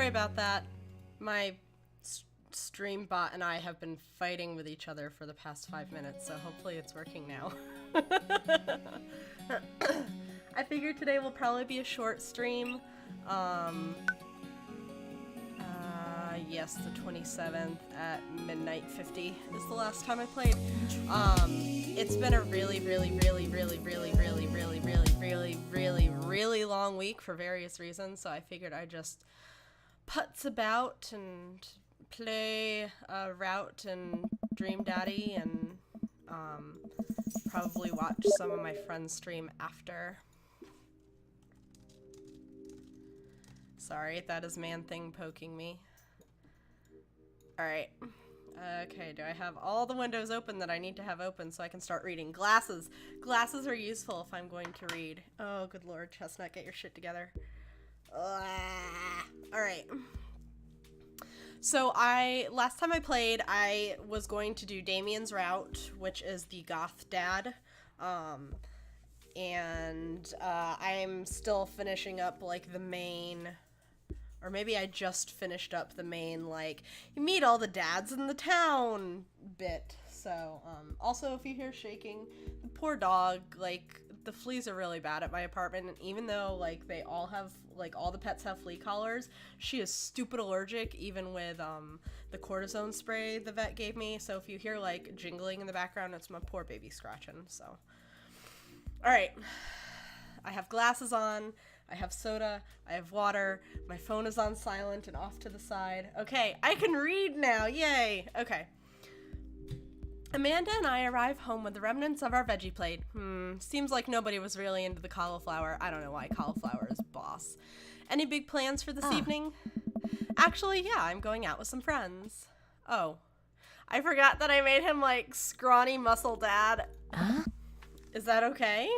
sorry about that. My stream bot and I have been fighting with each other for the past 5 minutes, so hopefully it's working now. I figured today will probably be a short stream. Yes, the 27th at midnight 50 is the last time I played. It's been a really long week for various reasons, so I figured I'd just putz about and play Route and Dream Daddy and probably watch some of my friends stream after. Sorry, that is Man-Thing poking me. Alright. Okay, do I have all the windows open that I need to have open so I can start reading? Glasses. Glasses are useful if I'm going to read. Oh, good lord, Chestnut, get your shit together. Alright. So last time I played, I was going to do Damien's Route, which is the Goth Dad. And I'm still finishing up, like, the main... Or maybe I just finished up the main, like, you meet all the dads in the town bit. So, also, if you hear shaking, the poor dog, like, the fleas are really bad at my apartment. And even though, like, they all have, like, all the pets have flea collars, she is stupid allergic, even with, the cortisone spray the vet gave me. So if you hear, like, jingling in the background, it's my poor baby scratching, so. Alright. I have glasses on. I have soda, I have water, my phone is on silent and off to the side. Okay, I can read now, yay! Okay. Amanda and I arrive home with the remnants of our veggie plate. Seems like nobody was really into the cauliflower. I don't know why cauliflower is boss. Any big plans for this evening? Actually, yeah, I'm going out with some friends. Oh. I forgot that I made him, like, scrawny muscle dad. Is that okay?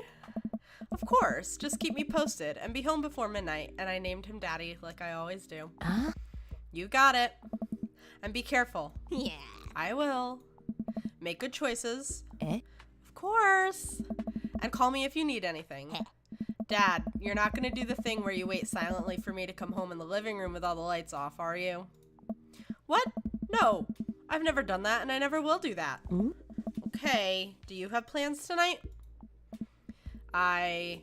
Of course, just keep me posted and be home before midnight. And I named him Daddy like I always do. You got it. And be careful. Yeah. I will. Make good choices. Of course. And call me if you need anything. Dad, you're not going to do the thing where you wait silently for me to come home in the living room with all the lights off, are you? What? No. I've never done that and I never will do that. Okay. Do you have plans tonight? My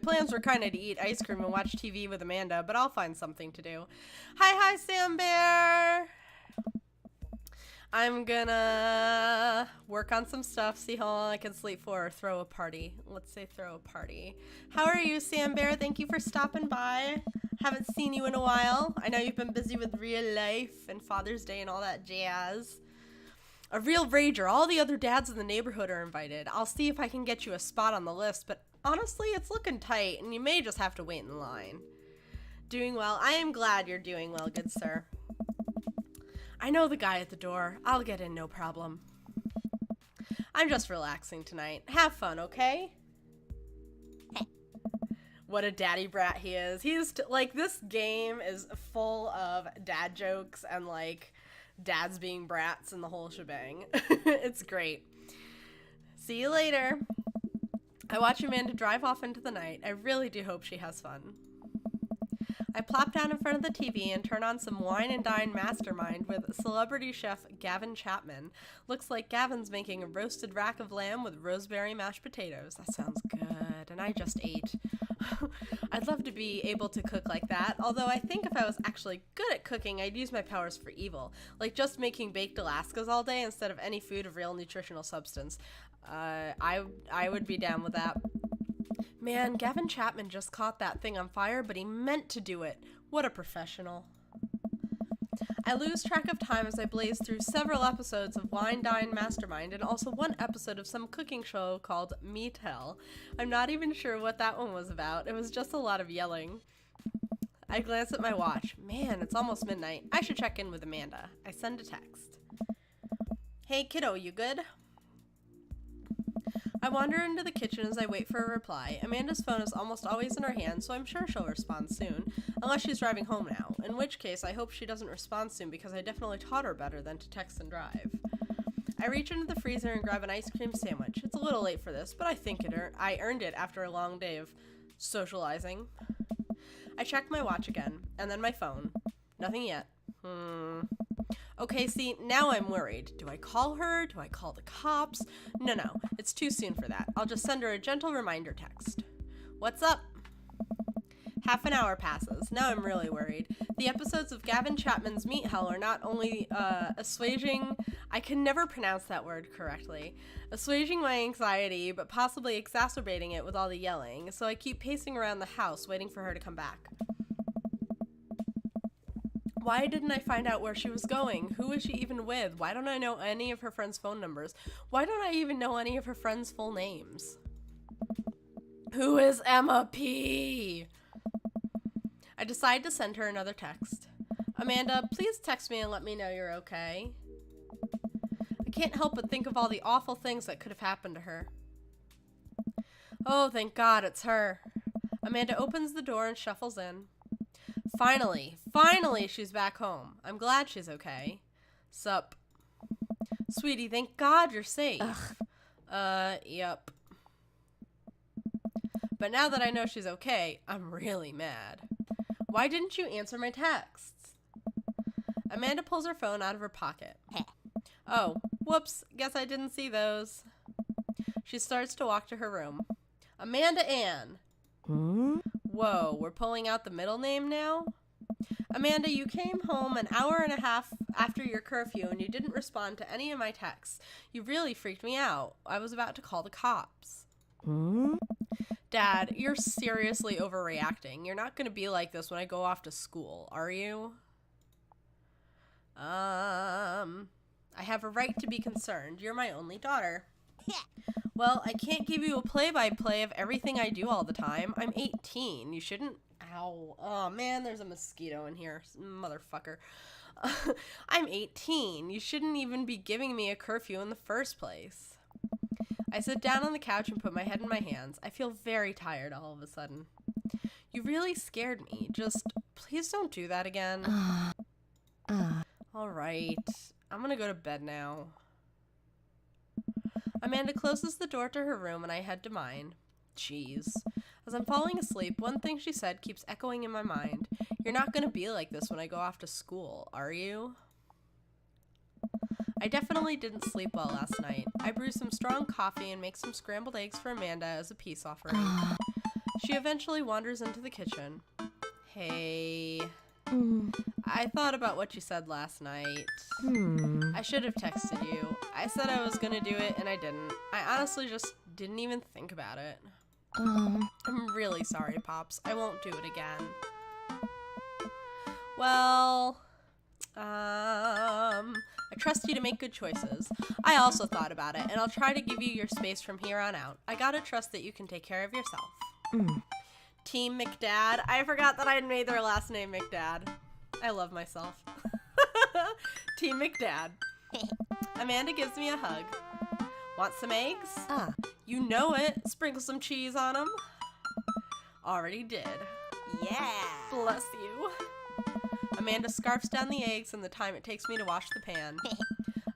plans were kind of to eat ice cream and watch TV with Amanda, but I'll find something to do. Hi, Sam Bear! I'm gonna work on some stuff, see how long I can sleep for, or throw a party. Let's say throw a party. How are you, Sam Bear? Thank you for stopping by. Haven't seen you in a while. I know you've been busy with real life and Father's Day and all that jazz. A real rager. All the other dads in the neighborhood are invited. I'll see if I can get you a spot on the list, but honestly, it's looking tight, and you may just have to wait in line. Doing well. I am glad you're doing well, good sir. I know the guy at the door. I'll get in, no problem. I'm just relaxing tonight. Have fun, okay? What a daddy brat he is. He's, like, this game is full of dad jokes and, like, dads being brats and the whole shebang. It's great. See you later. I watch Amanda drive off into the night. I really do hope she has fun. I plop down in front of the TV and turn on some Wine and Dine Mastermind with celebrity chef Gavin Chapman. Looks like Gavin's making a roasted rack of lamb with rosemary mashed potatoes. That sounds good, and I just ate. I'd love to be able to cook like that, although I think if I was actually good at cooking, I'd use my powers for evil, like just making baked Alaskas all day instead of any food of real nutritional substance. I would be down with that. Man, Gavin Chapman just caught that thing on fire, but he meant to do it. What a professional. I lose track of time as I blaze through several episodes of Wine Dine Mastermind and also one episode of some cooking show called Meat Hell. I'm not even sure what that one was about. It was just a lot of yelling. I glance at my watch. Man, it's almost midnight. I should check in with Amanda. I send a text. Hey kiddo, you good? I wander into the kitchen as I wait for a reply. Amanda's phone is almost always in her hand, so I'm sure she'll respond soon. Unless she's driving home now, in which case I hope she doesn't respond soon because I definitely taught her better than to text and drive. I reach into the freezer and grab an ice cream sandwich. It's a little late for this, but I think I earned it after a long day of socializing. I check my watch again, and then my phone. Nothing yet. Okay, see, now I'm worried. Do I call her? Do I call the cops? No, it's too soon for that. I'll just send her a gentle reminder text. What's up? Half an hour passes. Now I'm really worried. The episodes of Gavin Chapman's Meat Hell are not only assuaging... I can never pronounce that word correctly. Assuaging my anxiety, but possibly exacerbating it with all the yelling, so I keep pacing around the house waiting for her to come back. Why didn't I find out where she was going? Who was she even with? Why don't I know any of her friends' phone numbers? Why don't I even know any of her friends' full names? Who is Emma P? I decide to send her another text. Amanda, please text me and let me know you're okay. I can't help but think of all the awful things that could have happened to her. Oh, thank God, it's her. Amanda opens the door and shuffles in. Finally, she's back home. I'm glad she's okay. Sup? Sweetie, thank God you're safe. Yep. But now that I know she's okay, I'm really mad. Why didn't you answer my texts? Amanda pulls her phone out of her pocket. Oh, whoops, guess I didn't see those. She starts to walk to her room. Amanda Ann. Whoa, we're pulling out the middle name now? Amanda, you came home an hour and a half after your curfew and you didn't respond to any of my texts. You really freaked me out. I was about to call the cops. Dad, you're seriously overreacting. You're not going to be like this when I go off to school, are you? I have a right to be concerned. You're my only daughter. Well, I can't give you a play-by-play of everything I do all the time. I'm 18. You shouldn't... Ow. Oh, man, there's a mosquito in here. Motherfucker. I'm 18. You shouldn't even be giving me a curfew in the first place. I sit down on the couch and put my head in my hands. I feel very tired all of a sudden. You really scared me. Just, please don't do that again. All right. I'm gonna go to bed now. Amanda closes the door to her room and I head to mine. Jeez. As I'm falling asleep, one thing she said keeps echoing in my mind. You're not gonna be like this when I go off to school, are you? I definitely didn't sleep well last night. I brew some strong coffee and make some scrambled eggs for Amanda as a peace offering. She eventually wanders into the kitchen. Hey. I thought about what you said last night. I should have texted you. I said I was gonna do it and I didn't. I honestly just didn't even think about it. I'm really sorry, Pops. I won't do it again. Well, I trust you to make good choices. I also thought about it, and I'll try to give you your space from here on out. I gotta trust that you can take care of yourself. Team McDad. I forgot that I had made their last name McDad. I love myself. Team McDad. Amanda gives me a hug. Want some eggs? You know it. Sprinkle some cheese on them. Already did. Yeah. Bless you. Amanda scarfs down the eggs and the time it takes me to wash the pan.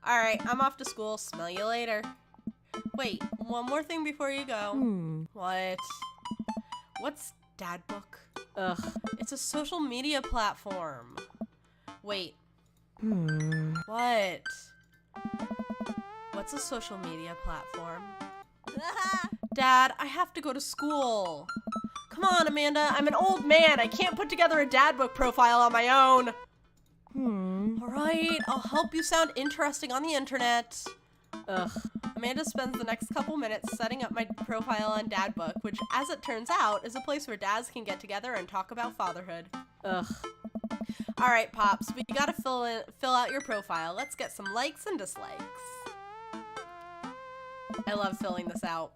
Alright, I'm off to school. Smell you later. Wait, one more thing before you go. What? What's Dad Book? Ugh. It's a social media platform. Wait. What? What's a social media platform? Dad, I have to go to school. Come on, Amanda. I'm an old man. I can't put together a Dad Book profile on my own. Alright, I'll help you sound interesting on the internet. Ugh. Amanda spends the next couple minutes setting up my profile on Dad Book, which, as it turns out, is a place where dads can get together and talk about fatherhood. Ugh. Alright, Pops, we gotta fill out your profile. Let's get some likes and dislikes. I love filling this out.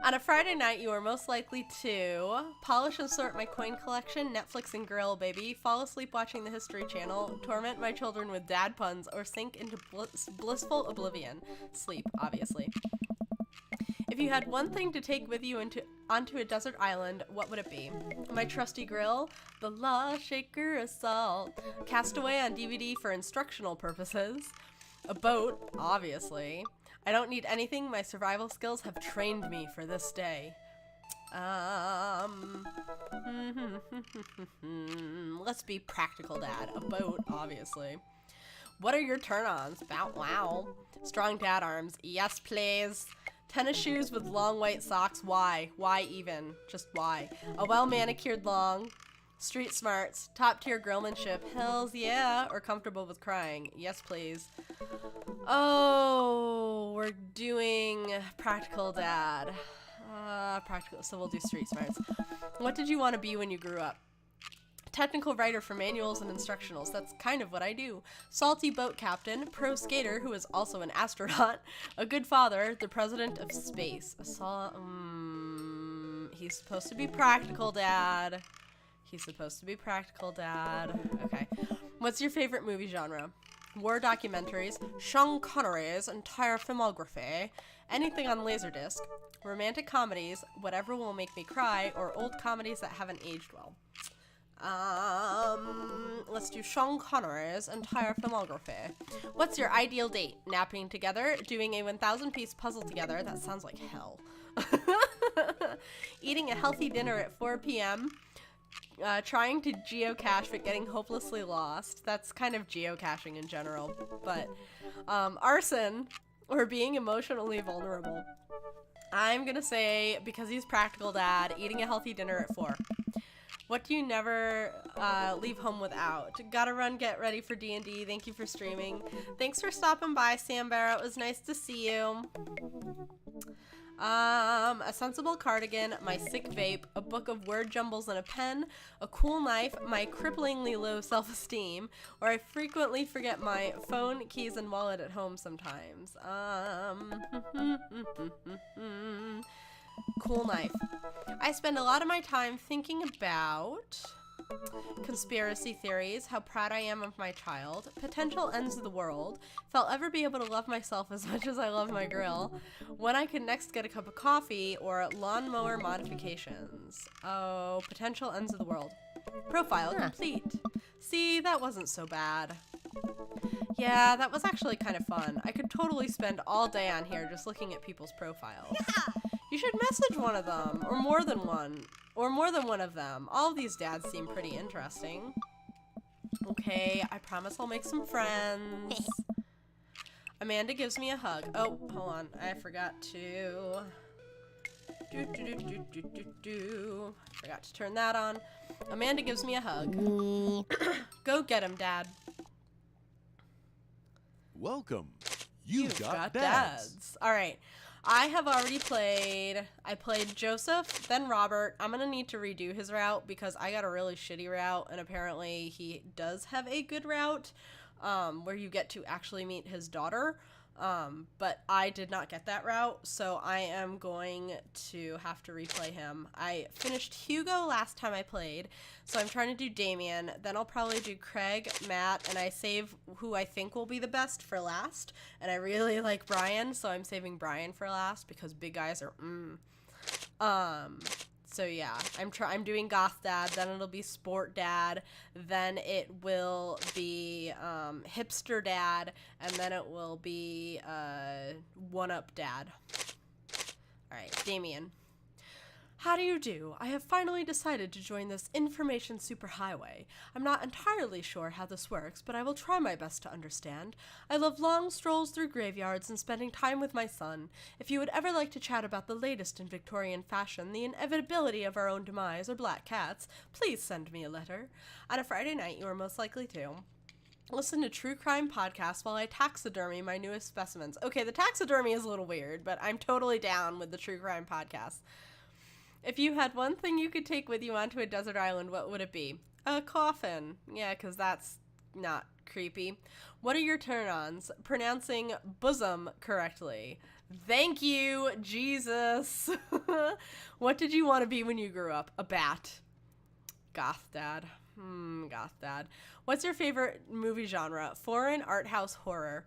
On a Friday night, you are most likely to polish and sort my coin collection, Netflix and grill, baby, fall asleep watching the History Channel, torment my children with dad puns, or sink into blissful oblivion. Sleep, obviously. If you had one thing to take with you onto a desert island, what would it be? My trusty grill, the Law Shaker Assault, Castaway on DVD for instructional purposes, a boat, obviously. I don't need anything. My survival skills have trained me for this day. Let's be practical dad. A boat, obviously. What are your turn-ons? Bow wow. Strong dad arms. Yes, please. Tennis shoes with long white socks. Why? Why even? Just why? A well-manicured long. Street smarts. Top-tier grillmanship. Hells yeah. Or comfortable with crying. Yes, please. Oh, we're doing practical dad. Practical. So we'll do street smarts. What did you want to be when you grew up? Technical writer for manuals and instructionals. That's kind of what I do. Salty boat captain, pro skater who is also an astronaut, a good father, the president of space. He's supposed to be practical dad. He's supposed to be practical dad. Okay. What's your favorite movie genre? War documentaries, Sean Connery's entire filmography, anything on Laserdisc, romantic comedies, whatever will make me cry, or old comedies that haven't aged well. Let's do Sean Connery's entire filmography. What's your ideal date? Napping together, doing a 1,000-piece puzzle together. That sounds like hell. Eating a healthy dinner at 4 p.m. Trying to geocache but getting hopelessly lost. That's kind of geocaching in general. But arson or being emotionally vulnerable. I'm gonna say, because he's practical dad, eating a healthy dinner at 4. What do you never leave home without? Gotta run, get ready for D&D. Thank you for streaming. Thanks for stopping by, Sam Barrett. It was nice to see you. A sensible cardigan, my sick vape, a book of word jumbles and a pen, a cool knife, my cripplingly low self-esteem, or I frequently forget my phone, keys, and wallet at home sometimes. Cool knife. I spend a lot of my time thinking about conspiracy theories, how proud I am of my child, potential ends of the world, if I'll ever be able to love myself as much as I love my grill, when I can next get a cup of coffee, or lawnmower modifications. Oh, potential ends of the world. Profile complete. See, that wasn't so bad. Yeah, that was actually kind of fun. I could totally spend all day on here just looking at people's profiles. You should message one of them, or more than one. Or more than one of them. All of these dads seem pretty interesting. Okay, I promise I'll make some friends. Amanda gives me a hug. Oh, hold on. I forgot to... Forgot to turn that on. Amanda gives me a hug. Go get him, Dad. Welcome. You've got dads. All right. I have already played. I played Joseph, then Robert. I'm going to need to redo his route because I got a really shitty route, and apparently he does have a good route where you get to actually meet his daughter. But I did not get that route, so I am going to have to replay him. I finished Hugo last time I played, so I'm trying to do Damien. Then I'll probably do Craig, Matt, and I save who I think will be the best for last. And I really like Brian, so I'm saving Brian for last because big guys are So yeah, I'm doing Goth Dad, then it'll be Sport Dad, then it will be Hipster Dad, and then it will be One Up Dad. Alright, Damien. How do you do? I have finally decided to join this information superhighway. I'm not entirely sure how this works, but I will try my best to understand. I love long strolls through graveyards and spending time with my son. If you would ever like to chat about the latest in Victorian fashion, the inevitability of our own demise, or black cats, please send me a letter. On a Friday night, you are most likely to listen to true crime podcasts while I taxidermy my newest specimens. Okay, the taxidermy is a little weird, but I'm totally down with the true crime podcast. If you had one thing you could take with you onto a desert island, what would it be? A coffin. Yeah, because that's not creepy. What are your turn-ons? Pronouncing bosom correctly. Thank you, Jesus. What did you want to be when you grew up? A bat. Goth Dad. Goth Dad. What's your favorite movie genre? Foreign, art house, horror.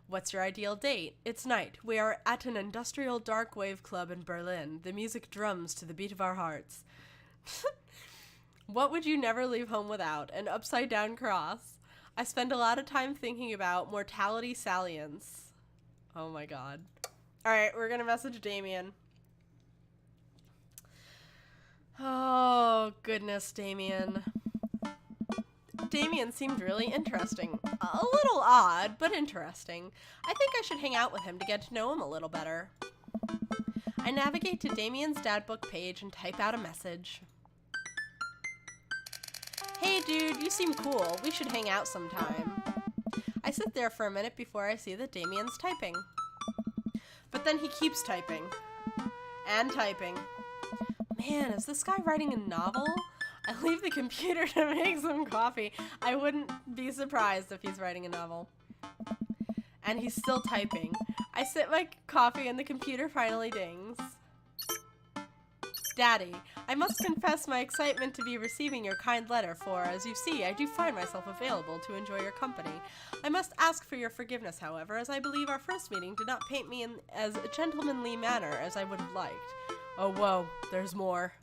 What's your ideal date? It's night. We are at an industrial dark wave club in Berlin. The music drums to the beat of our hearts. What would you never leave home without? An upside down cross. I spend a lot of time thinking about mortality salience. Oh my god. Alright, we're gonna message Damien. Oh, goodness, Damien. Damien seemed really interesting. A little odd, but interesting. I think I should hang out with him to get to know him a little better. I navigate to Damien's dad book page and type out a message. Hey dude, you seem cool. We should hang out sometime. I sit there for a minute before I see that Damien's typing. But then he keeps typing. And typing. Man, is this guy writing a novel? I leave the computer to make some coffee. I wouldn't be surprised if he's writing a novel. And he's still typing. I sip my coffee and the computer finally dings. Daddy, I must confess my excitement to be receiving your kind letter, for, as you see, I do find myself available to enjoy your company. I must ask for your forgiveness, however, as I believe our first meeting did not paint me in as a gentlemanly manner as I would have liked. Oh, whoa, there's more.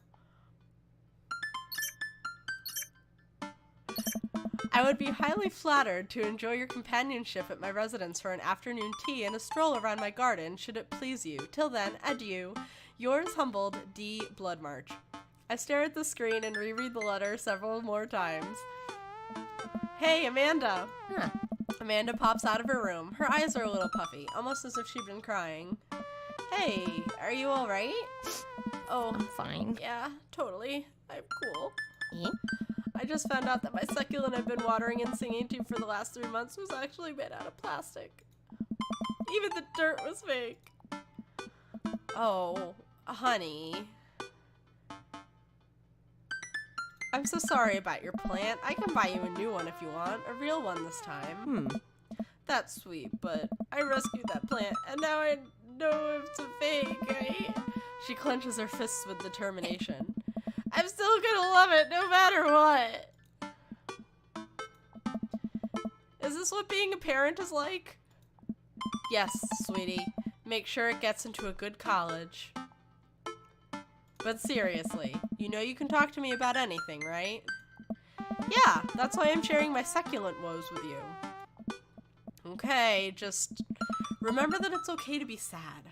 I would be highly flattered to enjoy your companionship at my residence for an afternoon tea and a stroll around my garden, should it please you. Till then, adieu. Yours humbled, D. Bloodmarch. I stare at the screen and reread the letter several more times. Hey, Amanda! Huh. Amanda pops out of her room. Her eyes are a little puffy, almost as if she'd been crying. Hey, are you alright? Oh, I'm fine. yeah, totally. I'm cool. Yeah? I just found out that my succulent I've been watering and singing to for the last 3 months was actually made out of plastic. Even the dirt was fake. Oh, honey. I'm so sorry about your plant. I can buy you a new one if you want. A real one this time. That's sweet, but I rescued that plant, and now I know it's a fake, right? She clenches her fists with determination. I'm still gonna love it, no matter what. Is this what being a parent is like? Yes, sweetie. Make sure it gets into a good college. But seriously, you know you can talk to me about anything, right? Yeah, that's why I'm sharing my succulent woes with you. Okay, just remember that it's okay to be sad.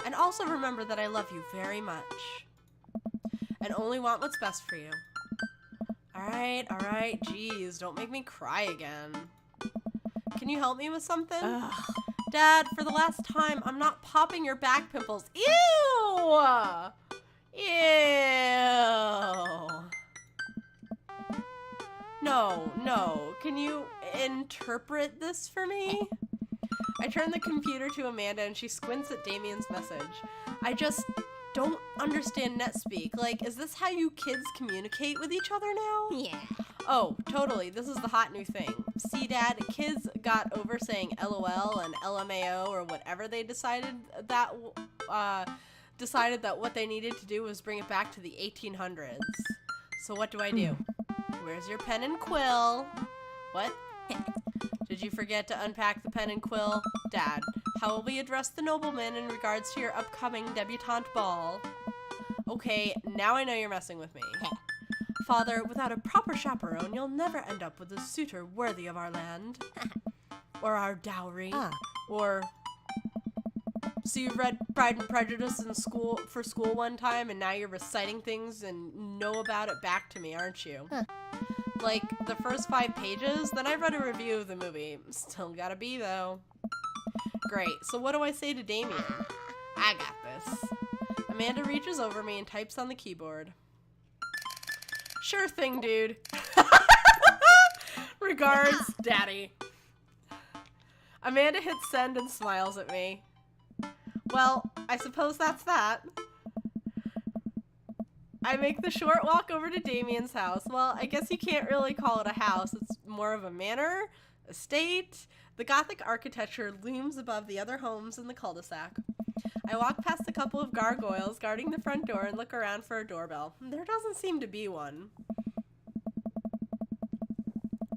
And also remember that I love you very much. And only want what's best for you. Alright, geez, don't make me cry again. Can you help me with something? Ugh. Dad, for the last time, I'm not popping your back pimples. Ew! Ew! No, can you interpret this for me? I turn the computer to Amanda and she squints at Damien's message. I just don't understand NetSpeak. Like, is this how you kids communicate with each other now? Yeah. Oh, totally. This is the hot new thing. See, Dad, kids got over saying LOL and LMAO or whatever they decided that what they needed to do was bring it back to the 1800s. So what do? Where's your pen and quill? What? Did you forget to unpack the pen and quill? Dad, how will we address the nobleman in regards to your upcoming debutante ball? Okay, now I know you're messing with me. Father, without a proper chaperone, you'll never end up with a suitor worthy of our land. Or our dowry. Or... So you read Pride and Prejudice in school one time, and now you're reciting things and know about it back to me, aren't you? Like, the first 5 pages, then I read a review of the movie. Still gotta be, though. Great, so what do I say to Damien? I got this. Amanda reaches over me and types on the keyboard. Sure thing, dude. Regards, Daddy. Amanda hits send and smiles at me. Well, I suppose that's that. I make the short walk over to Damien's house. Well, I guess you can't really call it a house. It's more of a manor, estate. The Gothic architecture looms above the other homes in the cul-de-sac. I walk past a couple of gargoyles guarding the front door and look around for a doorbell. There doesn't seem to be one.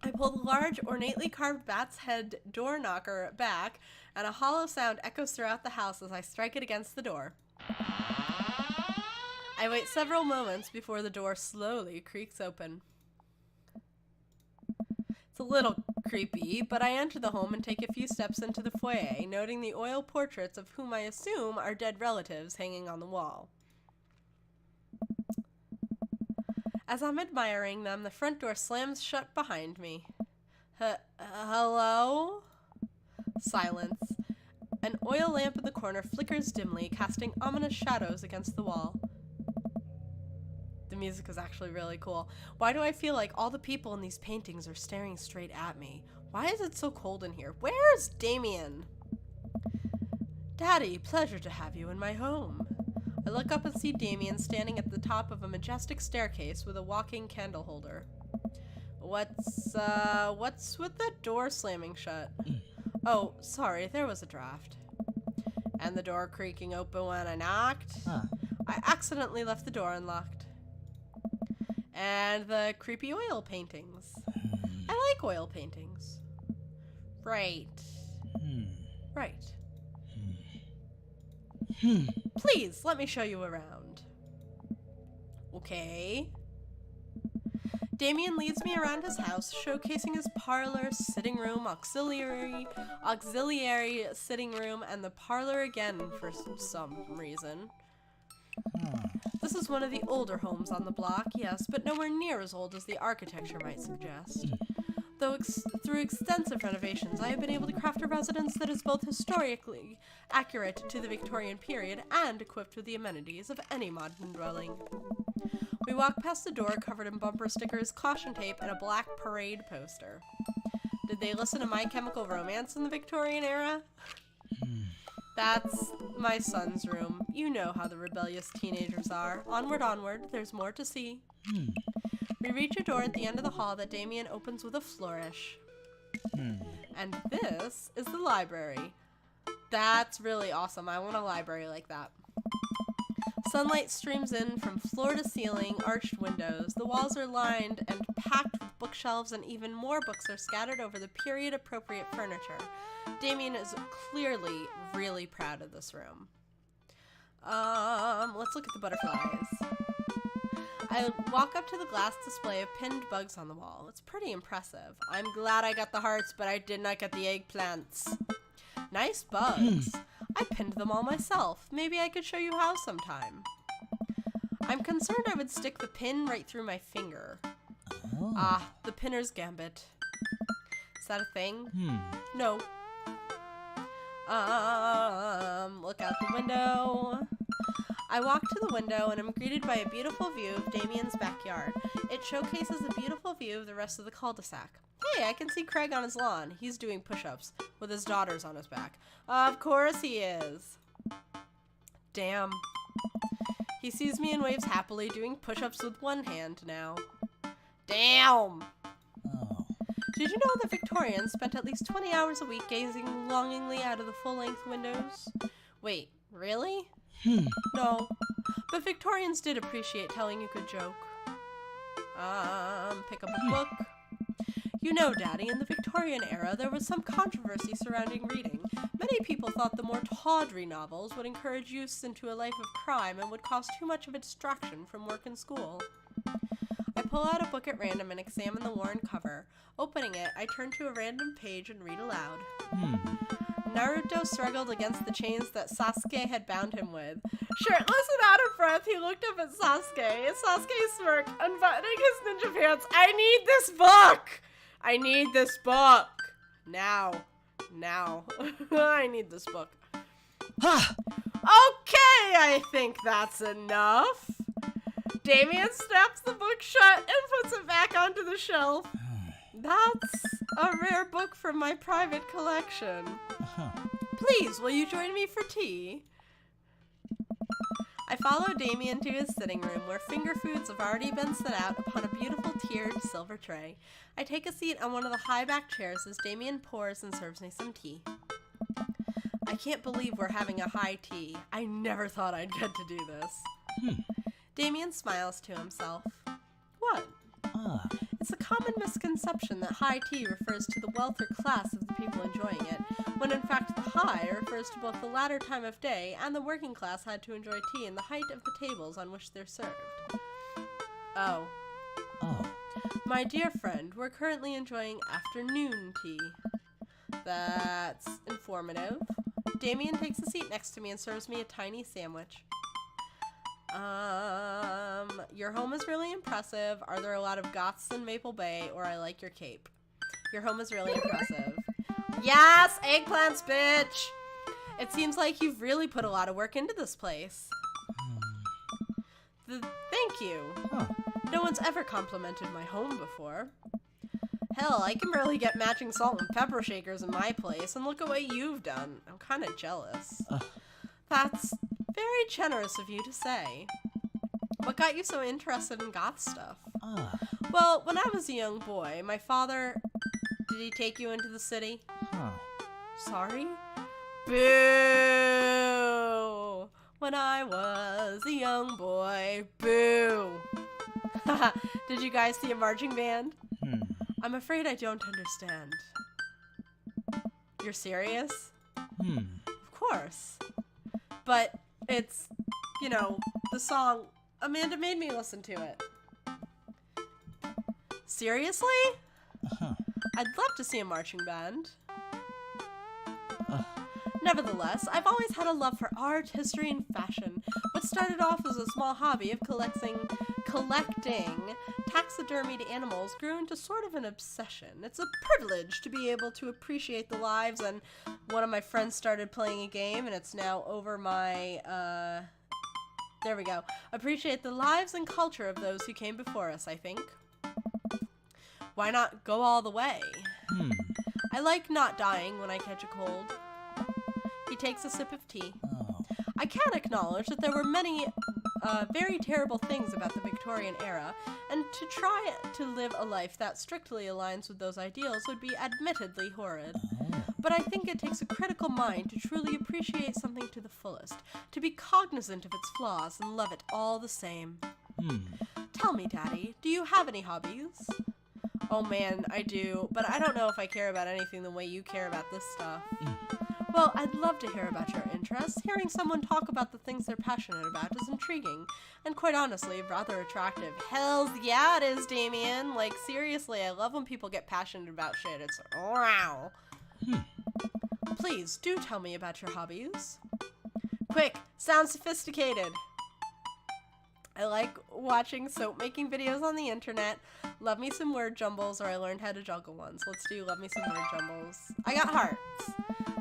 I pull the large, ornately carved bat's head door knocker back, and a hollow sound echoes throughout the house as I strike it against the door. I wait several moments before the door slowly creaks open. It's a little creepy, but I enter the home and take a few steps into the foyer, noting the oil portraits of whom I assume are dead relatives hanging on the wall. As I'm admiring them, the front door slams shut behind me. Hello? Silence. An oil lamp in the corner flickers dimly, casting ominous shadows against the wall. The music is actually really cool. Why do I feel like all the people in these paintings are staring straight at me? Why is it so cold in here? Where's Damien? Daddy, pleasure to have you in my home. I look up and see Damien standing at the top of a majestic staircase with a walking candle holder. What's with that door slamming shut? Oh, sorry, there was a draft. And the door creaking open when I knocked. I accidentally left the door unlocked. And the creepy oil paintings. I like oil paintings. Right. Right. Please, let me show you around. Okay. Damien leads me around his house, showcasing his parlor, sitting room, auxiliary sitting room, and the parlor again for some reason. This is one of the older homes on the block, yes, but nowhere near as old as the architecture might suggest. Though through extensive renovations, I have been able to craft a residence that is both historically accurate to the Victorian period and equipped with the amenities of any modern dwelling. We walk past the door covered in bumper stickers, caution tape, and a black parade poster. Did they listen to My Chemical Romance in the Victorian era? That's my son's room. You know how the rebellious teenagers are. Onward, onward, there's more to see. We reach a door at the end of the hall that Damien opens with a flourish. And this is the library. That's really awesome. I want a library like that. Sunlight streams in from floor to ceiling, arched windows. The walls are lined and packed with bookshelves, and even more books are scattered over the period-appropriate furniture. Damien is clearly really proud of this room. Let's look at the butterflies. I walk up to the glass display of pinned bugs on the wall. It's pretty impressive. I'm glad I got the hearts, but I did not get the eggplants. Nice bugs. I pinned them all myself. Maybe I could show you how sometime. I'm concerned I would stick the pin right through my finger. Ah, the pinner's gambit. Is that a thing? No. Look out the window. I walk to the window and am greeted by a beautiful view of Damien's backyard. It showcases a beautiful view of the rest of the cul-de-sac. Hey, I can see Craig on his lawn. He's doing push-ups with his daughters on his back. Of course he is. Damn. He sees me and waves happily, doing push-ups with one hand now. Damn. Did you know that Victorians spent at least 20 hours a week gazing longingly out of the full-length windows? Wait, really? No. But Victorians did appreciate telling a good joke. Pick up a book. You know, Daddy, in the Victorian era, there was some controversy surrounding reading. Many people thought the more tawdry novels would encourage youths into a life of crime and would cause too much of a distraction from work and school. I pull out a book at random and examine the worn cover. Opening it, I turn to a random page and read aloud. Naruto struggled against the chains that Sasuke had bound him with. Shirtless and out of breath, he looked up at Sasuke. Sasuke smirked, unbuttoning his ninja pants. I need this book! I need this book! Now. I need this book. Okay, I think that's enough. Damien snaps the book shut and puts it back onto the shelf. That's a rare book from my private collection. Please, will you join me for tea? I follow Damien to his sitting room, where finger foods have already been set out upon a beautiful tiered silver tray. I take a seat on one of the high-back chairs as Damien pours and serves me some tea. I can't believe we're having a high tea. I never thought I'd get to do this. Damien smiles to himself. What? It's a common misconception that high tea refers to the wealth or class of the people enjoying it, when in fact the high refers to both the latter time of day and the working class had to enjoy tea in the height of the tables on which they're served. Oh. My dear friend, we're currently enjoying afternoon tea. That's informative. Damien takes a seat next to me and serves me a tiny sandwich. Your home is really impressive. Are there a lot of goths in Maple Bay? Or I like your cape. Your home is really impressive. Yes, eggplants, bitch! It seems like you've really put a lot of work into this place. Thank you. Huh. No one's ever complimented my home before. Hell, I can barely get matching salt and pepper shakers in my place, and look at what you've done. I'm kind of jealous. That's very generous of you to say. What got you so interested in goth stuff? Well, when I was a young boy, my father... Did he take you into the city? Sorry? Boo! When I was a young boy, boo! Did you guys see a marching band? I'm afraid I don't understand. You're serious? Of course. But it's, you know, the song, Amanda made me listen to it. Seriously? I'd love to see a marching band. Nevertheless, I've always had a love for art, history, and fashion. What started off as a small hobby of collecting taxidermied animals grew into sort of an obsession. It's a privilege to be able to appreciate the lives, and one of my friends started playing a game, and it's now over my, there we go. Appreciate the lives and culture of those who came before us, I think. Why not go all the way? I like not dying when I catch a cold. He takes a sip of tea. I can acknowledge that there were many very terrible things about the Victorian era, and to try to live a life that strictly aligns with those ideals would be admittedly horrid. But I think it takes a critical mind to truly appreciate something to the fullest, to be cognizant of its flaws and love it all the same. Tell me, Daddy, do you have any hobbies? Oh man, I do, but I don't know if I care about anything the way you care about this stuff. Well, I'd love to hear about your interests. Hearing someone talk about the things they're passionate about is intriguing, and quite honestly, rather attractive. Hells yeah it is, Damien. Like, seriously, I love when people get passionate about shit. It's wow. Please, do tell me about your hobbies. Quick, sound sophisticated. I like watching soap-making videos on the internet. Love me some word jumbles, or I learned how to juggle ones. Let's do love me some word jumbles. I got hearts.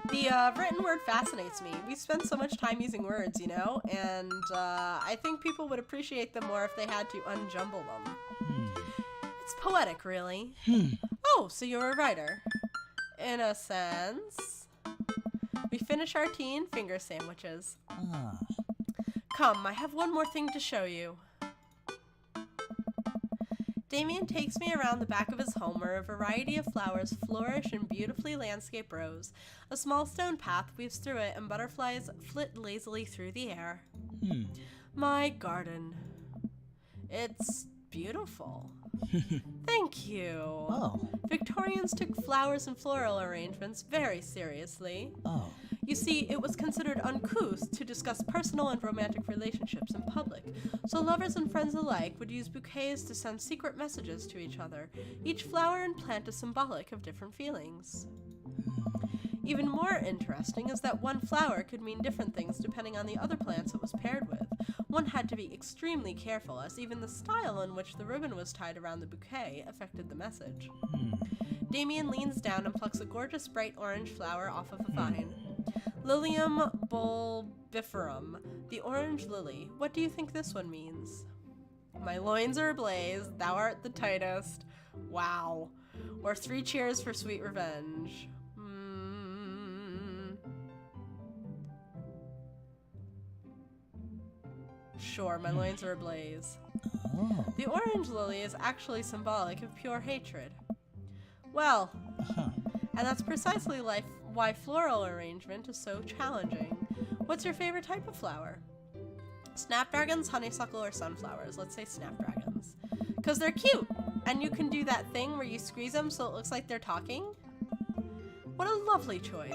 The written word fascinates me. We spend so much time using words, you know? And I think people would appreciate them more if they had to unjumble them. It's poetic, really. Oh, so you're a writer. In a sense. We finish our tea and finger sandwiches. Come, I have one more thing to show you. Damien takes me around the back of his home where a variety of flowers flourish in beautifully landscaped rows. A small stone path weaves through it and butterflies flit lazily through the air. My garden. It's beautiful. Thank you. Oh. Victorians took flowers and floral arrangements very seriously. Oh. You see, it was considered uncouth to discuss personal and romantic relationships in public, so lovers and friends alike would use bouquets to send secret messages to each other. Each flower and plant is symbolic of different feelings. Even more interesting is that one flower could mean different things depending on the other plants it was paired with. One had to be extremely careful, as even the style in which the ribbon was tied around the bouquet affected the message. Damien leans down and plucks a gorgeous bright orange flower off of a vine. Lilium bulbiferum, the orange lily. What do you think this one means? My loins are ablaze, thou art the tightest. Wow. Or 3 cheers for sweet revenge. Sure, my loins are ablaze. Oh. The orange lily is actually symbolic of pure hatred. Well, and that's precisely why floral arrangement is so challenging. What's your favorite type of flower? Snapdragons, honeysuckle, or sunflowers? Let's say snapdragons. Because they're cute, and you can do that thing where you squeeze them so it looks like they're talking. What a lovely choice.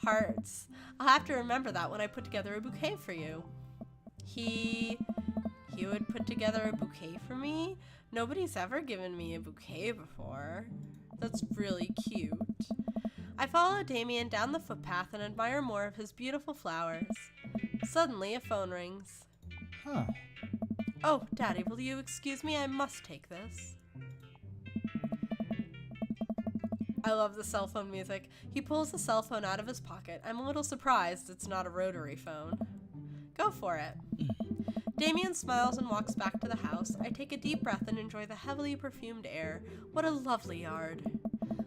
Hearts. I'll have to remember that when I put together a bouquet for you. He would put together a bouquet for me? Nobody's ever given me a bouquet before. That's really cute. I follow Damien down the footpath and admire more of his beautiful flowers. Suddenly, a phone rings. Huh. Oh, Daddy, will you excuse me? I must take this. I love the cell phone music. He pulls the cell phone out of his pocket. I'm a little surprised it's not a rotary phone. Go for it. Damien smiles and walks back to the house. I take a deep breath and enjoy the heavily perfumed air. What a lovely yard.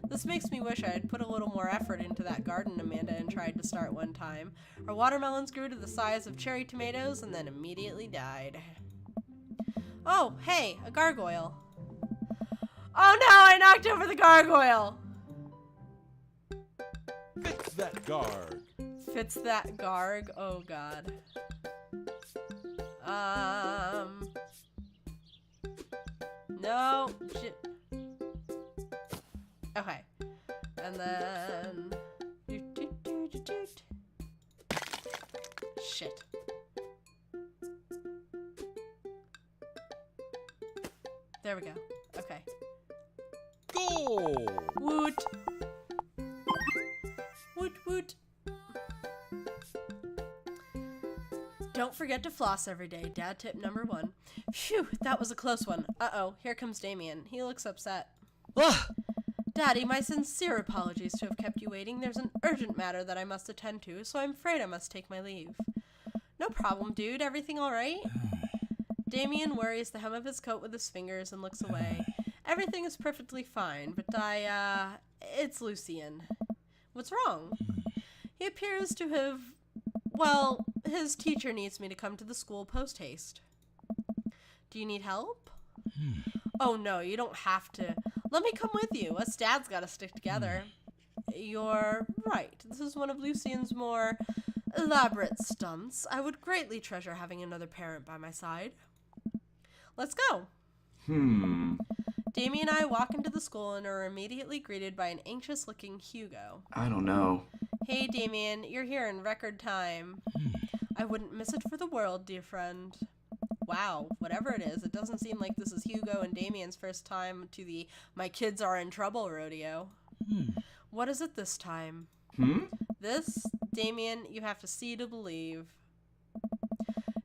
This makes me wish I had put a little more effort into that garden Amanda and tried to start one time. Our watermelons grew to the size of cherry tomatoes and then immediately died. Oh, hey, a gargoyle. Oh no, I knocked over the gargoyle! Fix that guard. Fits that garg? Oh god. No. Okay. And then. Shit. There we go. Okay. Goal! Woot. Woot woot. Don't forget to floss every day. Dad tip number 1. Phew, that was a close one. Uh-oh, here comes Damien. He looks upset. Ugh. Daddy, my sincere apologies to have kept you waiting. There's an urgent matter that I must attend to, so I'm afraid I must take my leave. No problem, dude. Everything all right? Damien worries the hem of his coat with his fingers and looks away. Everything is perfectly fine, but it's Lucien. What's wrong? He appears to have, well, his teacher needs me to come to the school post-haste. Do you need help? Oh no, you don't have to. Let me come with you. Us dads gotta stick together. You're right. This is one of Lucien's more elaborate stunts. I would greatly treasure having another parent by my side. Let's go. Damien and I walk into the school and are immediately greeted by an anxious-looking Hugo. I don't know. Hey, Damien, you're here in record time. I wouldn't miss it for the world, dear friend. Wow, whatever it is, it doesn't seem like this is Hugo and Damien's first time to the my kids are in trouble rodeo. What is it this time? This, Damien, you have to see to believe.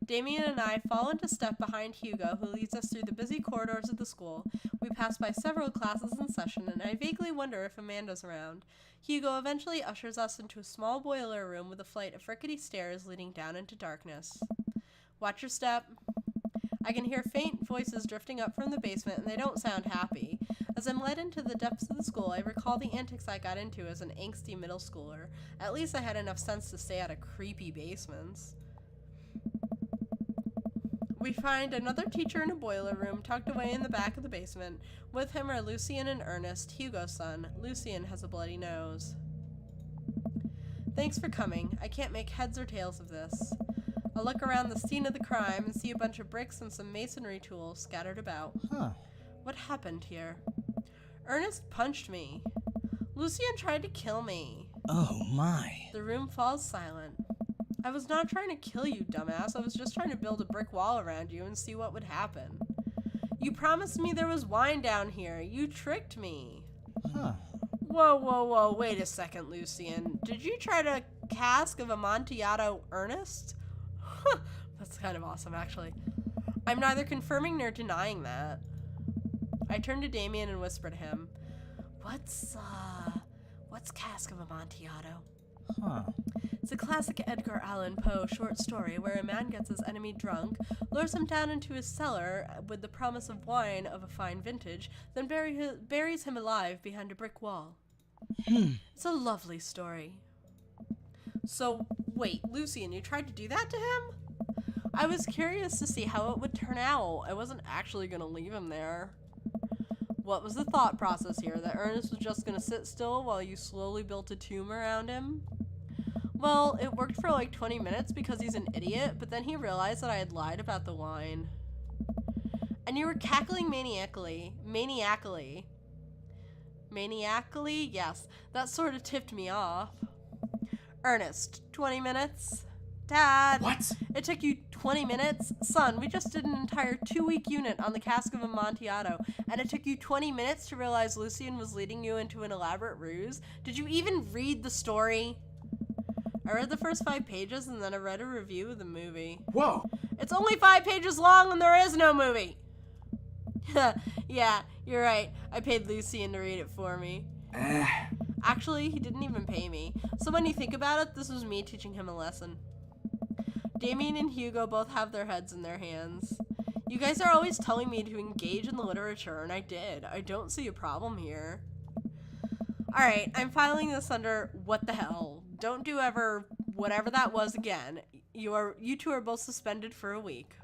Damien and I fall into step behind Hugo, who leads us through the busy corridors of the school. We pass by several classes in session, and I vaguely wonder if Amanda's around. Hugo eventually ushers us into a small boiler room with a flight of rickety stairs leading down into darkness. Watch your step. I can hear faint voices drifting up from the basement, and they don't sound happy. As I'm led into the depths of the school, I recall the antics I got into as an angsty middle schooler. At least I had enough sense to stay out of creepy basements. We find another teacher in a boiler room tucked away in the back of the basement. With him are Lucien and Ernest, Hugo's son. Lucien has a bloody nose. Thanks for coming. I can't make heads or tails of this. I look around the scene of the crime and see a bunch of bricks and some masonry tools scattered about. What happened here? Ernest punched me. Lucien tried to kill me. Oh my. The room falls silent. I was not trying to kill you, dumbass. I was just trying to build a brick wall around you and see what would happen. You promised me there was wine down here. You tricked me. Whoa, whoa, whoa. Wait a second, Lucien. Did you try to cask of Amontillado Ernest? That's kind of awesome, actually. I'm neither confirming nor denying that. I turn to Damien and whisper to him, What's cask of Amontillado? It's a classic Edgar Allan Poe short story where a man gets his enemy drunk, lures him down into his cellar with the promise of wine of a fine vintage, then buries him alive behind a brick wall. It's a lovely story. So, wait, Lucien, you tried to do that to him? I was curious to see how it would turn out. I wasn't actually going to leave him there. What was the thought process here? That Ernest was just going to sit still while you slowly built a tomb around him? Well, it worked for like 20 minutes because he's an idiot, but then he realized that I had lied about the wine. And you were cackling maniacally. Maniacally? Yes. That sort of tipped me off. Ernest, 20 minutes? Dad! What? It took you 20 minutes? Son, we just did an entire 2-week unit on the cask of Amontillado, and it took you 20 minutes to realize Lucien was leading you into an elaborate ruse? Did you even read the story? I read the first 5 pages, and then I read a review of the movie. Whoa! It's only 5 pages long and there is no movie. Yeah, you're right. I paid Lucien to read it for me. Actually, he didn't even pay me. So when you think about it, this was me teaching him a lesson. Damien and Hugo both have their heads in their hands. You guys are always telling me to engage in the literature, and I did. I don't see a problem here. Alright, I'm filing this under what the hell. Don't do ever whatever that was again. You two are both suspended for a week.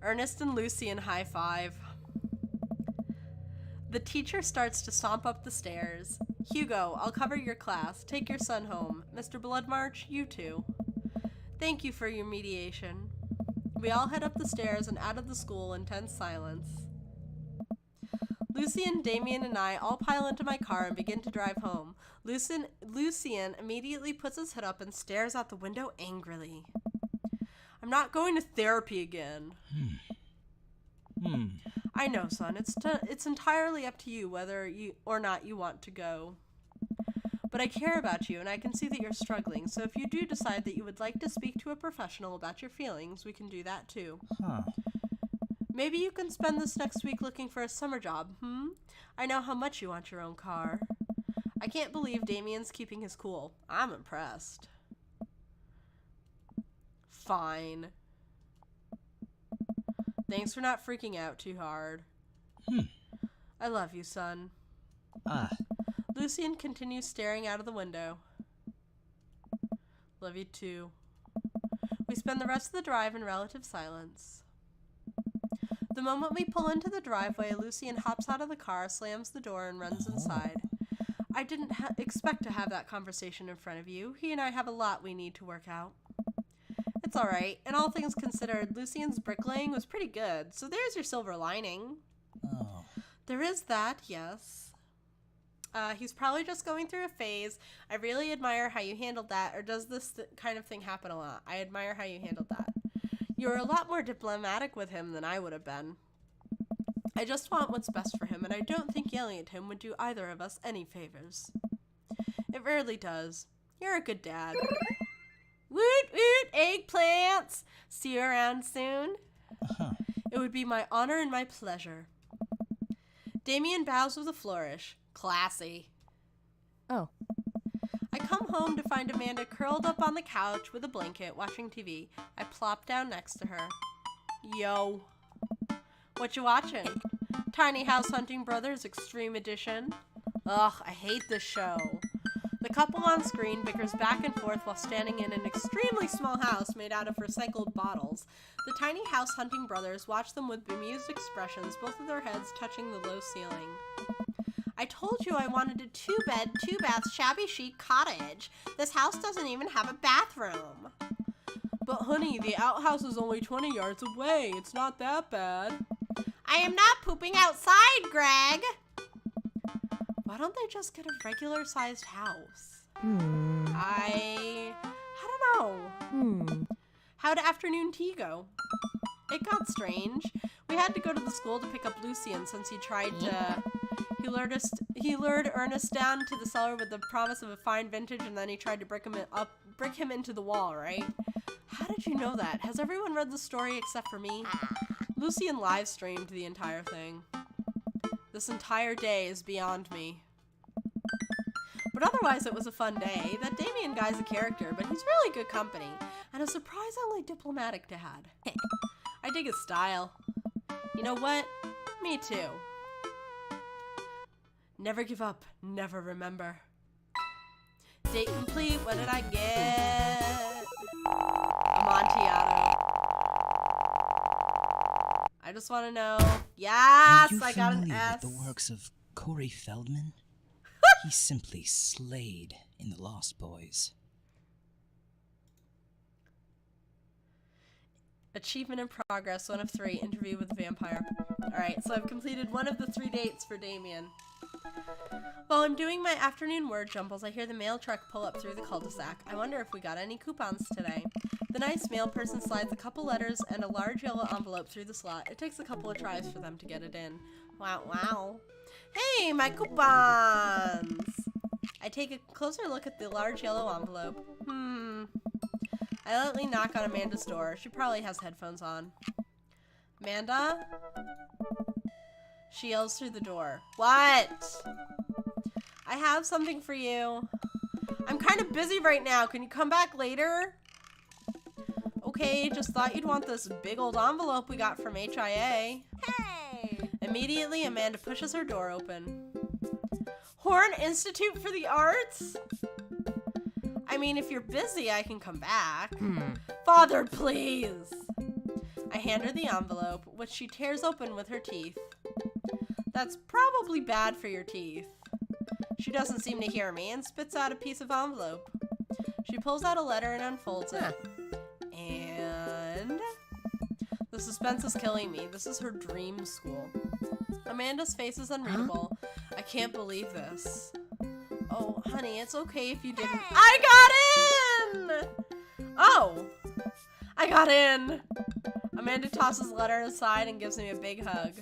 Ernest and Lucien high five. The teacher starts to stomp up the stairs. Hugo, I'll cover your class. Take your son home. Mr. Bloodmarch, you too. Thank you for your mediation. We all head up the stairs and out of the school in tense silence. Lucien, Damien, and I all pile into my car and begin to drive home. Lucien immediately puts his head up and stares out the window angrily. I'm not going to therapy again. I know, son. It's entirely up to you whether or not you want to go. But I care about you, and I can see that you're struggling, so if you do decide that you would like to speak to a professional about your feelings, we can do that too. Maybe you can spend this next week looking for a summer job, I know how much you want your own car. I can't believe Damien's keeping his cool. I'm impressed. Fine. Thanks for not freaking out too hard. I love you, son. Lucien continues staring out of the window. Love you too. We spend the rest of the drive in relative silence. The moment we pull into the driveway, Lucien hops out of the car, slams the door, and runs inside. I didn't expect to have that conversation in front of you. He and I have a lot we need to work out. It's alright. And all things considered, Lucien's bricklaying was pretty good, so there's your silver lining. There is that, yes. He's probably just going through a phase. I really admire how you handled that, or does this kind of thing happen a lot? I admire how you handled that. You're a lot more diplomatic with him than I would have been. I just want what's best for him, and I don't think yelling at him would do either of us any favors. It rarely does. You're a good dad. Woot woot, eggplants! See you around soon. It would be my honor and my pleasure. Damien bows with a flourish. Classy. Oh. I come home to find Amanda curled up on the couch with a blanket, watching TV. I plop down next to her. Yo. What you watching? Tiny House Hunting Brothers Extreme Edition. Ugh, I hate this show. The couple on screen bickers back and forth while standing in an extremely small house made out of recycled bottles. The Tiny House Hunting Brothers watch them with bemused expressions, both of their heads touching the low ceiling. I told you I wanted a 2-bed, 2-bath, shabby chic cottage. This house doesn't even have a bathroom. But honey, the outhouse is only 20 yards away. It's not that bad. I am not pooping outside, Greg. Why don't they just get a regular-sized house? I don't know. How'd afternoon tea go? It got strange. We had to go to the school to pick up Lucien since he tried to... He lured Ernest down to the cellar with the promise of a fine vintage, and then he tried to brick him into the wall, right? How did you know that? Has everyone read the story except for me? Lucien live streamed the entire thing. This entire day is beyond me. But otherwise, it was a fun day. That Damien guy's a character, but he's really good company, and a surprisingly diplomatic dad. I dig his style. You know what? Me too. Never give up, never remember. Date complete, what did I get? Amontillado. I just want to know. Yes, I got an S. With the works of Corey Feldman? He simply slayed in The Lost Boys. Achievement in progress, 1 of 3, interview with the vampire. Alright, so I've completed 1 of the 3 dates for Damien. While I'm doing my afternoon word jumbles, I hear the mail truck pull up through the cul-de-sac. I wonder if we got any coupons today. The nice mail person slides a couple letters and a large yellow envelope through the slot. It takes a couple of tries for them to get it in. Wow, wow. Hey, my coupons! I take a closer look at the large yellow envelope. I lightly knock on Amanda's door. She probably has headphones on. Amanda? She yells through the door. What? I have something for you. I'm kind of busy right now. Can you come back later? Okay, just thought you'd want this big old envelope we got from HIA. Hey! Immediately, Amanda pushes her door open. Horn Institute for the Arts? I mean, if you're busy, I can come back. Father, please! I hand her the envelope, which she tears open with her teeth. That's probably bad for your teeth. She doesn't seem to hear me and spits out a piece of envelope. She pulls out a letter and unfolds it. And the suspense is killing me. This is her dream school. Amanda's face is unreadable. I can't believe this. Oh, honey, it's okay if you didn't. I got in! Oh, I got in. Amanda tosses the letter aside and gives me a big hug.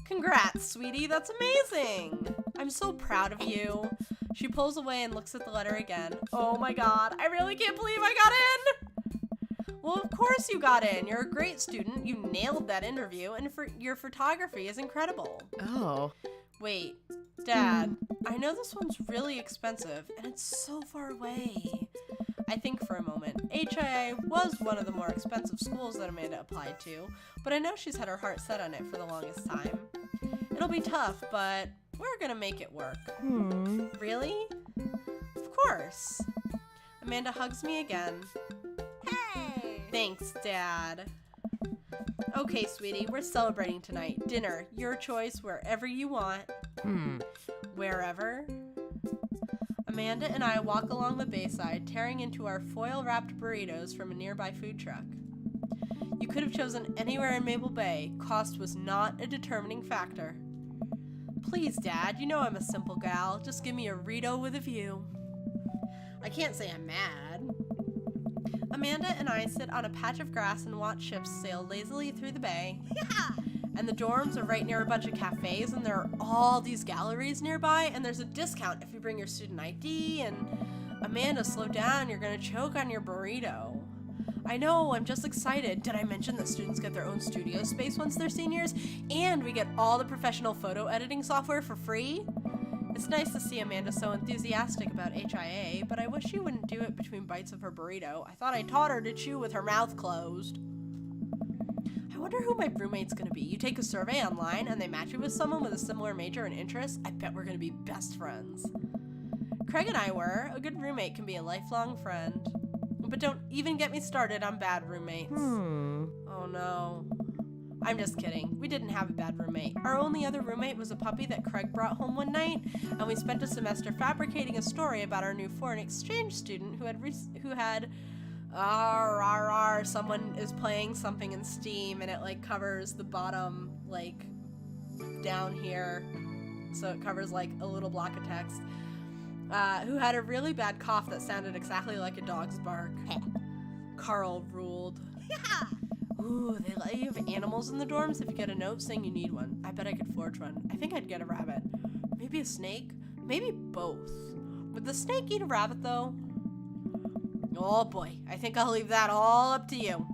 Congrats, sweetie. That's amazing. I'm so proud of you. She pulls away and looks at the letter again. Oh my god, I really can't believe I got in. Well, of course you got in. You're a great student. You nailed that interview, and your photography is incredible. Oh. Wait, Dad, I know this one's really expensive, and it's so far away. I think for a moment. HIA was one of the more expensive schools that Amanda applied to, but I know she's had her heart set on it for the longest time. It'll be tough, but we're gonna make it work. Really? Of course. Amanda hugs me again. Hey! Thanks, Dad. Okay, sweetie, we're celebrating tonight. Dinner, your choice, wherever you want. Wherever? Amanda and I walk along the bayside, tearing into our foil-wrapped burritos from a nearby food truck. You could have chosen anywhere in Maple Bay. Cost was not a determining factor. Please, Dad, you know I'm a simple gal. Just give me a Rito with a view. I can't say I'm mad. Amanda and I sit on a patch of grass and watch ships sail lazily through the bay. And the dorms are right near a bunch of cafes, and there are all these galleries nearby, and there's a discount if you bring your student ID, and Amanda, slow down, you're gonna choke on your burrito. I know, I'm just excited. Did I mention that students get their own studio space once they're seniors, and we get all the professional photo editing software for free? It's nice to see Amanda so enthusiastic about HIA, but I wish she wouldn't do it between bites of her burrito. I thought I taught her to chew with her mouth closed. I wonder who my roommate's gonna be. You take a survey online and they match you with someone with a similar major and interest. I bet we're gonna be best friends. Craig and I were. A good roommate can be a lifelong friend. But don't even get me started on bad roommates. Oh no. I'm just kidding. We didn't have a bad roommate. Our only other roommate was a puppy that Craig brought home one night, and we spent a semester fabricating a story about our new foreign exchange student who had someone is playing something in Steam, and it like covers the bottom like down here, so it covers like a little block of text, who had a really bad cough that sounded exactly like a dog's bark. Carl ruled. Ooh, they let you have animals in the dorms if you get a note saying you need one. I bet I could forge one. I think I'd get a rabbit. Maybe a snake? Maybe both. Would the snake eat a rabbit though? Oh boy, I think I'll leave that all up to you.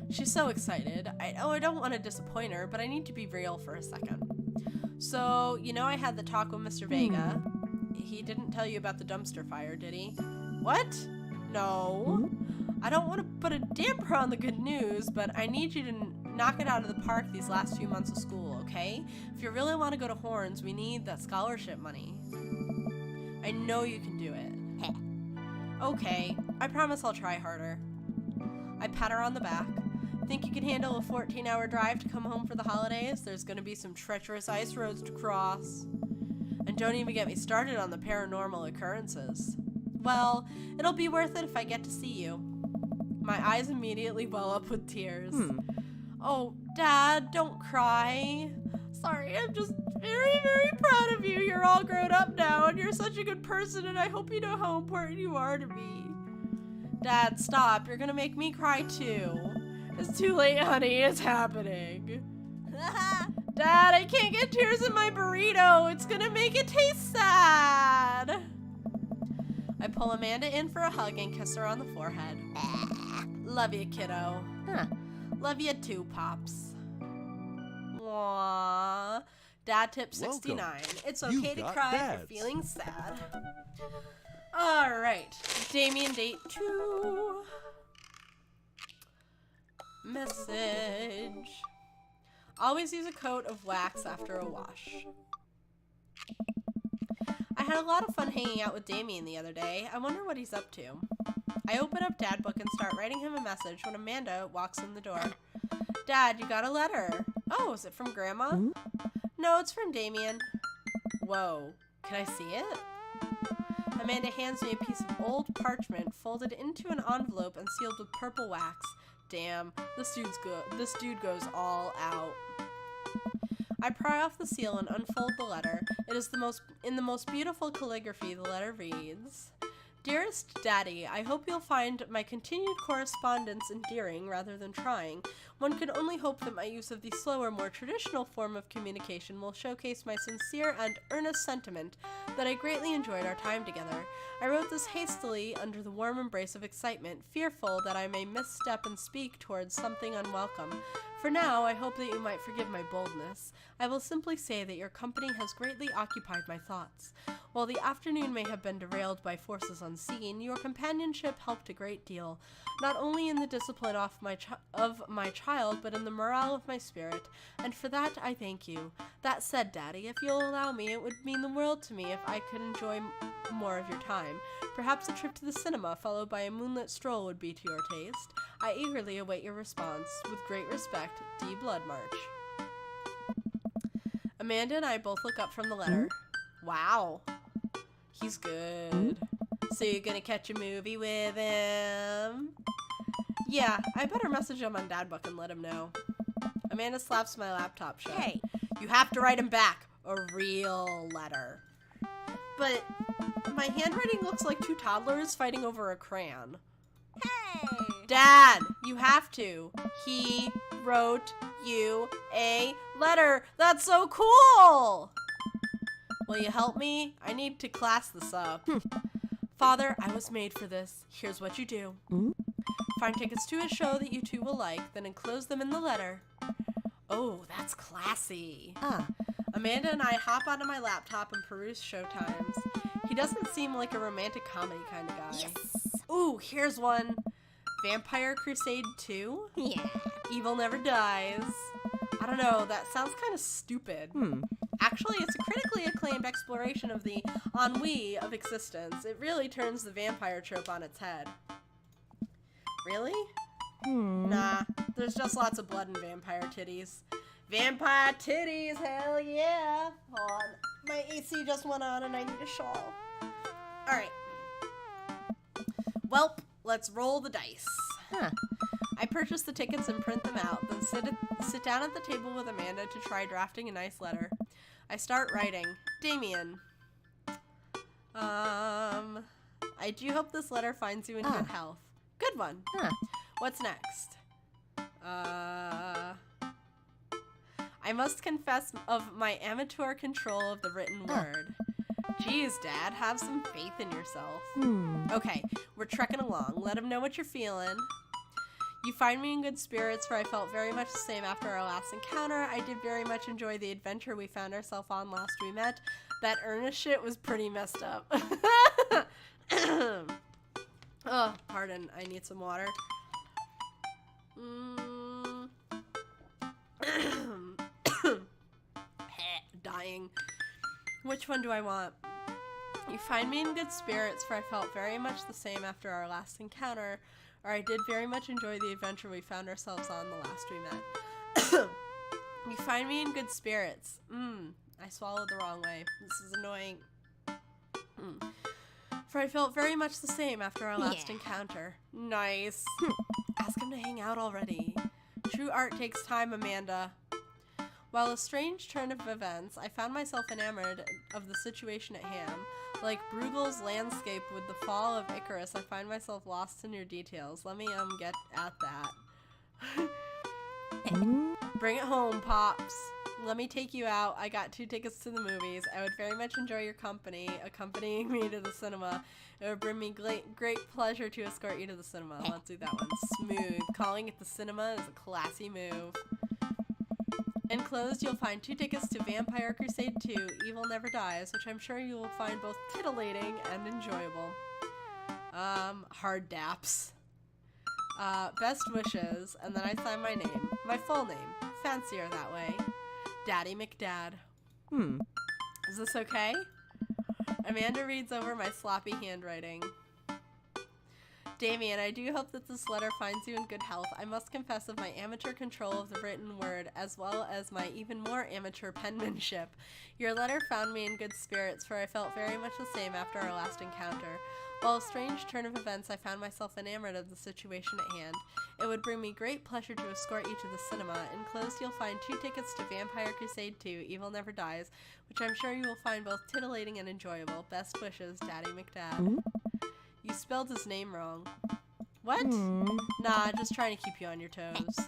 She's so excited. I don't want to disappoint her, but I need to be real for a second. So, you know I had the talk with Mr. Vega. He didn't tell you about the dumpster fire, did he? What? No. I don't want to put a damper on the good news, but I need you to knock it out of the park these last few months of school, okay? If you really want to go to Horns, we need that scholarship money. I know you can do it. Okay, I promise I'll try harder. I pat her on the back. Think you can handle a 14-hour drive to come home for the holidays? There's gonna be some treacherous ice roads to cross. And don't even get me started on the paranormal occurrences. Well, it'll be worth it if I get to see you. My eyes immediately well up with tears. Oh, Dad, don't cry. Sorry, I'm just very, very proud of you. You're all grown up now, and you're such a good person, and I hope you know how important you are to me. Dad, stop. You're gonna make me cry, too. It's too late, honey. It's happening. Dad, I can't get tears in my burrito. It's gonna make it taste sad. I pull Amanda in for a hug and kiss her on the forehead. Love you, kiddo. Love you too, Pops. Aww. Dad tip 69. Welcome. It's You okay to got cry dads. for feeling sad. Alright. Damien date 2. Message. Always use a coat of wax after a wash. I had a lot of fun hanging out with Damien the other day. I wonder what he's up to. I open up Dad book and start writing him a message when Amanda walks in the door. Dad, you got a letter. Oh, is it from Grandma? No, it's from Damien. Whoa, can I see it? Amanda hands me a piece of old parchment folded into an envelope and sealed with purple wax. Damn, this dude goes all out. I pry off the seal and unfold the letter. It is in the most beautiful calligraphy. The letter reads, Dearest Daddy, I hope you'll find my continued correspondence endearing rather than trying. One can only hope that my use of the slower, more traditional form of communication will showcase my sincere and earnest sentiment that I greatly enjoyed our time together. I wrote this hastily under the warm embrace of excitement, fearful that I may misstep and speak towards something unwelcome. For now, I hope that you might forgive my boldness. I will simply say that your company has greatly occupied my thoughts. While the afternoon may have been derailed by forces unseen, your companionship helped a great deal, not only in the discipline of my child, but in the morale of my spirit, and for that I thank you. That said, Daddy, if you'll allow me, it would mean the world to me if I could enjoy more of your time. Perhaps a trip to the cinema, followed by a moonlit stroll, would be to your taste. I eagerly await your response. With great respect, D. Bloodmarch. Amanda and I both look up from the letter. Wow. He's good. So you're gonna catch a movie with him? Yeah, I better message him on Dadbook and let him know. Amanda slaps my laptop shut. Hey, you have to write him back a real letter. But my handwriting looks like two toddlers fighting over a crayon. Hey! Dad, you have to. He wrote you a letter. That's so cool! Will you help me? I need to class this up. Father, I was made for this. Here's what you do. Find tickets to a show that you two will like, then enclose them in the letter. Oh, that's classy. Amanda and I hop onto my laptop and peruse showtimes. He doesn't seem like a romantic comedy kind of guy. Yes. Ooh, here's one. Vampire Crusade 2? Yeah. Evil Never Dies. I don't know, that sounds kind of stupid. Actually, it's a critically acclaimed exploration of the ennui of existence. It really turns the vampire trope on its head. Really? Nah, there's just lots of blood and vampire titties. Vampire titties, hell yeah! Hold on, my AC just went on and I need a shawl. Alright. Welp, let's roll the dice. I purchase the tickets and print them out, then sit down at the table with Amanda to try drafting a nice letter. I start writing. Damien. I do hope this letter finds you in good health. Good one. What's next? I must confess of my amateur control of the written word. Geez, Dad, have some faith in yourself. Okay, we're trekking along. Let him know what you're feeling. You find me in good spirits, for I felt very much the same after our last encounter. I did very much enjoy the adventure we found ourselves on last we met. That earnest shit was pretty messed up. Oh, pardon. I need some water. Dying. Which one do I want? You find me in good spirits, for I felt very much the same after our last encounter, or I did very much enjoy the adventure we found ourselves on the last we met. You find me in good spirits. I swallowed the wrong way. This is annoying. For I felt very much the same after our last encounter. Nice. Ask him to hang out already. True art takes time, Amanda. While a strange turn of events, I found myself enamored of the situation at hand. Like Bruegel's landscape with the fall of Icarus, I find myself lost in your details. Let me get at that. Bring it home, Pops. Let me take you out. I got 2 tickets to the movies. I would very much enjoy your company, accompanying me to the cinema. It would bring me great pleasure to escort you to the cinema. Let's do that one. Smooth. Calling it the cinema is a classy move. Enclosed, you'll find 2 tickets to Vampire Crusade 2, Evil Never Dies, which I'm sure you will find both titillating and enjoyable. Hard daps. Best wishes, and then I sign my name. My full name. Fancier that way. Daddy McDad. Is this okay? Amanda reads over my sloppy handwriting. Damien, I do hope that this letter finds you in good health. I must confess of my amateur control of the written word, as well as my even more amateur penmanship. Your letter found me in good spirits, for I felt very much the same after our last encounter. While a strange turn of events, I found myself enamored of the situation at hand. It would bring me great pleasure to escort you to the cinema. Enclosed, you'll find 2 tickets to Vampire Crusade 2, Evil Never Dies, which I'm sure you will find both titillating and enjoyable. Best wishes, Daddy McDad. You spelled his name wrong. What? Nah, just trying to keep you on your toes.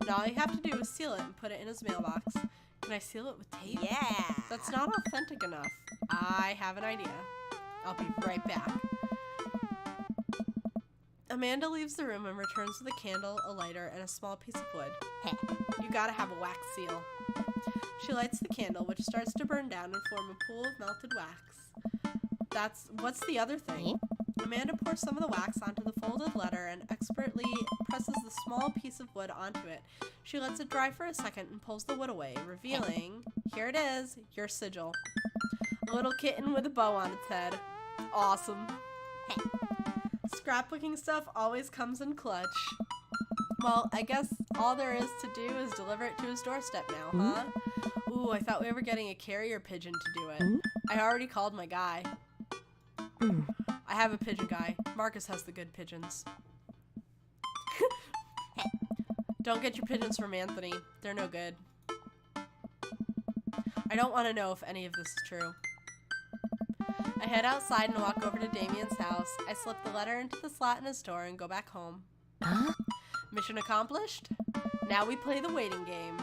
Now all you have to do is seal it and put it in his mailbox. Can I seal it with tape? Yeah. That's not authentic enough. I have an idea. I'll be right back. Amanda leaves the room and returns with a candle, a lighter, and a small piece of wood. You gotta have a wax seal. She lights the candle, which starts to burn down and form a pool of melted wax. What's the other thing? Amanda pours some of the wax onto the folded letter and expertly presses the small piece of wood onto it. She lets it dry for a second and pulls the wood away, revealing, here it is, your sigil. A little kitten with a bow on its head. Awesome. Scrapbooking stuff always comes in clutch. Well, I guess all there is to do is deliver it to his doorstep now, huh? Ooh, I thought we were getting a carrier pigeon to do it. I already called my guy. I have a pigeon guy. Marcus has the good pigeons. Don't get your pigeons from Anthony. They're no good. I don't want to know if any of this is true. I head outside and walk over to Damien's house. I slip the letter into the slot in his door and go back home. Mission accomplished? Now we play the waiting game.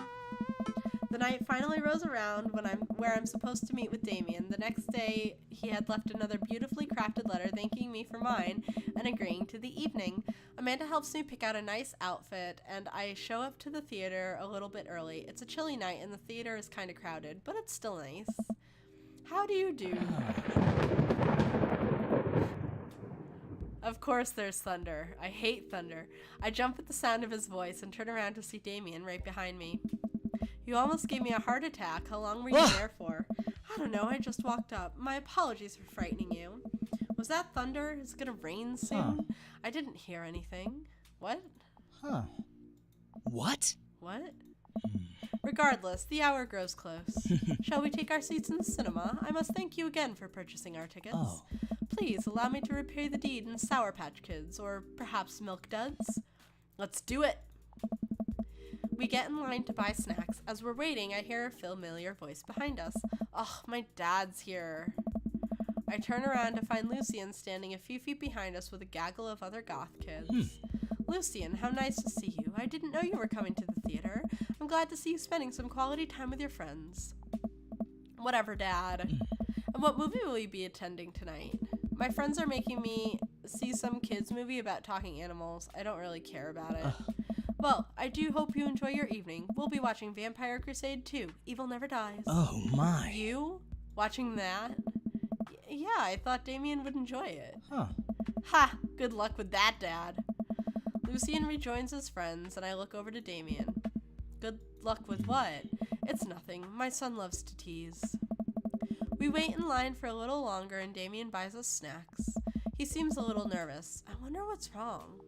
The night finally rolls around where I'm supposed to meet with Damien. The next day, he had left another beautifully crafted letter thanking me for mine and agreeing to the evening. Amanda helps me pick out a nice outfit, and I show up to the theater a little bit early. It's a chilly night, and the theater is kind of crowded, but it's still nice. How do you do? Of course there's thunder. I hate thunder. I jump at the sound of his voice and turn around to see Damien right behind me. You almost gave me a heart attack. How long were you there for? I don't know. I just walked up. My apologies for frightening you. Was that thunder? Is it gonna rain soon? I didn't hear anything. What? What? What? Regardless, the hour grows close. Shall we take our seats in the cinema? I must thank you again for purchasing our tickets. Please allow me to repay the deed in Sour Patch Kids, or perhaps Milk Duds. Let's do it! We get in line to buy snacks. As we're waiting, I hear a familiar voice behind us. Oh, my dad's here. I turn around to find Lucian standing a few feet behind us with a gaggle of other goth kids. Lucian, how nice to see you. I didn't know you were coming to the theater. I'm glad to see you spending some quality time with your friends. Whatever, Dad. And what movie will you be attending tonight? My friends are making me see some kids movie about talking animals. I don't really care about it. Well, I do hope you enjoy your evening. We'll be watching Vampire Crusade 2, Evil Never Dies. Oh my. You? Watching that? Yeah, I thought Damien would enjoy it. Huh. Ha! Good luck with that, Dad. Lucian rejoins his friends, and I look over to Damien. Good luck with what? It's nothing. My son loves to tease. We wait in line for a little longer, and Damien buys us snacks. He seems a little nervous. I wonder what's wrong.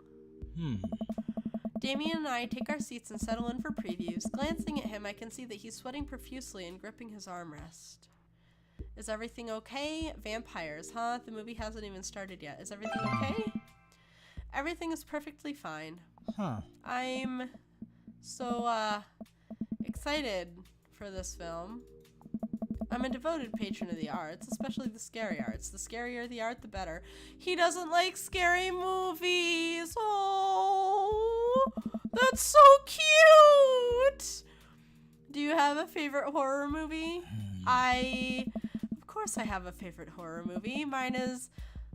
Damien and I take our seats and settle in for previews. Glancing at him, I can see that he's sweating profusely and gripping his armrest. Is everything okay? Vampires, huh? The movie hasn't even started yet. Is everything okay? Everything is perfectly fine. I'm so, excited for this film. I'm a devoted patron of the arts, especially the scary arts. The scarier the art, the better. He doesn't like scary movies. Oh, that's so cute. Do you have a favorite horror movie? Of course I have a favorite horror movie. Mine is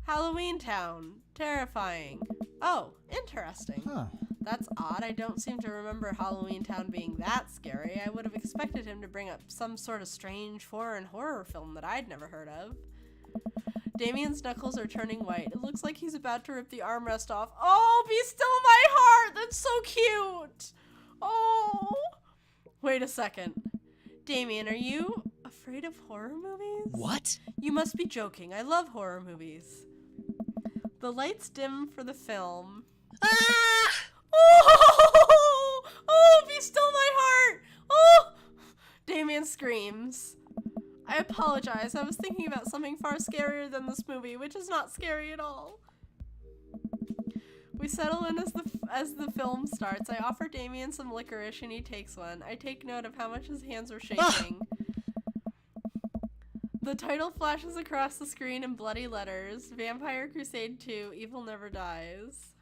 Halloween Town. Terrifying. Oh, interesting. Huh. That's odd. I don't seem to remember Halloween Town being that scary. I would have expected him to bring up some sort of strange foreign horror film that I'd never heard of. Damien's knuckles are turning white. It looks like he's about to rip the armrest off. Oh, be still my heart! That's so cute! Oh! Wait a second. Damien, are you afraid of horror movies? What? You must be joking. I love horror movies. The lights dim for the film. Ah! Oh! Oh, be still my heart! Oh! Damien screams. I apologize. I was thinking about something far scarier than this movie, which is not scary at all. We settle in as the film starts. I offer Damien some licorice and he takes one. I take note of how much his hands are shaking. The title flashes across the screen in bloody letters. Vampire Crusade 2, Evil Never Dies.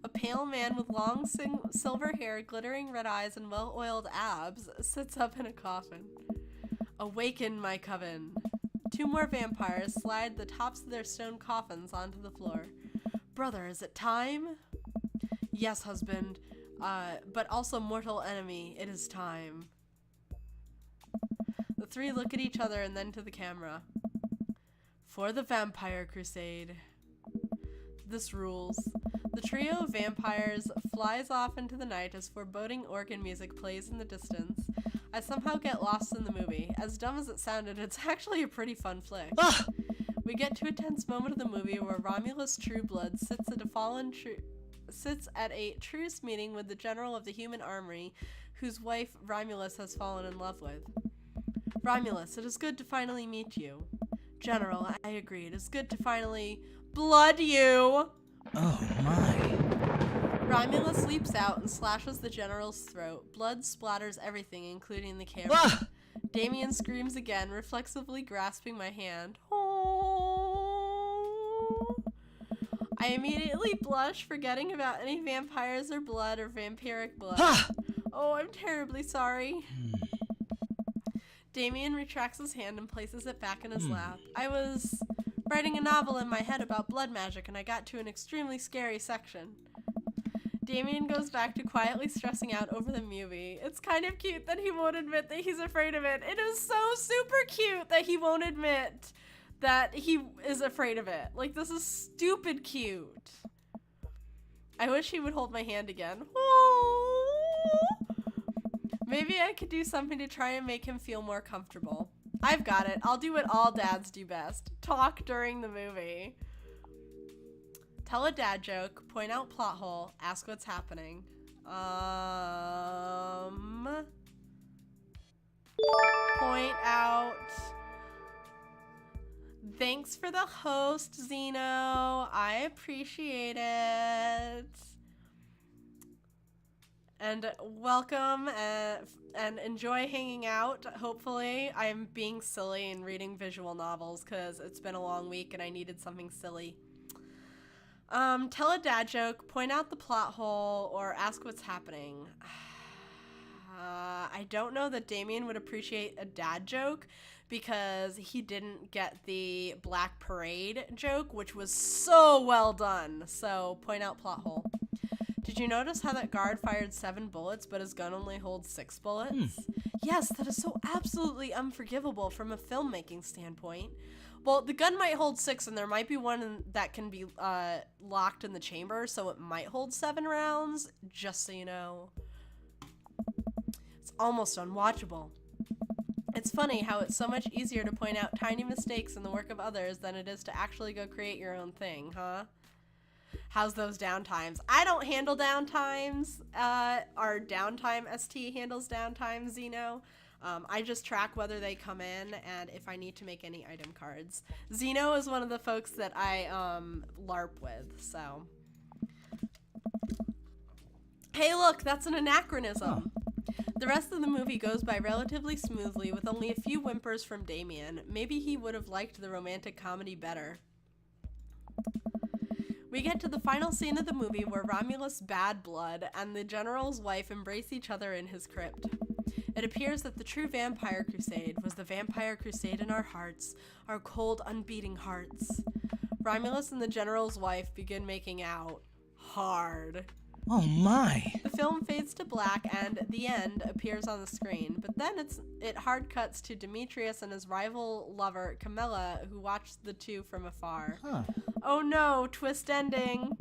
A pale man with long silver hair, glittering red eyes, and well-oiled abs sits up in a coffin. Awaken, my coven. Two more vampires slide the tops of their stone coffins onto the floor. Brother, is it time? Yes, husband. But also mortal enemy, it is time. The three look at each other and then to the camera. For the Vampire Crusade. This rules. The trio of vampires flies off into the night as foreboding organ music plays in the distance. I somehow get lost in the movie. As dumb as it sounded, it's actually a pretty fun flick. We get to a tense moment of the movie where Romulus Trueblood sits at a truce meeting with the general of the human armory, whose wife Romulus has fallen in love with. Romulus, it is good to finally meet you. General, I agree. It is good to finally blood you. Oh my. Romulus leaps out and slashes the general's throat. Blood splatters everything, including the camera. Damien screams again, reflexively grasping my hand. Oh. I immediately blush, forgetting about any vampires or blood or vampiric blood. Oh, I'm terribly sorry. Damien retracts his hand and places it back in his lap. I was writing a novel in my head about blood magic, and I got to an extremely scary section. Damien goes back to quietly stressing out over the movie. It's kind of cute that he won't admit that he's afraid of it. It is so super cute that he won't admit that he is afraid of it. Like, this is stupid cute. I wish he would hold my hand again. Maybe I could do something to try and make him feel more comfortable. I've got it. I'll do what all dads do best. Talk during the movie. Tell a dad joke, point out plot hole, ask what's happening. Point out. Thanks for the host, Zeno. I appreciate it. And welcome and enjoy hanging out. Hopefully, I'm being silly and reading visual novels because it's been a long week and I needed something silly. Tell a dad joke, point out the plot hole, or ask what's happening. I don't know that Damien would appreciate a dad joke because he didn't get the Black Parade joke, which was so well done. So, point out plot hole. Did you notice how that guard fired 7 bullets, but his gun only holds 6 bullets? Yes, that is so absolutely unforgivable from a filmmaking standpoint. Well, the gun might hold 6, and there might be one that can be locked in the chamber, so it might hold 7 rounds, just so you know. It's almost unwatchable. It's funny how it's so much easier to point out tiny mistakes in the work of others than it is to actually go create your own thing, huh? How's those downtimes? I don't handle downtimes. Our downtime ST handles downtimes, Zeno. I just track whether they come in and if I need to make any item cards. Zeno is one of the folks that I LARP with, so. Hey, look, that's an anachronism. The rest of the movie goes by relatively smoothly with only a few whimpers from Damien. Maybe he would have liked the romantic comedy better. We get to the final scene of the movie where Romulus Bad Blood and the general's wife embrace each other in his crypt. It appears that the true vampire crusade was the vampire crusade in our hearts, our cold, unbeating hearts. Romulus and the general's wife begin making out. Hard. Oh my! The film fades to black and the end appears on the screen, but then it hard cuts to Demetrius and his rival lover, Camilla, who watch the two from afar. Huh. Oh no, twist ending!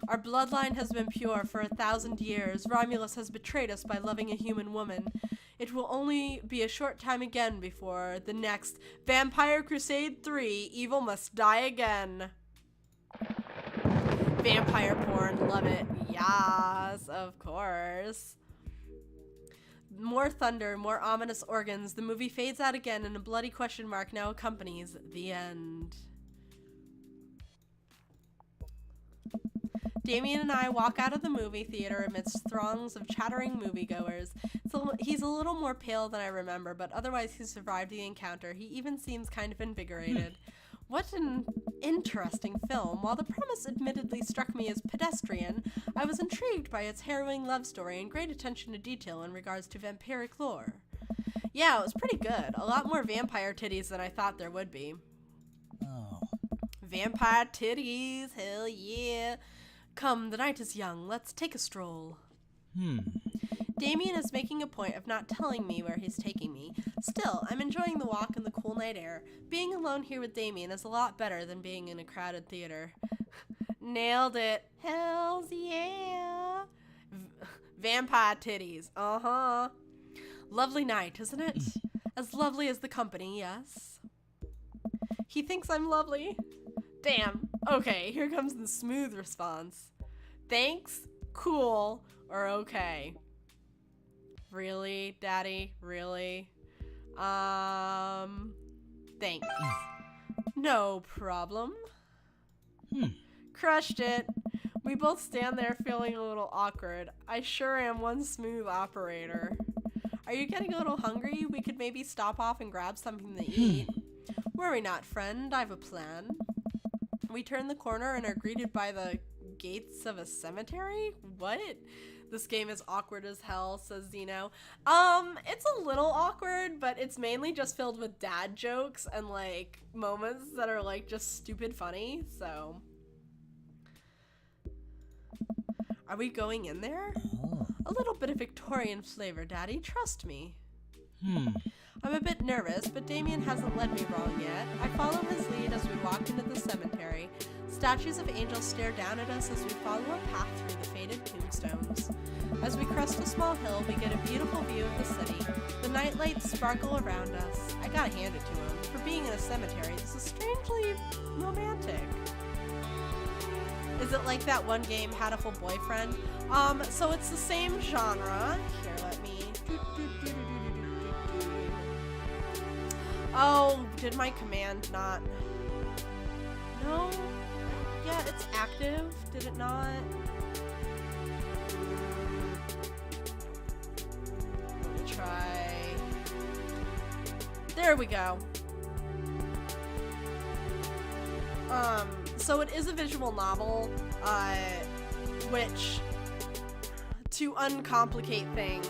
Our bloodline has been pure for 1,000 years. Romulus has betrayed us by loving a human woman. It will only be a short time again before the next Vampire Crusade 3, Evil Must Die Again. Vampire porn, love it. Yes, of course. More thunder, more ominous organs. The movie fades out again and a bloody question mark now accompanies the end. Damien and I walk out of the movie theater amidst throngs of chattering moviegoers. He's a little more pale than I remember, but otherwise he survived the encounter. He even seems kind of invigorated. What an interesting film. While the premise admittedly struck me as pedestrian, I was intrigued by its harrowing love story and great attention to detail in regards to vampiric lore. Yeah, it was pretty good. A lot more vampire titties than I thought there would be. Oh. Vampire titties, hell yeah. Come, the night is young. Let's take a stroll. Damien is making a point of not telling me where he's taking me. Still, I'm enjoying the walk and the cool night air. Being alone here with Damien is a lot better than being in a crowded theater. Nailed it. Hells yeah. Vampire titties. Uh-huh. Lovely night, isn't it? As lovely as the company, yes. He thinks I'm lovely. Damn. Okay, here comes the smooth response. Thanks, cool, or okay. Really, Daddy? Really? Thanks. No problem. Crushed it. We both stand there feeling a little awkward. I sure am one smooth operator. Are you getting a little hungry? We could maybe stop off and grab something to eat. Worry not, friend. I've a plan. We turn the corner and are greeted by the gates of a cemetery? What? This game is awkward as hell, says Zeno. It's a little awkward, but it's mainly just filled with dad jokes and, like, moments that are, like, just stupid funny, so. Are we going in there? Oh. A little bit of Victorian flavor, Daddy. Trust me. I'm a bit nervous, but Damien hasn't led me wrong yet. I follow his lead as we walk into the cemetery. Statues of angels stare down at us as we follow a path through the faded tombstones. As we crest a small hill, we get a beautiful view of the city. The night lights sparkle around us. I gotta hand it to him. For being in a cemetery, this is strangely romantic. Is it like that one game, Hatful Boyfriend? So it's the same genre. Here, let me... Oh, did my command not... No? Yeah, it's active. Did it not? Let me try... There we go. So it is a visual novel, which, to uncomplicate things...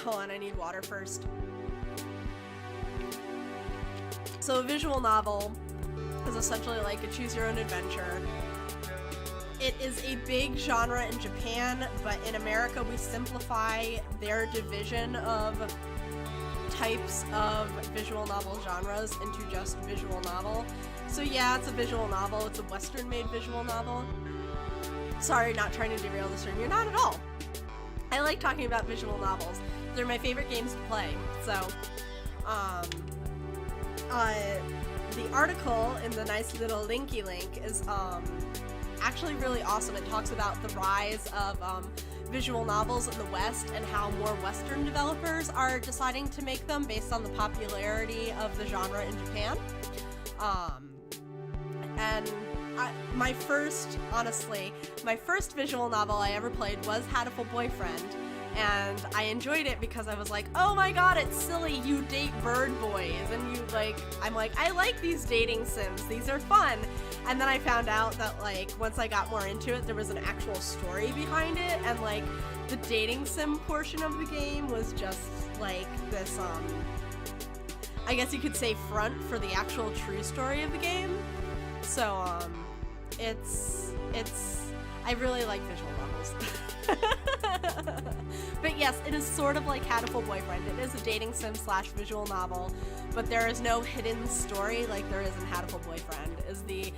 Hold on, I need water first. So a visual novel is essentially like a choose-your-own-adventure. It is a big genre in Japan, but in America we simplify their division of types of visual novel genres into just visual novel. So yeah, it's a visual novel. It's a Western-made visual novel. Sorry, not trying to derail the stream. You're not at all. I like talking about visual novels. They're my favorite games to play. So, the article in the nice little linky link is actually really awesome. It talks about the rise of visual novels in the West and how more Western developers are deciding to make them based on the popularity of the genre in Japan. my first visual novel I ever played was Hatful Boyfriend, And I enjoyed it because I was like, oh my god, it's silly, you date bird boys, and you like, I'm like, I like these dating sims, these are fun. And then I found out that like, once I got more into it, there was an actual story behind it, and like, the dating sim portion of the game was just like this, I guess you could say front for the actual true story of the game. So, I really like visual novels. But yes, it is sort of like Hatoful Boyfriend. It is a dating sim / visual novel, but there is no hidden story like there is in Hatoful Boyfriend, is the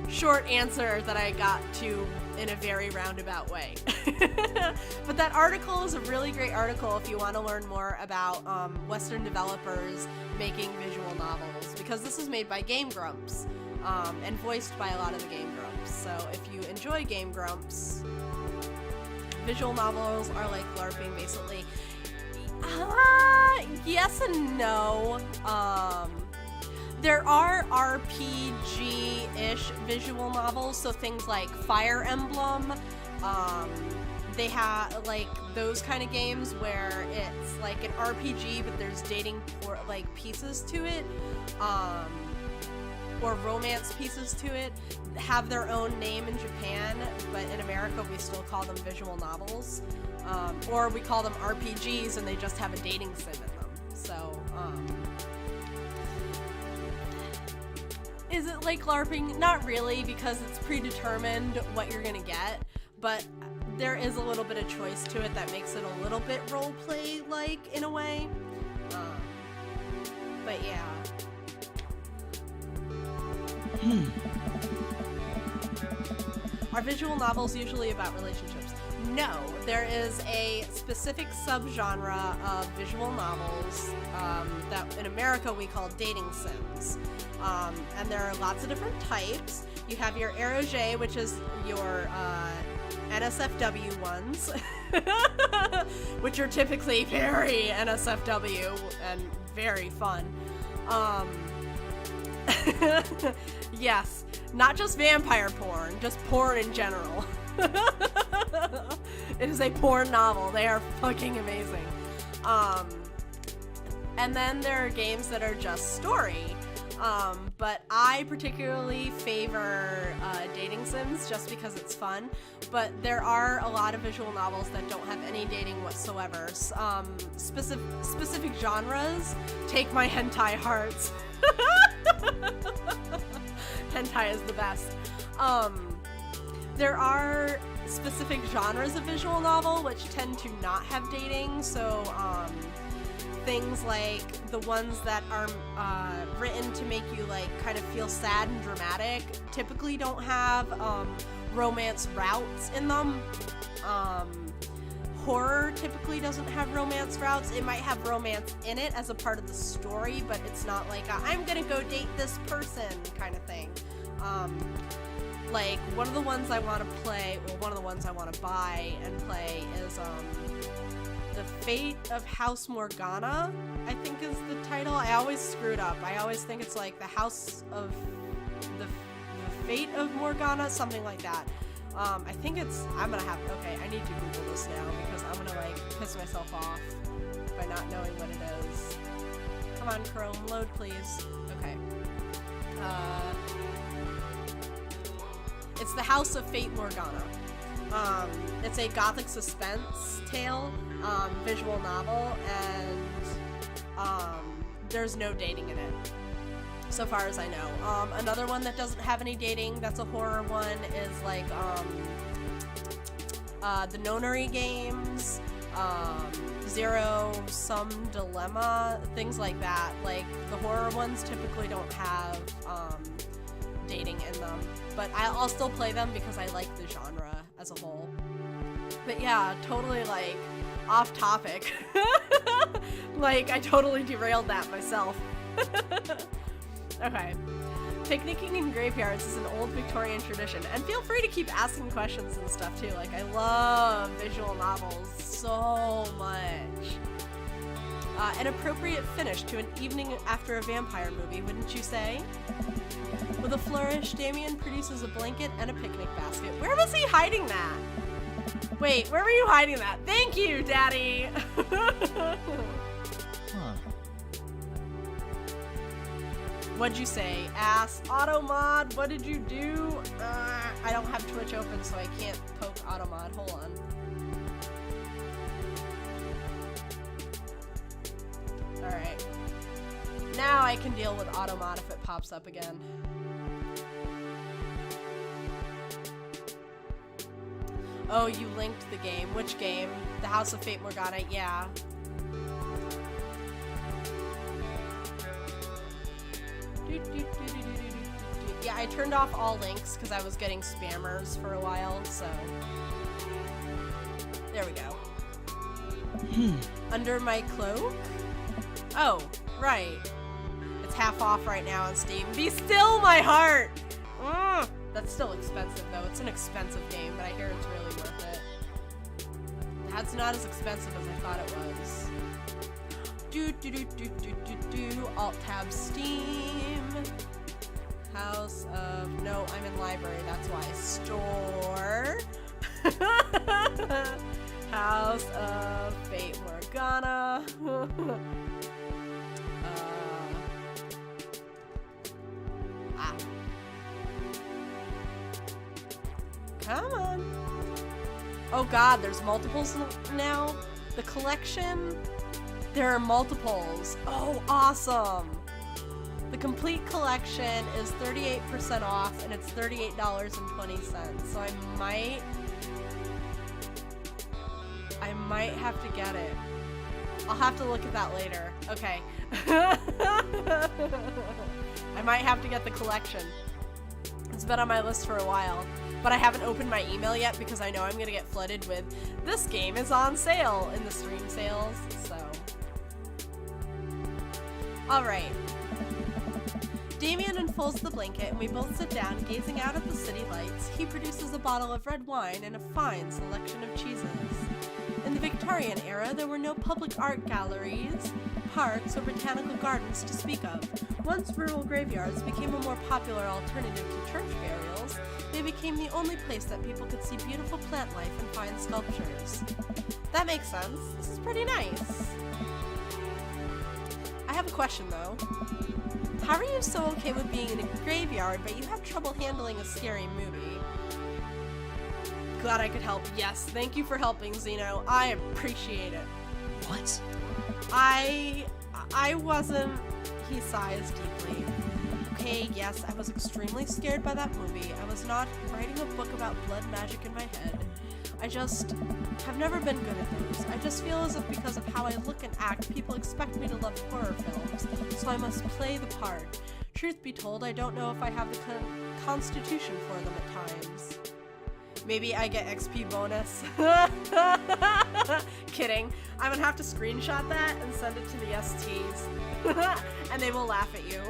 short answer that I got to in a very roundabout way. But that article is a really great article if you want to learn more about Western developers making visual novels, because this is made by Game Grumps, and voiced by a lot of the Game Grumps. So if you enjoy Game Grumps, visual novels are like LARPing, basically. Yes and no. There are RPG-ish visual novels, so things like Fire Emblem. They have like those kind of games where it's like an RPG, but there's dating like pieces to it, or romance pieces to it. Have their own name in Japan, but in America we still call them visual novels, or we call them RPGs and they just have a dating sim in them. So, is it like LARPing? Not really, because it's predetermined what you're gonna get, but there is a little bit of choice to it that makes it a little bit roleplay-like in a way. But yeah. Are visual novels usually about relationships? No, there is a specific subgenre of visual novels that in America we call dating sims. And there are lots of different types. You have your eroge, which is your NSFW ones, which are typically very NSFW and very fun. Yes, not just vampire porn, just porn in general. It is a porn novel. They are fucking amazing. And then there are games that are just story. But I particularly favor dating sims just because it's fun. But there are a lot of visual novels that don't have any dating whatsoever. Specific genres take my hentai hearts. Hentai is the best. There are specific genres of visual novel which tend to not have dating, so things like the ones that are written to make you like kind of feel sad and dramatic typically don't have romance routes in them. Horror typically doesn't have romance routes. It might have romance in it as a part of the story, but it's not like I'm gonna go date this person kind of thing. Like one of the ones I want to play, well, one of the ones I want to buy and play is The Fate of House Morgana, I think is the title. I always screw it up. I always think it's like the House of the Fate of Morgana, something like that. I think it's, I'm gonna have, okay, I need to Google this now because I'm gonna like piss myself off by not knowing what it is. Come on, Chrome, load please. Okay. It's the House of Fate Morgana. It's a gothic suspense tale, visual novel, and there's no dating in it, so far as I know. Another one that doesn't have any dating, that's a horror one, is like the Nonary games, Zero Sum Dilemma, things like that. Like the horror ones typically don't have dating in them, but I'll still play them because I like the genre as a whole. But yeah, totally like off topic. Like I totally derailed that myself. Okay. Picnicking in graveyards is an old Victorian tradition, and feel free to keep asking questions and stuff too. Like I love visual novels so much. An appropriate finish to an evening after a vampire movie, wouldn't you say? With a flourish, Damien produces a blanket and a picnic basket. Where was he hiding that? Wait, where were you hiding that? Thank you, Daddy! Huh. What'd you say? Ass. Automod, what did you do? I don't have Twitch open, so I can't poke Automod. Hold on. Alright. Now I can deal with Automod if it pops up again. Oh, you linked the game. Which game? The House of Fate Morgana? Yeah. Yeah, I turned off all links because I was getting spammers for a while, so... There we go. Under my cloak? Oh, right. It's half off right now on Steam. Be still, my heart! That's still expensive, though. It's an expensive game, but I hear it's really worth it. That's not as expensive as I thought it was. Alt-tab Steam. House of... No, I'm in library, that's why. Store. House of Fate Morgana. Come on. Oh god, there's multiples now? The collection? There are multiples. Oh, awesome. The complete collection is 38% off, and it's $38.20. So I might have to get it. I'll have to look at that later. Okay. I might have to get the collection. It's been on my list for a while, but I haven't opened my email yet because I know I'm gonna get flooded with this game is on sale in the stream sales, so. Alright. Damien unfolds the blanket and we both sit down gazing out at the city lights. He produces a bottle of red wine and a fine selection of cheeses. In the Victorian era, there were no public art galleries, parks, or botanical gardens to speak of. Once rural graveyards became a more popular alternative to church burials, they became the only place that people could see beautiful plant life and fine sculptures. That makes sense. This is pretty nice. I have a question, though. How are you so okay with being in a graveyard, but you have trouble handling a scary movie? Glad I could help. Yes, thank you for helping, Zeno. I appreciate it. What? I wasn't... He sighs deeply. Okay, yes, I was extremely scared by that movie. I was not writing a book about blood magic in my head. I just have never been good at those. I just feel as if because of how I look and act, people expect me to love horror films, so I must play the part. Truth be told, I don't know if I have the constitution for them at times. Maybe I get XP bonus. Kidding. I'm gonna have to screenshot that and send it to the STs. And they will laugh at you.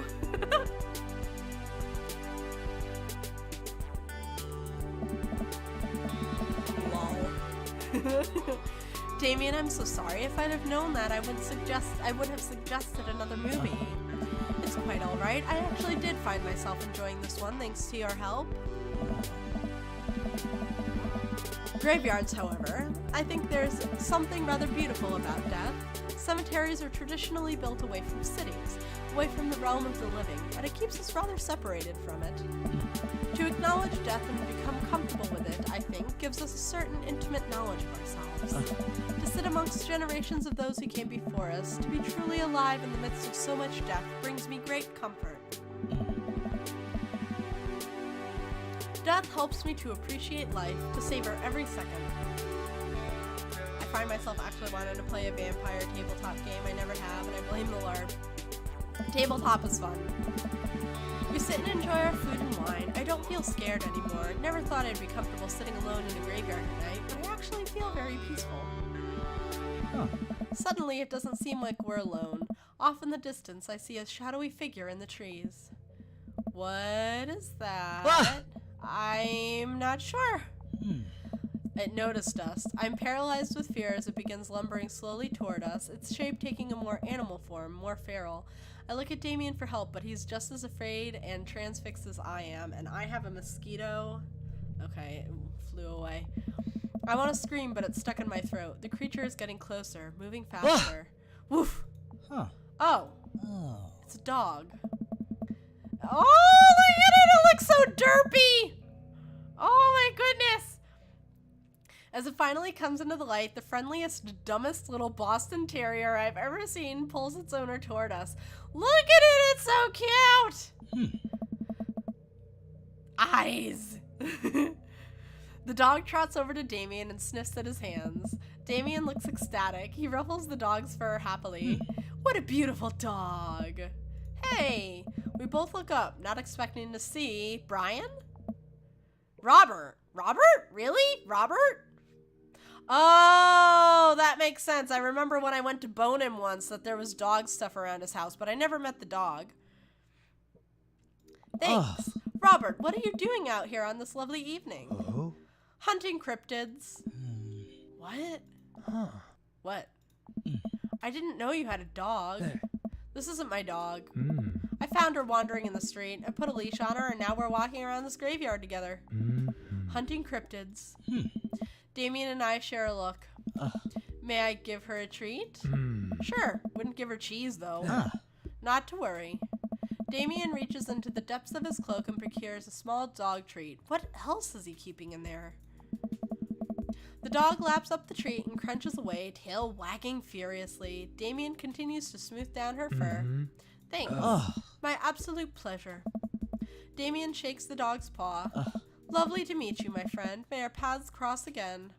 Lol. Damien, I'm so sorry. If I'd have known that, I would have suggested another movie. It's quite alright. I actually did find myself enjoying this one thanks to your help. Graveyards, however, I think there's something rather beautiful about death. Cemeteries are traditionally built away from cities, away from the realm of the living, and it keeps us rather separated from it. To acknowledge death and become comfortable with it, I think, gives us a certain intimate knowledge of ourselves. To sit amongst generations of those who came before us, to be truly alive in the midst of so much death, brings me great comfort. Death helps me to appreciate life, to savor every second. I find myself actually wanting to play a vampire tabletop game I never have, and I blame the LARP. Tabletop is fun. We sit and enjoy our food and wine. I don't feel scared anymore. Never thought I'd be comfortable sitting alone in a graveyard at night, but I actually feel very peaceful. Huh. Suddenly, it doesn't seem like we're alone. Off in the distance, I see a shadowy figure in the trees. What is that? Ah! I'm not sure. It noticed us. I'm paralyzed with fear as it begins lumbering slowly toward us, its shape taking a more animal form, more feral. I look at Damien for help, but he's just as afraid and transfixed as I am, and I have a mosquito. Okay, it flew away. I want to scream, but it's stuck in my throat. The creature is getting closer, moving faster. Woof. Huh. Oh. Oh. It's a dog. Oh, look at it! It looks so derpy! Oh my goodness! As it finally comes into the light, the friendliest, dumbest little Boston Terrier I've ever seen pulls its owner toward us. Look at it! It's so cute! Eyes! The dog trots over to Damien and sniffs at his hands. Damien looks ecstatic. He ruffles the dog's fur happily. What a beautiful dog! Hey! We both look up, not expecting to see Brian? Robert! Robert? Really? Robert? Oh, that makes sense. I remember when I went to bone him once that there was dog stuff around his house, but I never met the dog. Thanks. Robert, what are you doing out here on this lovely evening? Oh? Hunting cryptids. What? Huh. What? I didn't know you had a dog. There. This isn't my dog. I found her wandering in the street. I put a leash on her, and now we're walking around this graveyard together. Hunting cryptids. Damien and I share a look. May I give her a treat? Sure. Wouldn't give her cheese, though. Not to worry. Damien reaches into the depths of his cloak and procures a small dog treat. What else is he keeping in there? The dog laps up the treat and crunches away, tail wagging furiously. Damien continues to smooth down her fur. Thanks. My absolute pleasure. Damien shakes the dog's paw. Lovely to meet you, my friend. May our paths cross again.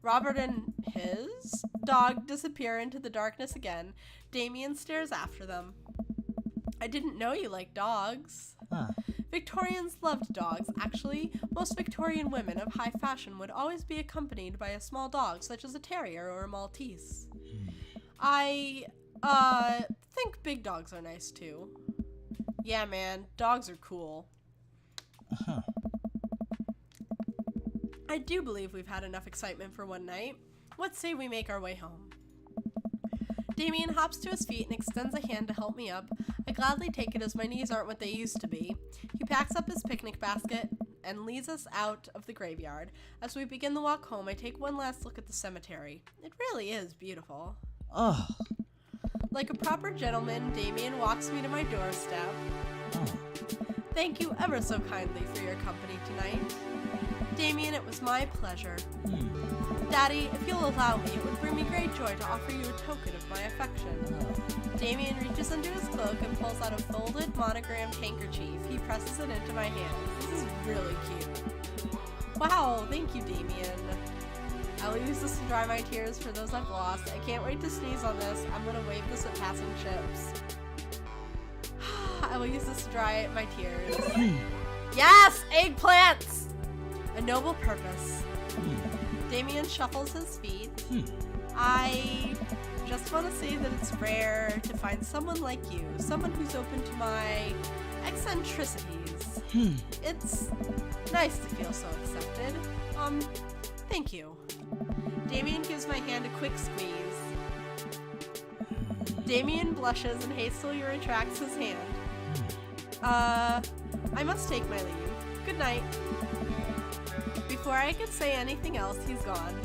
Robert and his dog disappear into the darkness again. Damien stares after them. I didn't know you liked dogs. Victorians loved dogs, actually. Most Victorian women of high fashion would always be accompanied by a small dog, such as a terrier or a Maltese. I, think big dogs are nice, too. Yeah, man, dogs are cool. I do believe we've had enough excitement for one night. Let's say we make our way home. Damien hops to his feet and extends a hand to help me up. I gladly take it as my knees aren't what they used to be. He packs up his picnic basket and leads us out of the graveyard. As we begin the walk home, I take one last look at the cemetery. It really is beautiful. Like a proper gentleman, Damien walks me to my doorstep. Thank you ever so kindly for your company tonight. Damien, it was my pleasure. Daddy, if you'll allow me, it would bring me great joy to offer you a token of my affection. Damien reaches into his cloak and pulls out a folded, monogrammed handkerchief. He presses it into my hand. This is really cute. Wow, thank you, Damien. I will use this to dry my tears for those I've lost. I can't wait to sneeze on this. I'm gonna wave this at passing ships. I will use this to dry my tears. Yes! Eggplants! A noble purpose. Damien shuffles his feet. I just want to say that it's rare to find someone like you, someone who's open to my eccentricities. It's nice to feel so accepted. Thank you. Damien gives my hand a quick squeeze. Damien blushes and hastily retracts his hand. I must take my leave. Good night. Before I could say anything else, he's gone.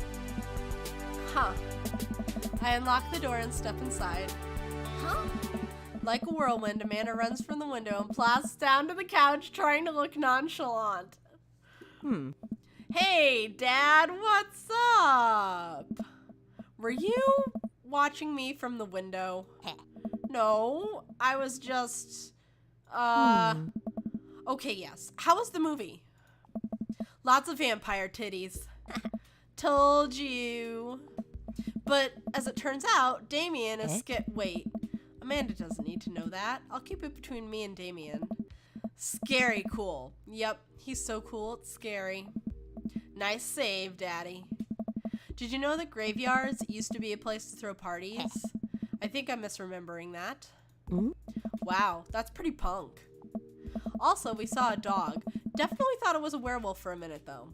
I unlock the door and step inside. Like a whirlwind, Amanda runs from the window and plows down to the couch, trying to look nonchalant. Hey, Dad, what's up? Were you watching me from the window? No, I was just, Okay, yes. How was the movie? Lots of vampire titties. Told you. But as it turns out, Damien is Wait, Amanda doesn't need to know that. I'll keep it between me and Damien. Scary cool. Yep, he's so cool, it's scary. Nice save, Daddy. Did you know that graveyards used to be a place to throw parties? I think I'm misremembering that. Wow, that's pretty punk. Also, we saw a dog. Definitely thought it was a werewolf for a minute, though.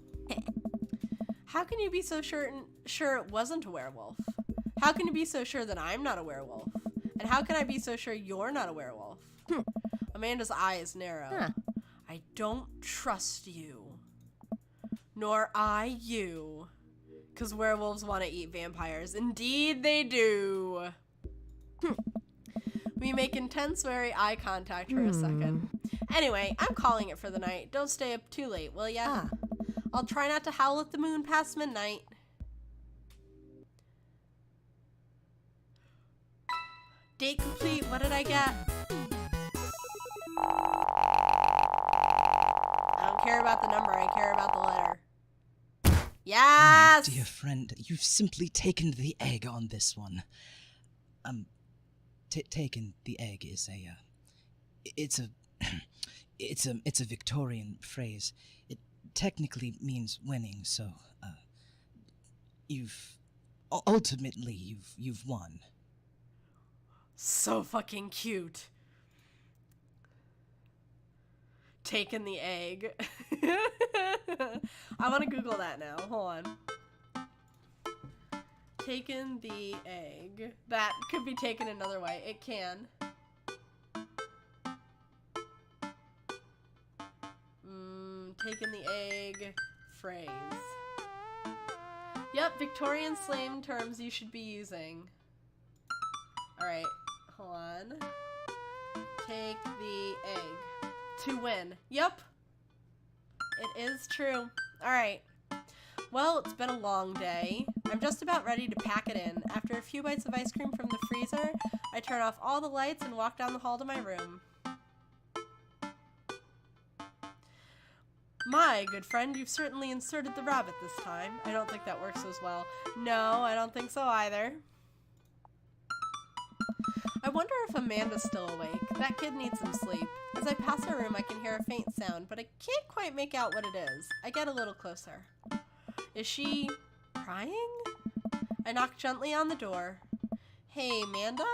How can you be so sure it wasn't a werewolf? How can you be so sure that I'm not a werewolf? And how can I be so sure you're not a werewolf? Amanda's eyes narrow. I don't trust you. Nor I you. because werewolves want to eat vampires. Indeed they do. We make intense, wary eye contact for a second. Anyway, I'm calling it for the night. Don't stay up too late, will ya? I'll try not to howl at the moon past midnight. Date complete. What did I get? I don't care about the number. I care about the letter. Yes! My dear friend, you've simply taken the egg on this one. Taken the egg is it's a Victorian phrase. It technically means winning, so, ultimately, you've won. So fucking cute. Taken the egg. I want to Google that now. Hold on. Taken the egg. That could be taken another way. It can. Taken the egg. Phrase. Yep, Victorian slang terms you should be using. Alright, hold on. Take the egg. To win. Yep. It is true. Alright. Well, it's been a long day. I'm just about ready to pack it in. After a few bites of ice cream from the freezer, I turn off all the lights and walk down the hall to my room. My good friend, you've certainly inserted the rabbit this time. I don't think that works as well. No, I don't think so either. I wonder if Amanda's still awake. That kid needs some sleep. As I pass her room, I can hear a faint sound, but I can't quite make out what it is. I get a little closer. Is she crying? I knock gently on the door. Hey, Amanda?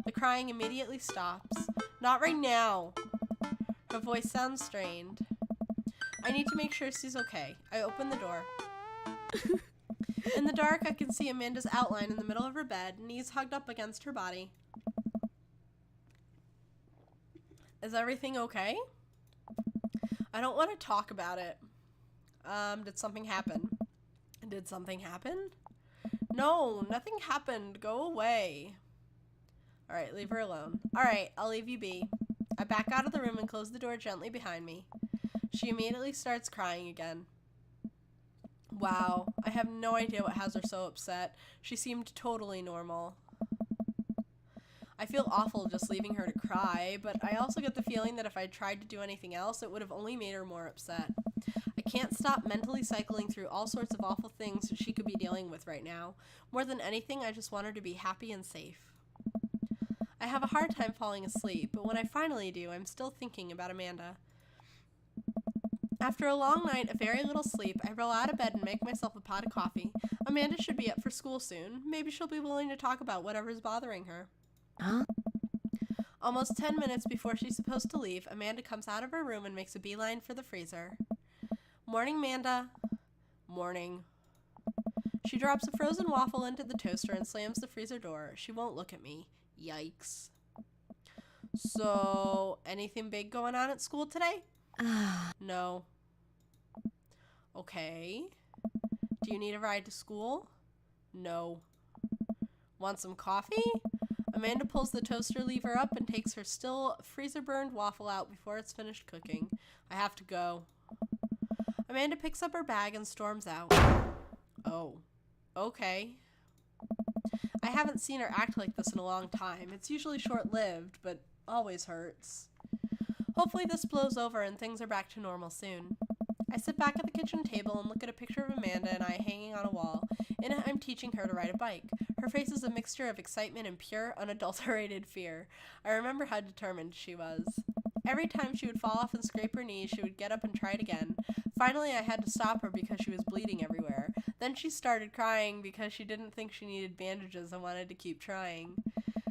The crying immediately stops. Not right now. Her voice sounds strained. I need to make sure she's okay. I open the door. In the dark, I can see Amanda's outline in the middle of her bed, knees hugged up against her body. Is everything okay? I don't want to talk about it. Did something happen? Did something happen? No, nothing happened. Go away. Alright, leave her alone. Alright, I'll leave you be. I back out of the room and close the door gently behind me. She immediately starts crying again. Wow, I have no idea what has her so upset. She seemed totally normal. I feel awful just leaving her to cry, but I also get the feeling that if I tried to do anything else, it would have only made her more upset. I can't stop mentally cycling through all sorts of awful things that she could be dealing with right now. More than anything, I just want her to be happy and safe. I have a hard time falling asleep, but when I finally do, I'm still thinking about Amanda. After a long night of very little sleep, I roll out of bed and make myself a pot of coffee. Amanda should be up for school soon. Maybe she'll be willing to talk about whatever's bothering her. Huh? Almost 10 minutes before she's supposed to leave, Amanda comes out of her room and makes a beeline for the freezer. Morning, Amanda. Morning. She drops a frozen waffle into the toaster and slams the freezer door. She won't look at me. Yikes. So, anything big going on at school today? No. Okay. Do you need a ride to school? No. Want some coffee? Amanda pulls the toaster lever up and takes her still freezer-burned waffle out before it's finished cooking. I have to go. Amanda picks up her bag and storms out. Oh. Okay. I haven't seen her act like this in a long time. It's usually short-lived, but always hurts. Hopefully this blows over and things are back to normal soon. I sit back at the kitchen table and look at a picture of Amanda and I hanging on a wall. In it, I'm teaching her to ride a bike. Her face is a mixture of excitement and pure, unadulterated fear. I remember how determined she was. Every time she would fall off and scrape her knees, she would get up and try it again. Finally, I had to stop her because she was bleeding everywhere. Then she started crying because she didn't think she needed bandages and wanted to keep trying.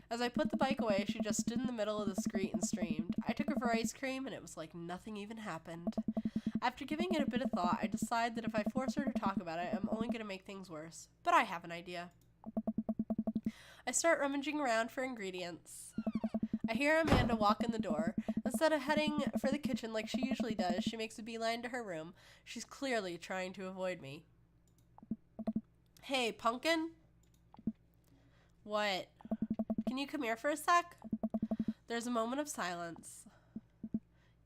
As I put the bike away, she just stood in the middle of the street and screamed. I took her for ice cream, and it was like nothing even happened. After giving it a bit of thought, I decide that if I force her to talk about it, I'm only going to make things worse. But I have an idea. I start rummaging around for ingredients. I hear Amanda walk in the door. Instead of heading for the kitchen like she usually does, she makes a beeline to her room. She's clearly trying to avoid me. Hey, Pumpkin? What? Can you come here for a sec? There's a moment of silence.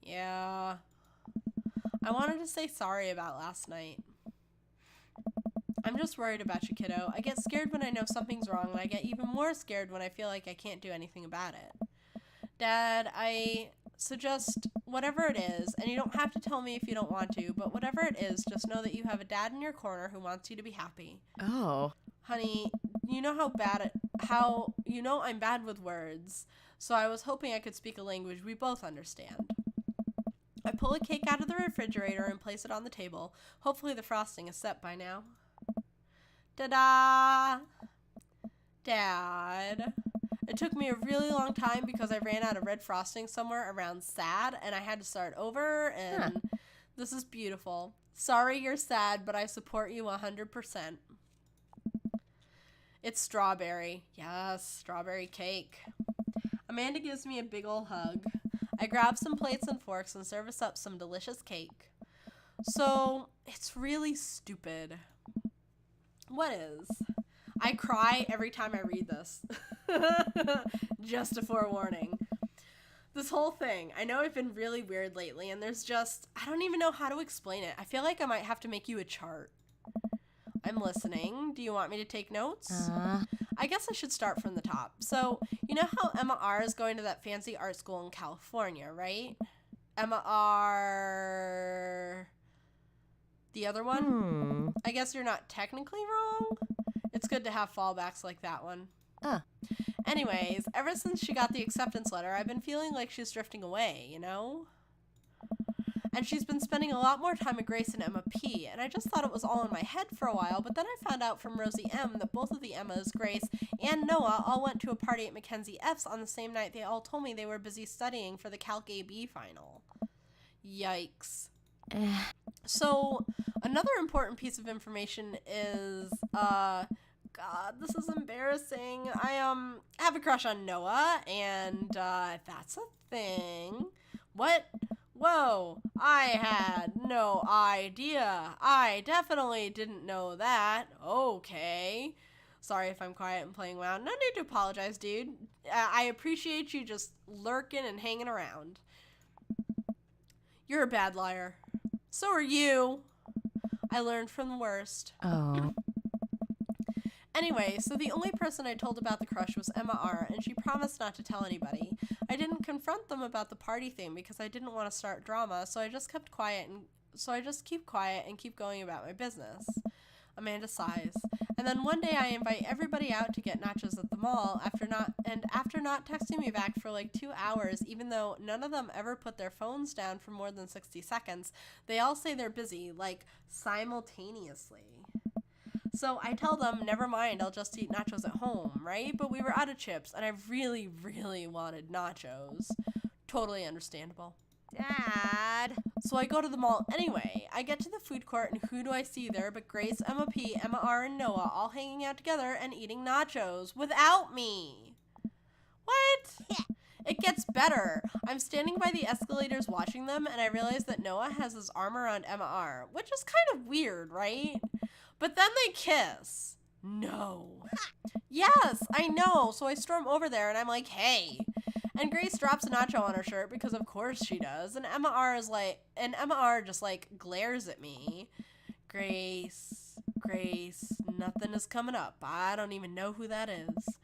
Yeah. I wanted to say sorry about last night. I'm just worried about you, kiddo. I get scared when I know something's wrong, and I get even more scared when I feel like I can't do anything about it. Dad, So just whatever it is, and you don't have to tell me if you don't want to, but whatever it is, just know that you have a dad in your corner who wants you to be happy. Oh. Honey, you know I'm bad with words, so I was hoping I could speak a language we both understand. I pull a cake out of the refrigerator and place it on the table. Hopefully the frosting is set by now. Ta-da! Dad. It took me a really long time because I ran out of red frosting somewhere around sad, and I had to start over, and This is beautiful. Sorry you're sad, but I support you 100%. It's strawberry. Yes, strawberry cake. Amanda gives me a big ol' hug. I grab some plates and forks and serve us up some delicious cake. So, it's really stupid. What is? I cry every time I read this. Just a forewarning. This whole thing, I know I've been really weird lately, and I don't even know how to explain it. I feel like I might have to make you a chart. I'm listening. Do you want me to take notes? I guess I should start from the top. So, you know how Emma R is going to that fancy art school in California, right? Emma R... The other one? I guess you're not technically wrong. It's good to have fallbacks like that one. Anyways, ever since she got the acceptance letter, I've been feeling like she's drifting away, you know? And she's been spending a lot more time with Grace and Emma P, and I just thought it was all in my head for a while, but then I found out from Rosie M that both of the Emmas, Grace and Noah, all went to a party at Mackenzie F's on the same night they all told me they were busy studying for the Calc AB final. Yikes. So, another important piece of information is, God, this is embarrassing. I have a crush on Noah, and that's a thing. What? Whoa, I had no idea. I definitely didn't know that. Okay. Sorry if I'm quiet and playing loud. No need to apologize, dude. I appreciate you just lurking and hanging around. You're a bad liar. So are you. I learned from the worst. Oh. Anyway, so the only person I told about the crush was Emma R, and she promised not to tell anybody. I didn't confront them about the party thing because I didn't want to start drama, so I just keep quiet and keep going about my business. Amanda sighs. And then one day I invite everybody out to get nachos at the mall after not texting me back for like 2 hours, even though none of them ever put their phones down for more than 60 seconds, they all say they're busy, like simultaneously. So I tell them, never mind, I'll just eat nachos at home, right? But we were out of chips, and I really, really wanted nachos. Totally understandable. Dad. So I go to the mall anyway. I get to the food court, and who do I see there but Grace, Emma P, Emma R, and Noah all hanging out together and eating nachos without me. What? It gets better. I'm standing by the escalators watching them, and I realize that Noah has his arm around Emma R, which is kind of weird, right? But then they kiss. No. Yes, I know. So I storm over there and I'm like, hey. And Grace drops a nacho on her shirt because of course she does. And Emma R just like glares at me. Grace, nothing is coming up. I don't even know who that is.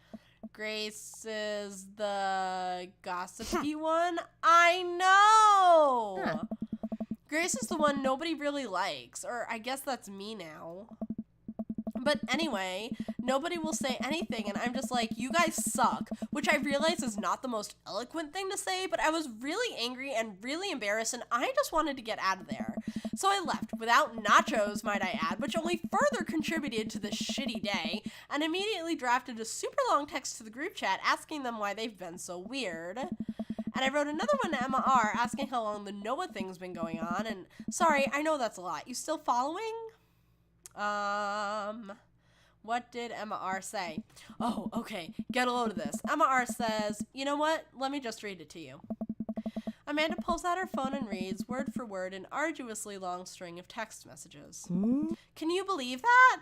Grace is the gossipy one? I know! Grace is the one nobody really likes, or I guess that's me now. But anyway, nobody will say anything, and I'm just like, you guys suck, which I realize is not the most eloquent thing to say, but I was really angry and really embarrassed, and I just wanted to get out of there. So I left, without nachos, might I add, which only further contributed to this shitty day, and immediately drafted a super long text to the group chat asking them why they've been so weird. And I wrote another one to Emma R asking how long the Noah thing's been going on, and sorry, I know that's a lot. You still following? What did Emma R say? Oh, okay, get a load of this. Emma R says, you know what? Let me just read it to you. Amanda pulls out her phone and reads, word for word, an arduously long string of text messages. Can you believe that?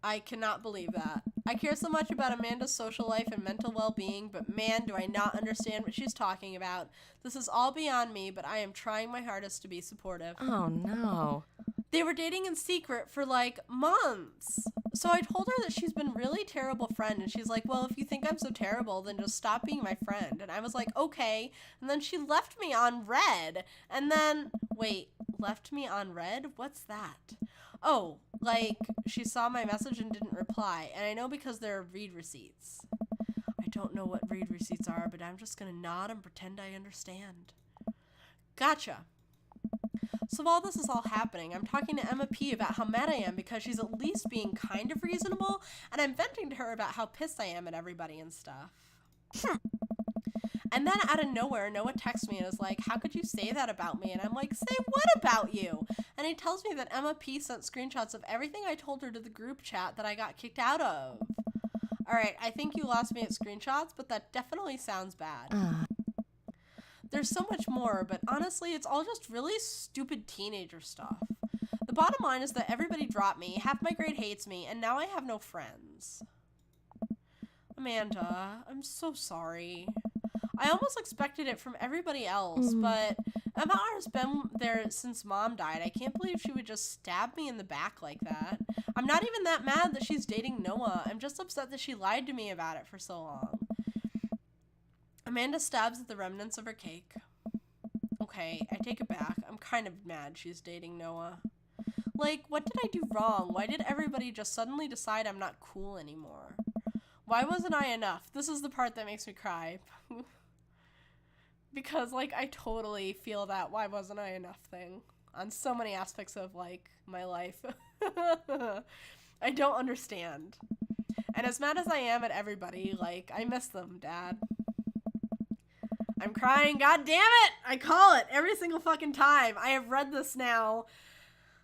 I cannot believe that. I care so much about Amanda's social life and mental well-being, but man, do I not understand what she's talking about. This is all beyond me, but I am trying my hardest to be supportive. Oh, no. They were dating in secret for like months. So I told her that she's been really terrible friend, and she's like, well, if you think I'm so terrible, then just stop being my friend. And I was like, okay. And then she left me on red. And then, wait, left me on red? What's that? Oh, like, she saw my message and didn't reply. And I know because there are read receipts. I don't know what read receipts are, but I'm just gonna nod and pretend I understand. Gotcha. So while this is all happening, I'm talking to Emma P about how mad I am because she's at least being kind of reasonable, and I'm venting to her about how pissed I am at everybody and stuff. And then out of nowhere, Noah texts me and is like, how could you say that about me? And I'm like, say what about you? And he tells me that Emma P sent screenshots of everything I told her to the group chat that I got kicked out of. Alright, I think you lost me at screenshots, but that definitely sounds bad. There's so much more, but honestly, it's all just really stupid teenager stuff. The bottom line is that everybody dropped me, half my grade hates me, and now I have no friends. Amanda, I'm so sorry. I almost expected it from everybody else, but Emma has been there since Mom died. I can't believe she would just stab me in the back like that. I'm not even that mad that she's dating Noah. I'm just upset that she lied to me about it for so long. Amanda stabs at the remnants of her cake. Okay, I take it back. I'm kind of mad she's dating Noah. Like, what did I do wrong? Why did everybody just suddenly decide I'm not cool anymore? Why wasn't I enough? This is the part that makes me cry. Because, like, I totally feel that why wasn't I enough thing on so many aspects of, like, my life. I don't understand. And as mad as I am at everybody, like, I miss them, Dad. I'm crying, god damn it! I call it every single fucking time. I have read this now.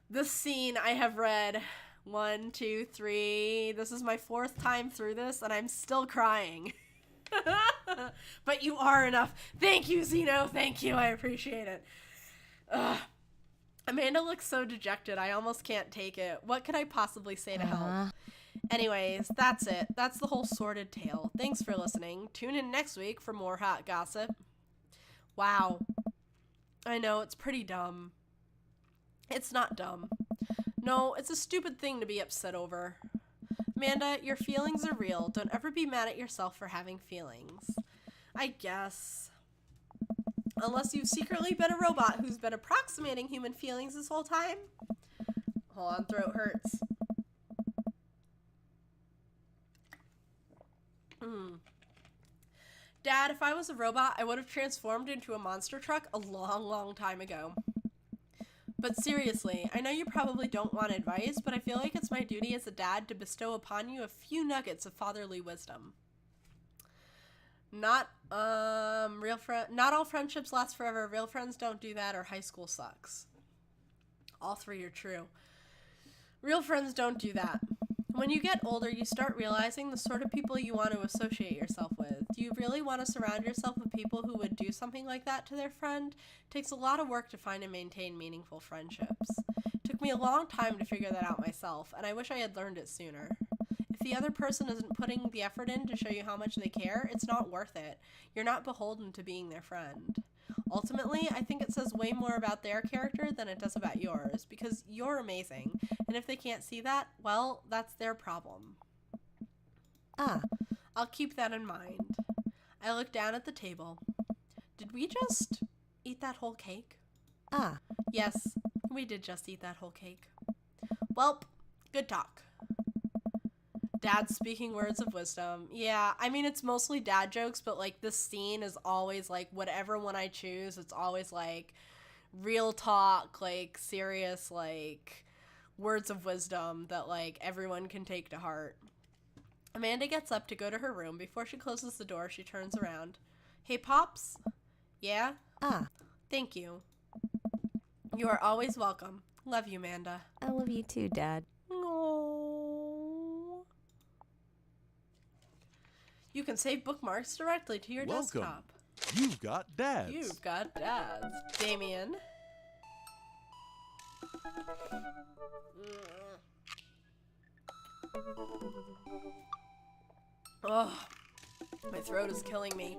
This scene I have read 1, 2, 3. This is my 4th time through this, and I'm still crying. But you are enough. Thank you, Zeno. Thank you. I appreciate it. Ugh. Amanda looks so dejected. I almost can't take it. What could I possibly say to help? Anyways, that's it. That's the whole sordid tale. Thanks for listening. Tune in next week for more hot gossip. Wow. I know, it's pretty dumb. It's not dumb. No, it's a stupid thing to be upset over. Amanda, your feelings are real. Don't ever be mad at yourself for having feelings. I guess. Unless you've secretly been a robot who's been approximating human feelings this whole time. Hold on, throat hurts. Dad, if I was a robot, I would have transformed into a monster truck a long, long time ago. But seriously, I know you probably don't want advice, but I feel like it's my duty as a dad to bestow upon you a few nuggets of fatherly wisdom. Not all friendships last forever. Real friends don't do that, or high school sucks. All 3 are true. Real friends don't do that. When you get older, you start realizing the sort of people you want to associate yourself with. Do you really want to surround yourself with people who would do something like that to their friend? It takes a lot of work to find and maintain meaningful friendships. It took me a long time to figure that out myself, and I wish I had learned it sooner. If the other person isn't putting the effort in to show you how much they care, it's not worth it. You're not beholden to being their friend. Ultimately, I think it says way more about their character than it does about yours, because you're amazing, and if they can't see that, well, that's their problem. I'll keep that in mind. I look down at the table. Did we just eat that whole cake? Yes, we did just eat that whole cake. Welp, good talk. Dad speaking words of wisdom. Yeah, I mean, it's mostly dad jokes, but, like, this scene is always, like, whatever one I choose, it's always, like, real talk, like, serious, like, words of wisdom that, like, everyone can take to heart. Amanda gets up to go to her room. Before she closes the door, she turns around. Hey, Pops? Yeah? Thank you. You are always welcome. Love you, Amanda. I love you too, Dad. Aww. You can save bookmarks directly to your Welcome. desktop. You've got dads. You've got dads. Damien. Oh, my throat is killing me.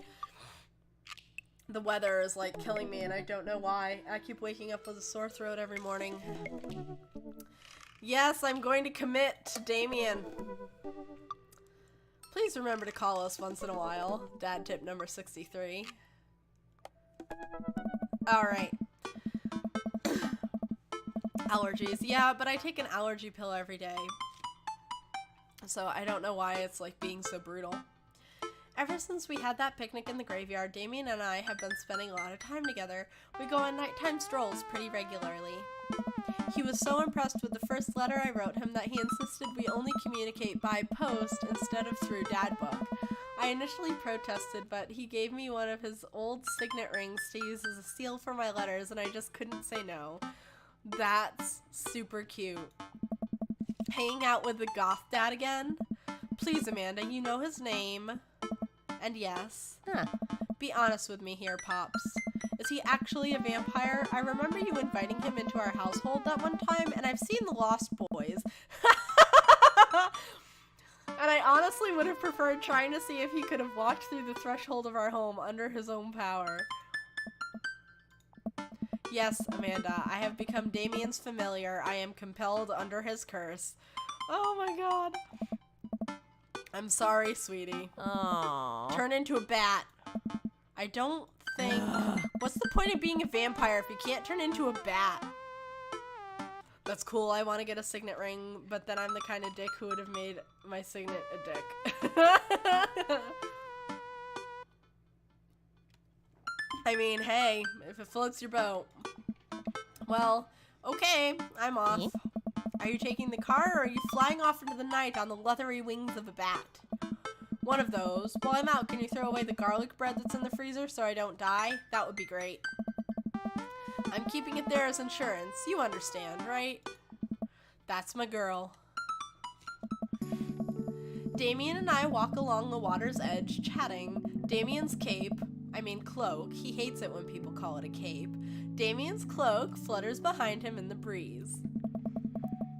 The weather is like killing me and I don't know why. I keep waking up with a sore throat every morning. Yes, I'm going to commit to Damien. Please remember to call us once in a while. Dad tip number 63. Alright. Allergies. Yeah, but I take an allergy pill every day. So I don't know why it's like being so brutal. Ever since we had that picnic in the graveyard, Damien and I have been spending a lot of time together. We go on nighttime strolls pretty regularly. He was so impressed with the first letter I wrote him that he insisted we only communicate by post instead of through Dad Book. I initially protested, but he gave me one of his old signet rings to use as a seal for my letters, and I just couldn't say no. That's super cute. Hanging out with the Goth Dad again? Please, Amanda, you know his name. And yes. Huh. Be honest with me here, Pops. Is he actually a vampire? I remember you inviting him into our household that one time, and I've seen The Lost Boys. And I honestly would have preferred trying to see if he could have walked through the threshold of our home under his own power. Yes, Amanda, I have become Damien's familiar. I am compelled under his curse. Oh my god. I'm sorry, sweetie. Aww. Turn into a bat. I don't think... What's the point of being a vampire if you can't turn into a bat? That's cool, I want to get a signet ring, but then I'm the kind of dick who would have made my signet a dick. I mean, hey, if it floats your boat. Well, okay, I'm off. Are you taking the car, or are you flying off into the night on the leathery wings of a bat? One of those. While I'm out, can you throw away the garlic bread that's in the freezer so I don't die? That would be great. I'm keeping it there as insurance. You understand, right? That's my girl. Damien and I walk along the water's edge, chatting. Damien's cloak. He hates it when people call it a cape. Damien's cloak flutters behind him in the breeze.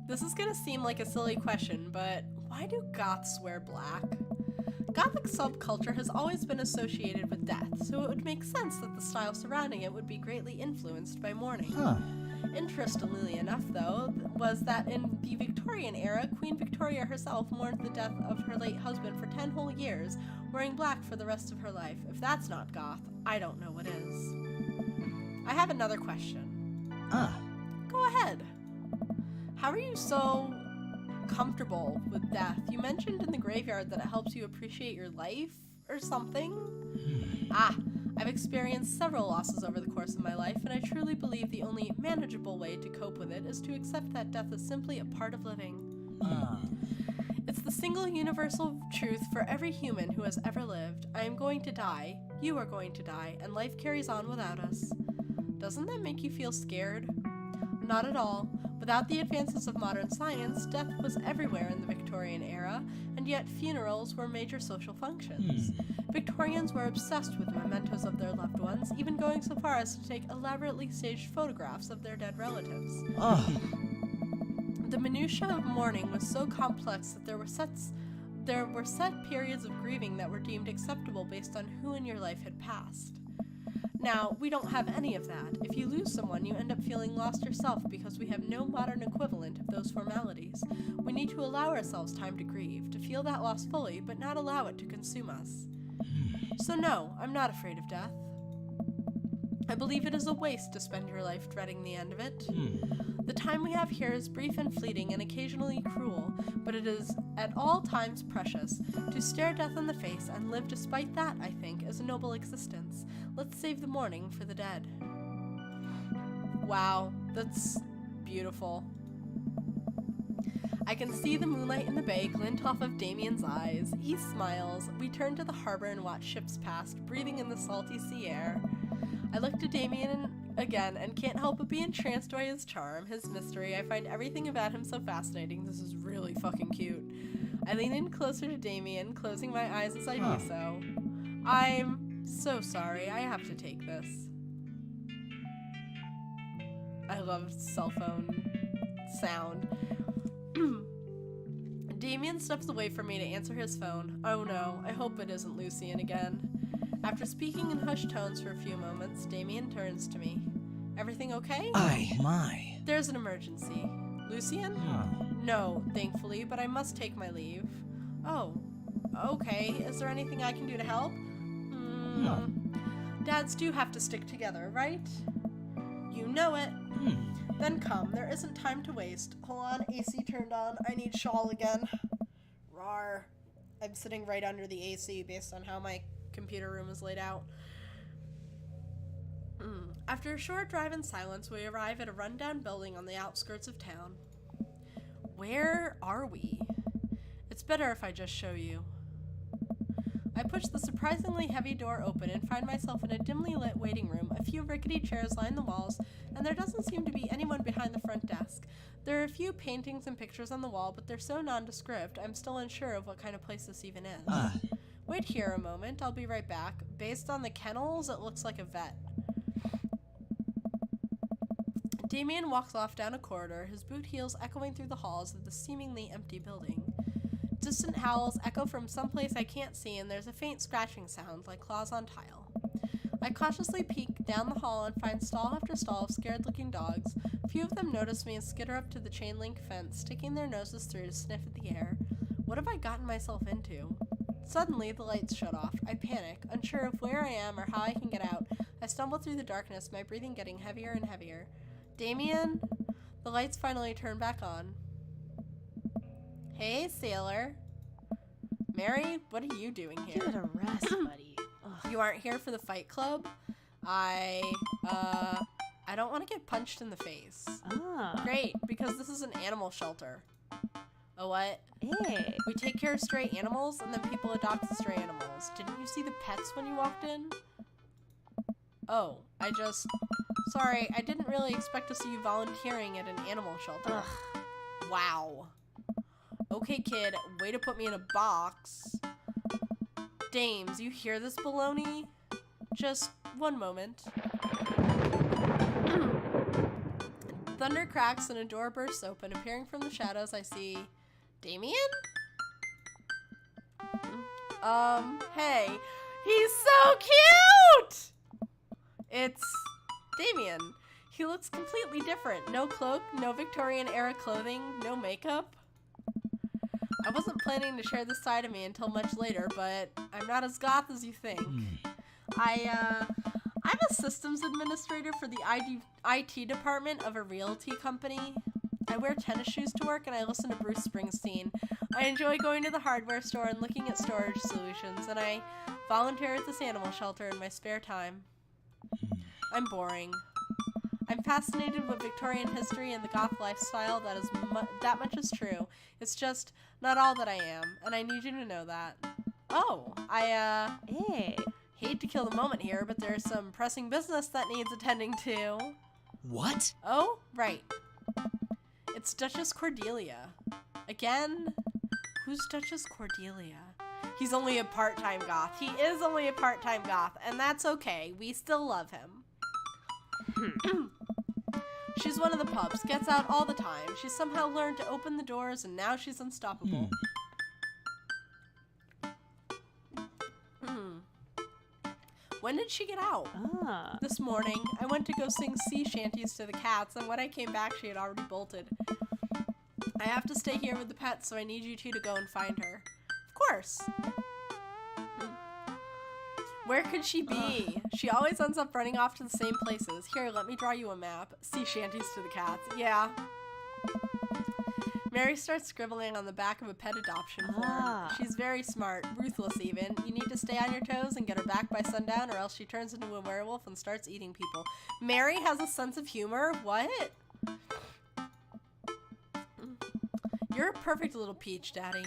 This is gonna seem like a silly question, but why do goths wear black? Gothic subculture has always been associated with death, so it would make sense that the style surrounding it would be greatly influenced by mourning. Huh. Interestingly enough, though, was that in the Victorian era, Queen Victoria herself mourned the death of her late husband for 10 whole years, wearing black for the rest of her life. If that's not goth, I don't know what is. I have another question. Go ahead. How are you so comfortable with death? You mentioned in the graveyard that it helps you appreciate your life or something? I've experienced several losses over the course of my life, and I truly believe the only manageable way to cope with it is to accept that death is simply a part of living. It's the single universal truth for every human who has ever lived. I am going to die, you are going to die, and life carries on without us. Doesn't that make you feel scared? Not at all. Without the advances of modern science, death was everywhere in the Victorian era, and yet funerals were major social functions. Victorians were obsessed with mementos of their loved ones, even going so far as to take elaborately staged photographs of their dead relatives. The minutiae of mourning was so complex that there were set periods of grieving that were deemed acceptable based on who in your life had passed. Now, we don't have any of that. If you lose someone, you end up feeling lost yourself because we have no modern equivalent of those formalities. We need to allow ourselves time to grieve, to feel that loss fully, but not allow it to consume us. So no, I'm not afraid of death. I believe it is a waste to spend your life dreading the end of it. The time we have here is brief and fleeting and occasionally cruel, but it is at all times precious. To stare death in the face and live despite that, I think, is a noble existence. Let's save the mourning for the dead. Wow, that's beautiful. I can see the moonlight in the bay glint off of Damien's eyes. He smiles. We turn to the harbor and watch ships pass, breathing in the salty sea air. I look to Damien again and can't help but be entranced by his charm, his mystery. I find everything about him so fascinating. This is really fucking cute. I lean in closer to Damien, closing my eyes as I do so. I'm so sorry. I have to take this. I love cell phone sound. Damien steps away from me to answer his phone. Oh no, I hope it isn't Lucian again. After speaking in hushed tones for a few moments, Damien turns to me. Everything okay? My. There's an emergency. Lucian? No, thankfully, but I must take my leave. Oh, okay. Is there anything I can do to help? Dads do have to stick together, right? You know it. Then come. There isn't time to waste. Hold on, AC turned on. I need shawl again. Rawr. I'm sitting right under the AC based on how my computer room is laid out. After a short drive in silence, we arrive at a rundown building on the outskirts of town. Where are we? It's better if I just show you. I push the surprisingly heavy door open and find myself in a dimly lit waiting room. A few rickety chairs line the walls, and there doesn't seem to be anyone behind the front desk. There are a few paintings and pictures on the wall, but they're so nondescript, I'm still unsure of what kind of place this even is. Wait here a moment, I'll be right back. Based on the kennels, it looks like a vet. Damien walks off down a corridor, his boot heels echoing through the halls of the seemingly empty building. Distant howls echo from someplace I can't see, and there's a faint scratching sound, like claws on tile. I cautiously peek down the hall and find stall after stall of scared-looking dogs. A few of them notice me and skitter up to the chain-link fence, sticking their noses through to sniff at the air. What have I gotten myself into? Suddenly, the lights shut off. I panic, unsure of where I am or how I can get out. I stumble through the darkness, my breathing getting heavier and heavier. Damien? The lights finally turn back on. Hey, sailor. Mary, what are you doing here? Give it a rest, buddy. Ugh. You aren't here for the fight club? I don't want to get punched in the face. Great, because this is an animal shelter. A what? Hey. We take care of stray animals, and then people adopt the stray animals. Didn't you see the pets when you walked in? Oh, sorry, I didn't really expect to see you volunteering at an animal shelter. Ugh. Wow. Okay, kid, way to put me in a box. Dames, you hear this baloney? Just one moment. Thunder cracks and a door bursts open. Appearing from the shadows, I see... Damien? Hey. He's so cute! It's Damien. He looks completely different. No cloak, no Victorian-era clothing, no makeup. I wasn't planning to share this side of me until much later, but I'm not as goth as you think. I'm a systems administrator for the IT department of a realty company. I wear tennis shoes to work and I listen to Bruce Springsteen. I enjoy going to the hardware store and looking at storage solutions, and I volunteer at this animal shelter in my spare time. I'm boring. I'm fascinated with Victorian history and the goth lifestyle. That much is true. It's just not all that I am, and I need you to know that. Oh, Hey. hate to kill the moment here, but there's some pressing business that needs attending to. What? Oh, right. It's Duchess Cordelia. Again? Who's Duchess Cordelia? He's only a part-time goth. He is only a part-time goth, and that's okay. We still love him. She's one of the pups, gets out all the time. She's somehow learned to open the doors, and now she's unstoppable. When did she get out? This morning. I went to go sing sea shanties to the cats, and when I came back, she had already bolted. I have to stay here with the pets, so I need you two to go and find her. Of course. Where could she be? She always ends up running off to the same places. Here, let me draw you a map. Sea shanties to the cats. Yeah. Mary starts scribbling on the back of a pet adoption form. She's very smart, ruthless even. You need to stay on your toes and get her back by sundown, or else she turns into a werewolf and starts eating people. Mary has a sense of humor? What? You're a perfect little peach, Daddy.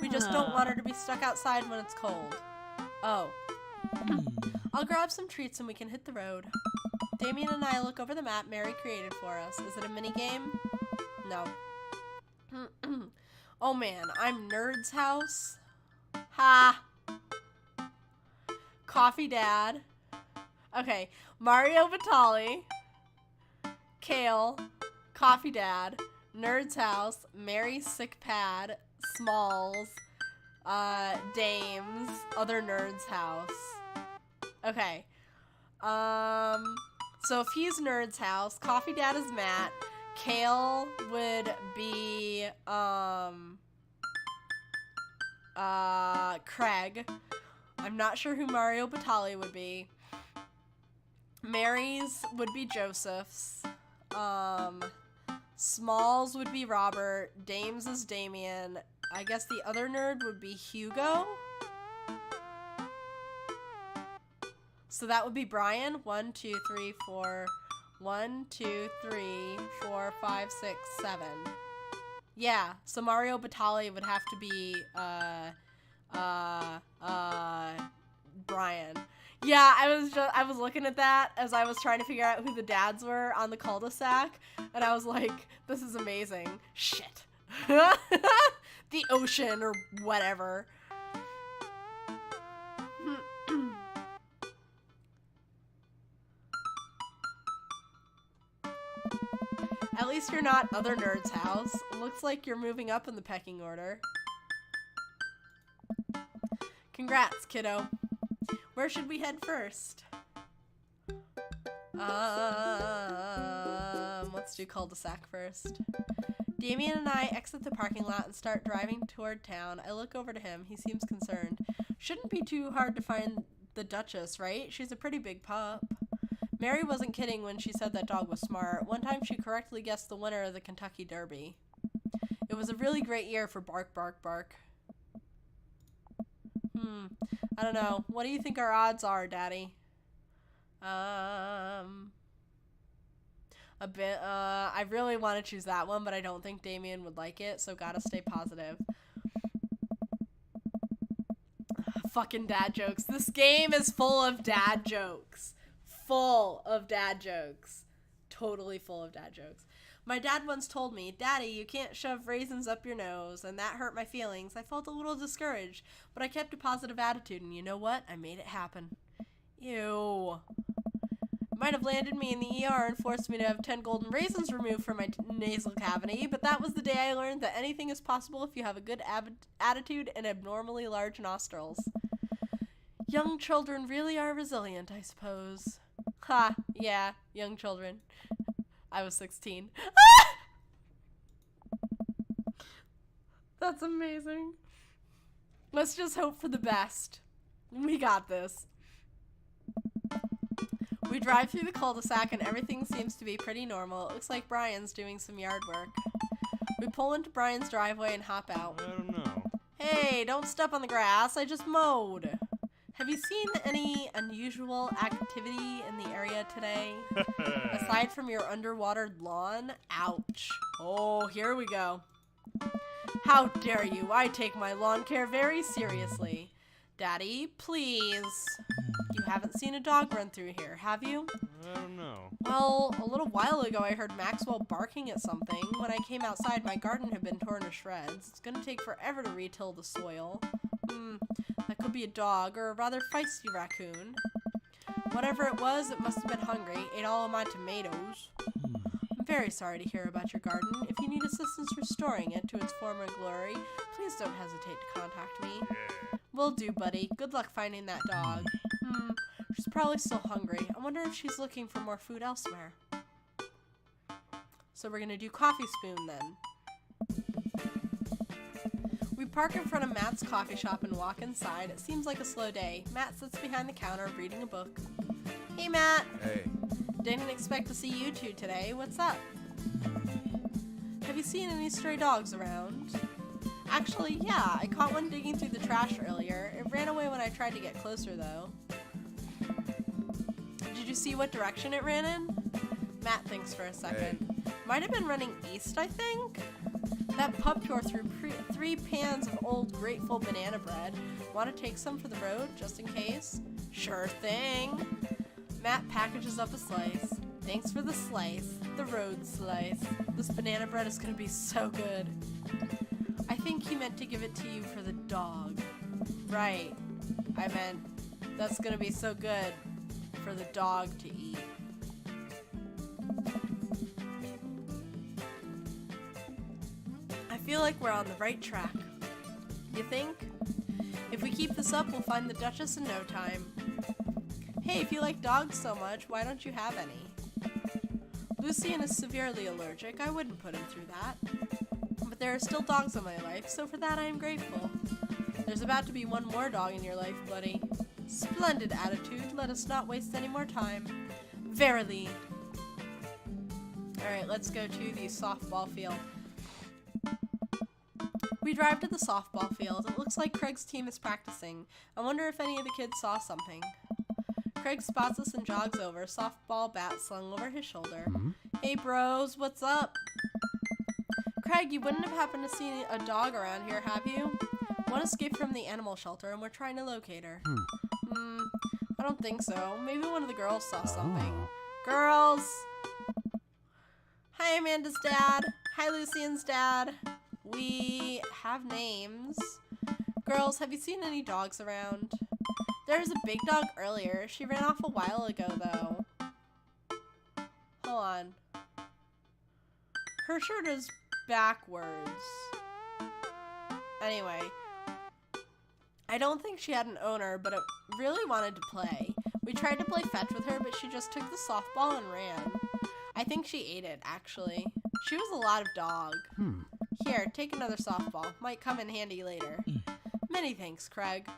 We just don't want her to be stuck outside when it's cold. Oh. I'll grab some treats and we can hit the road. Damien and I look over the map Mary created for us. Is it a mini game? No. Oh man, I'm Nerd's house. Ha! Coffee Dad. Okay, Mario Batali. Kale. Coffee Dad. Nerd's house. Mary's sick pad. Smalls, Dames, other nerd's house. Okay. So if he's nerd's house, Coffee Dad is Matt, Kale would be, Craig. I'm not sure who Mario Batali would be. Mary's would be Joseph's. Smalls would be Robert. Dames is Damien. I guess the other nerd would be Hugo. So that would be Brian. 1, 2, 3, 4. 1, 2, 3, 4, 5, 6, 7. Yeah, so Mario Batali would have to be, Brian. Yeah, I was looking at that as I was trying to figure out who the dads were on the cul-de-sac, and I was like, this is amazing. Shit. The ocean or whatever. At least you're not other nerd's house. Looks like you're moving up in the pecking order. Congrats, kiddo. Where should we head first? Let's do cul-de-sac first. Damien and I exit the parking lot and start driving toward town. I look over to him. He seems concerned. Shouldn't be too hard to find the Duchess, right? She's a pretty big pup. Mary wasn't kidding when she said that dog was smart. One time she correctly guessed the winner of the Kentucky Derby. It was a really great year for Bark, Bark, Bark. I don't know. What do you think our odds are, Daddy? A bit, I really want to choose that one, but I don't think Damien would like it, so gotta stay positive. Fucking dad jokes. This game is full of dad jokes. Full of dad jokes. Totally full of dad jokes. My dad once told me, Daddy, you can't shove raisins up your nose, and that hurt my feelings. I felt a little discouraged, but I kept a positive attitude, and you know what? I made it happen. Ew. Might have landed me in the ER and forced me to have 10 golden raisins removed from my nasal cavity, but that was the day I learned that anything is possible if you have a good attitude and abnormally large nostrils. Young children really are resilient, I suppose. Ha, yeah, young children. I was 16. That's amazing. Let's just hope for the best. We got this. We drive through the cul-de-sac and everything seems to be pretty normal. It looks like Brian's doing some yard work. We pull into Brian's driveway and hop out. I don't know. Hey, don't step on the grass. I just mowed. Have you seen any unusual activity in the area today? Aside from your underwater lawn? Ouch. Oh, here we go. How dare you? I take my lawn care very seriously. Daddy, please. You haven't seen a dog run through here, have you? I don't know. Well, a little while ago I heard Maxwell barking at something. When I came outside, my garden had been torn to shreds. It's gonna take forever to retill the soil. That could be a dog, or a rather feisty raccoon. Whatever it was, it must have been hungry. Ate all of my tomatoes. I'm very sorry to hear about your garden. If you need assistance restoring it to its former glory, please don't hesitate to contact me. Yeah. Will do, buddy. Good luck finding that dog. She's probably still hungry. I wonder if she's looking for more food elsewhere. So we're gonna do coffee spoon then. We park in front of Matt's coffee shop and walk inside. It seems like a slow day. Matt sits behind the counter reading a book. Hey, Matt. Hey. Didn't expect to see you two today. What's up? Have you seen any stray dogs around? Actually, yeah. I caught one digging through the trash earlier. It ran away when I tried to get closer, though. Did you see what direction it ran in? Matt thinks for a second. Hey. Might have been running east, I think? That pup tore through 3 pans of old grateful banana bread. Want to take some for the road, just in case? Sure thing. Matt packages up a slice. Thanks for the slice. The road slice. This banana bread is going to be so good. I think he meant to give it to you for the dog. Right. I meant, that's going to be so good for the dog to eat. I feel like we're on the right track. You think? If we keep this up, we'll find the Duchess in no time. Hey, if you like dogs so much, why don't you have any? Lucien is severely allergic. I wouldn't put him through that. But there are still dogs in my life, so for that I am grateful. There's about to be one more dog in your life, buddy. Splendid attitude. Let us not waste any more time. Verily. Alright, let's go to the softball field. We drive to the softball field. It looks like Craig's team is practicing. I wonder if any of the kids saw something. Craig spots us and jogs over, softball bat slung over his shoulder. Hey bros, what's up? Craig, you wouldn't have happened to see a dog around here, have you? One escaped from the animal shelter and we're trying to locate her. I don't think so. Maybe one of the girls saw something. Girls! Hi, Amanda's dad. Hi, Lucien's dad. We have names. Girls, have you seen any dogs around? There was a big dog earlier. She ran off a while ago, though. Hold on. Her shirt is backwards. Anyway. I don't think she had an owner, but it really wanted to play. We tried to play fetch with her, but she just took the softball and ran. I think she ate it, actually. She was a lot of dog. Here, take another softball. Might come in handy later. Many thanks, Craig.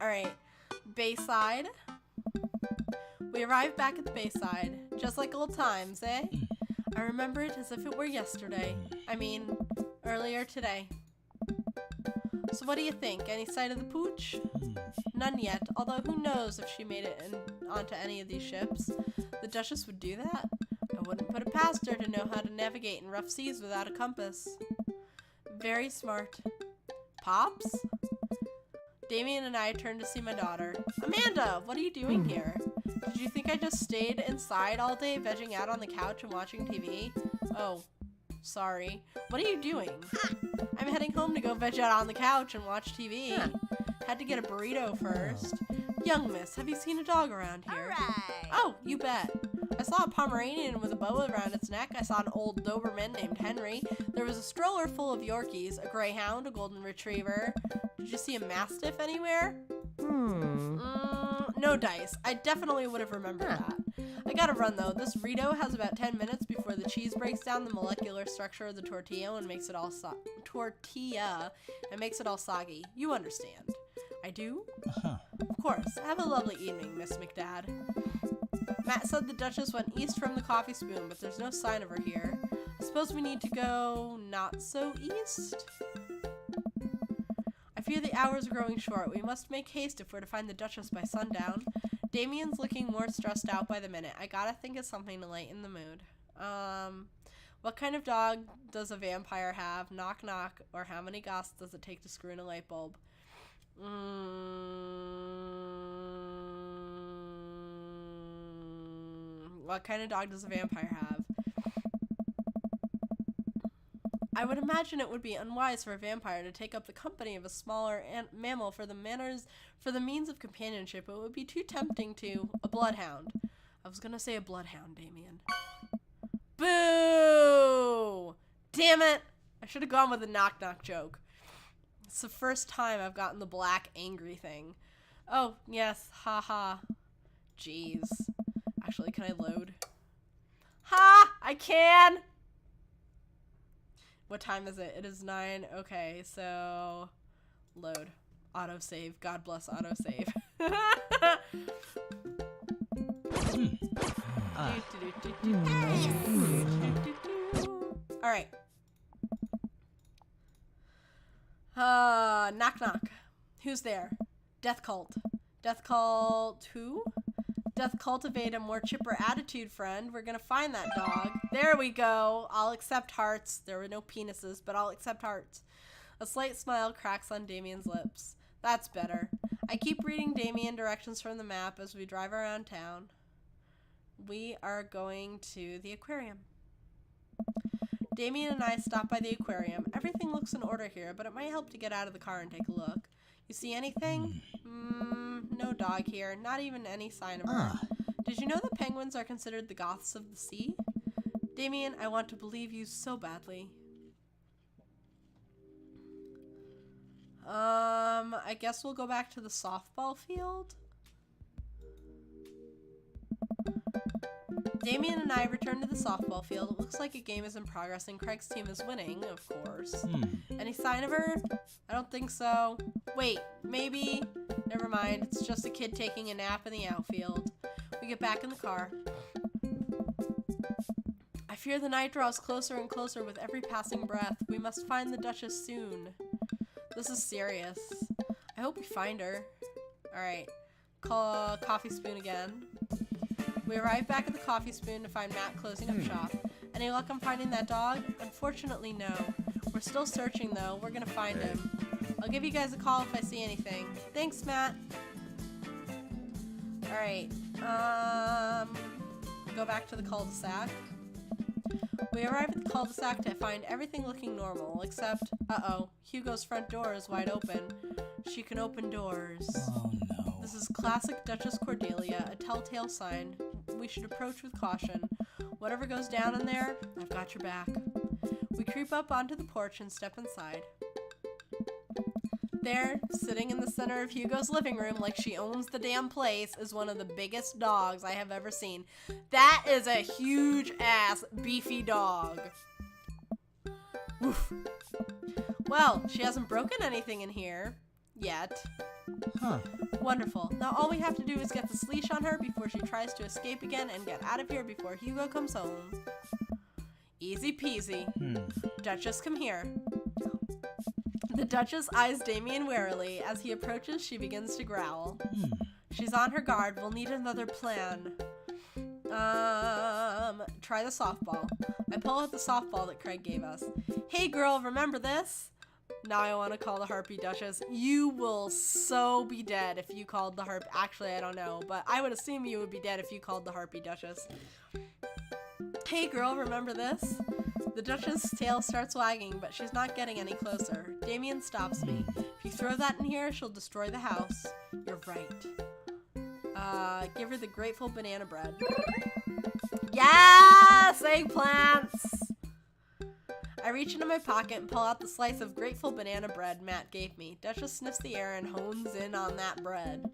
Alright, Bayside. We arrived back at the Bayside. Just like old times, eh? I remember it as if it were yesterday. I mean, earlier today. So what do you think? Any sight of the pooch? None yet, although who knows if she made it onto any of these ships. The Duchess would do that. I wouldn't put it past her to know how to navigate in rough seas without a compass. Very smart. Pops? Damien and I turned to see my daughter. Amanda, what are you doing here? Did you think I just stayed inside all day vegging out on the couch and watching TV? Oh, sorry. What are you doing? I'm heading home to go veg out on the couch and watch TV. Had to get a burrito first. Young miss, have you seen a dog around here? Alright. Oh, you bet. I saw a Pomeranian with a boa around its neck. I saw an old Doberman named Henry. There was a stroller full of Yorkies, a Greyhound, a Golden Retriever. Did you see a Mastiff anywhere? No dice. I definitely would have remembered that. I gotta run though. This Rito has about 10 minutes before the cheese breaks down the molecular structure of the tortilla and makes it all soggy. You understand. I do? Of course. Have a lovely evening, Miss McDad. Matt said the Duchess went east from the coffee spoon, but there's no sign of her here. I suppose we need to go not so east? I fear the hours are growing short. We must make haste if we're to find the Duchess by sundown. Damien's looking more stressed out by the minute. I gotta think of something to lighten the mood. What kind of dog does a vampire have? Knock knock. Or how many goths does it take to screw in a light bulb? What kind of dog does a vampire have? I would imagine it would be unwise for a vampire to take up the company of a smaller mammal for the means of companionship. It would be too tempting to a bloodhound. I was gonna say a bloodhound, Damien. Boo! Damn it! I should have gone with a knock knock joke. It's the first time I've gotten the black angry thing. Oh, yes, haha. Jeez. Actually, can I load? Ha! I can! What time is it? It is 9. Okay, so load. Autosave. God bless autosave. Alright. Knock knock. Who's there? Death cult. Death cult who? Death cultivate a more chipper attitude, friend. We're gonna find that dog. There we go. I'll accept hearts. There were no penises, but I'll accept hearts. A slight smile cracks on Damien's lips. That's better. I keep reading Damien directions from the map as we drive around town. We are going to the aquarium. Damien and I stop by the aquarium. Everything looks in order here, but it might help to get out of the car and take a look. You see anything? No dog here. Not even any sign of her. Did you know that penguins are considered the goths of the sea? Damien, I want to believe you so badly. I guess we'll go back to the softball field. Damien and I return to the softball field. It looks like a game is in progress and Craig's team is winning, of course. Any sign of her? I don't think so. Wait, maybe? Never mind. It's just a kid taking a nap in the outfield. We get back in the car. I fear the night draws closer and closer with every passing breath. We must find the Duchess soon. This is serious. I hope we find her. Alright. Call Coffee Spoon again. We arrive back at the Coffee Spoon to find Matt closing up shop. Any luck on finding that dog? Unfortunately, no. We're still searching, though. We're gonna find him. I'll give you guys a call if I see anything. Thanks, Matt. Alright. Go back to the cul-de-sac. We arrive at the cul-de-sac to find everything looking normal, except, uh-oh, Hugo's front door is wide open. She can open doors. Oh no. This is classic Duchess Cordelia, a telltale sign. We should approach with caution. Whatever goes down in there, I've got your back. We creep up onto the porch and step inside. There, sitting in the center of Hugo's living room like she owns the damn place, is one of the biggest dogs I have ever seen. That is a huge-ass, beefy dog. Woof. Well, she hasn't broken anything in here. Yet. Huh. Wonderful. Now all we have to do is get this leash on her before she tries to escape again and get out of here before Hugo comes home. Easy peasy. Duchess, come here. The Duchess eyes Damien warily. As he approaches, she begins to growl. She's on her guard. We'll need another plan. Try the softball. I pull out the softball that Craig gave us. Hey girl, remember this? Now I want to call the Harpy Duchess. You will so be dead if you called the Harpy. Actually, I don't know, but I would assume you would be dead if you called the Harpy Duchess. Hey girl, remember this? The Duchess' tail starts wagging, but she's not getting any closer. Damien stops me. If you throw that in here, she'll destroy the house. You're right. Give her the grateful banana bread. Yes! Eggplants! I reach into my pocket and pull out the slice of grateful banana bread Matt gave me. Duchess sniffs the air and hones in on that bread.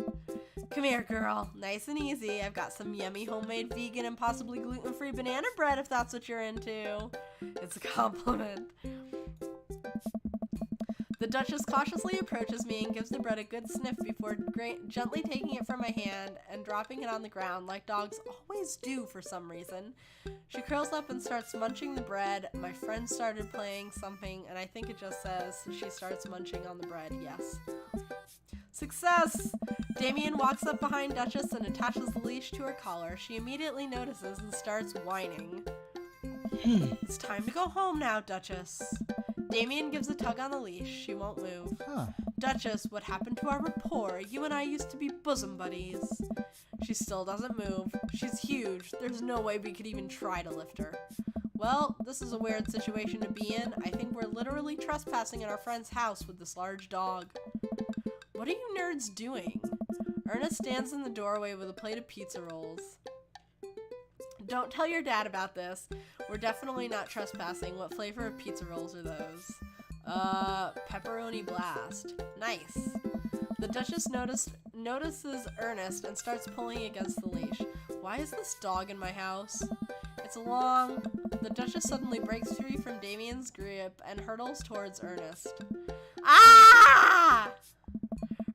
Come here, girl. Nice and easy. I've got some yummy homemade vegan and possibly gluten-free banana bread if that's what you're into. It's a compliment. The Duchess cautiously approaches me and gives the bread a good sniff before gently taking it from my hand and dropping it on the ground like dogs always do for some reason. She curls up and starts munching the bread. My friend started playing something, and I think it just says she starts munching on the bread. Yes. Success! Damien walks up behind Duchess and attaches the leash to her collar. She immediately notices and starts whining. It's time to go home now, Duchess. Damien gives a tug on the leash. She won't move. Duchess, what happened to our rapport? You and I used to be bosom buddies. She still doesn't move. She's huge. There's no way we could even try to lift her. Well, this is a weird situation to be in. I think we're literally trespassing in our friend's house with this large dog. What are you nerds doing? Ernest stands in the doorway with a plate of pizza rolls. Don't tell your dad about this. We're definitely not trespassing. What flavor of pizza rolls are those? Pepperoni blast. Nice. The Duchess notices Ernest and starts pulling against the leash. Why is this dog in my house? It's long. The Duchess suddenly breaks free from Damien's grip and hurtles towards Ernest. Ah!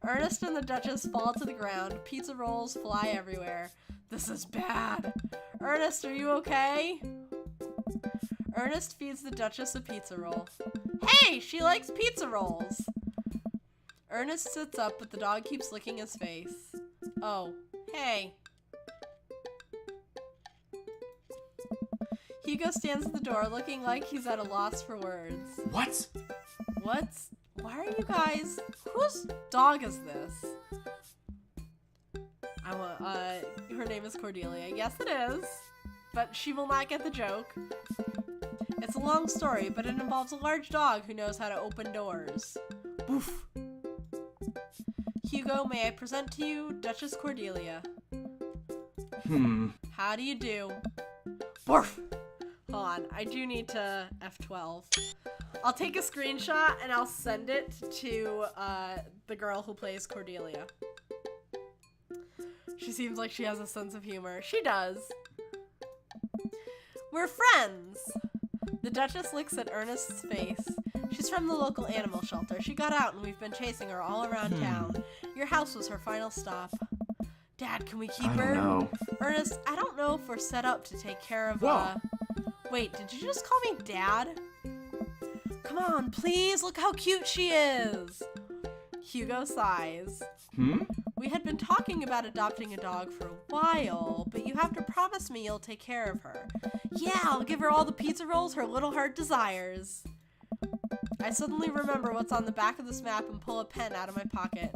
Ernest and the Duchess fall to the ground. Pizza rolls fly everywhere. This is bad. Ernest, are you okay? Ernest feeds the Duchess a pizza roll. Hey, she likes pizza rolls. Ernest sits up, but the dog keeps licking his face. Oh, hey. Hugo stands at the door looking like he's at a loss for words. What? Why are you guys... Whose dog is this? Her name is Cordelia. Yes, it is. But she will not get the joke. It's a long story, but it involves a large dog who knows how to open doors. Woof. Hugo, may I present to you Duchess Cordelia? How do you do? Borf! Hold on, I do need to F12. I'll take a screenshot and I'll send it to the girl who plays Cordelia. She seems like she has a sense of humor. She does. We're friends! The Duchess looks at Ernest's face. She's from the local animal shelter. She got out and we've been chasing her all around town. Your house was her final stop. Dad, can we keep her? I don't know. Ernest, I don't know if we're set up to take care of, Whoa. Wait, did you just call me Dad? Come on, please, look how cute she is! Hugo sighs. We had been talking about adopting a dog for a while, but you have to promise me you'll take care of her. Yeah, I'll give her all the pizza rolls her little heart desires. I suddenly remember what's on the back of this map and pull a pen out of my pocket.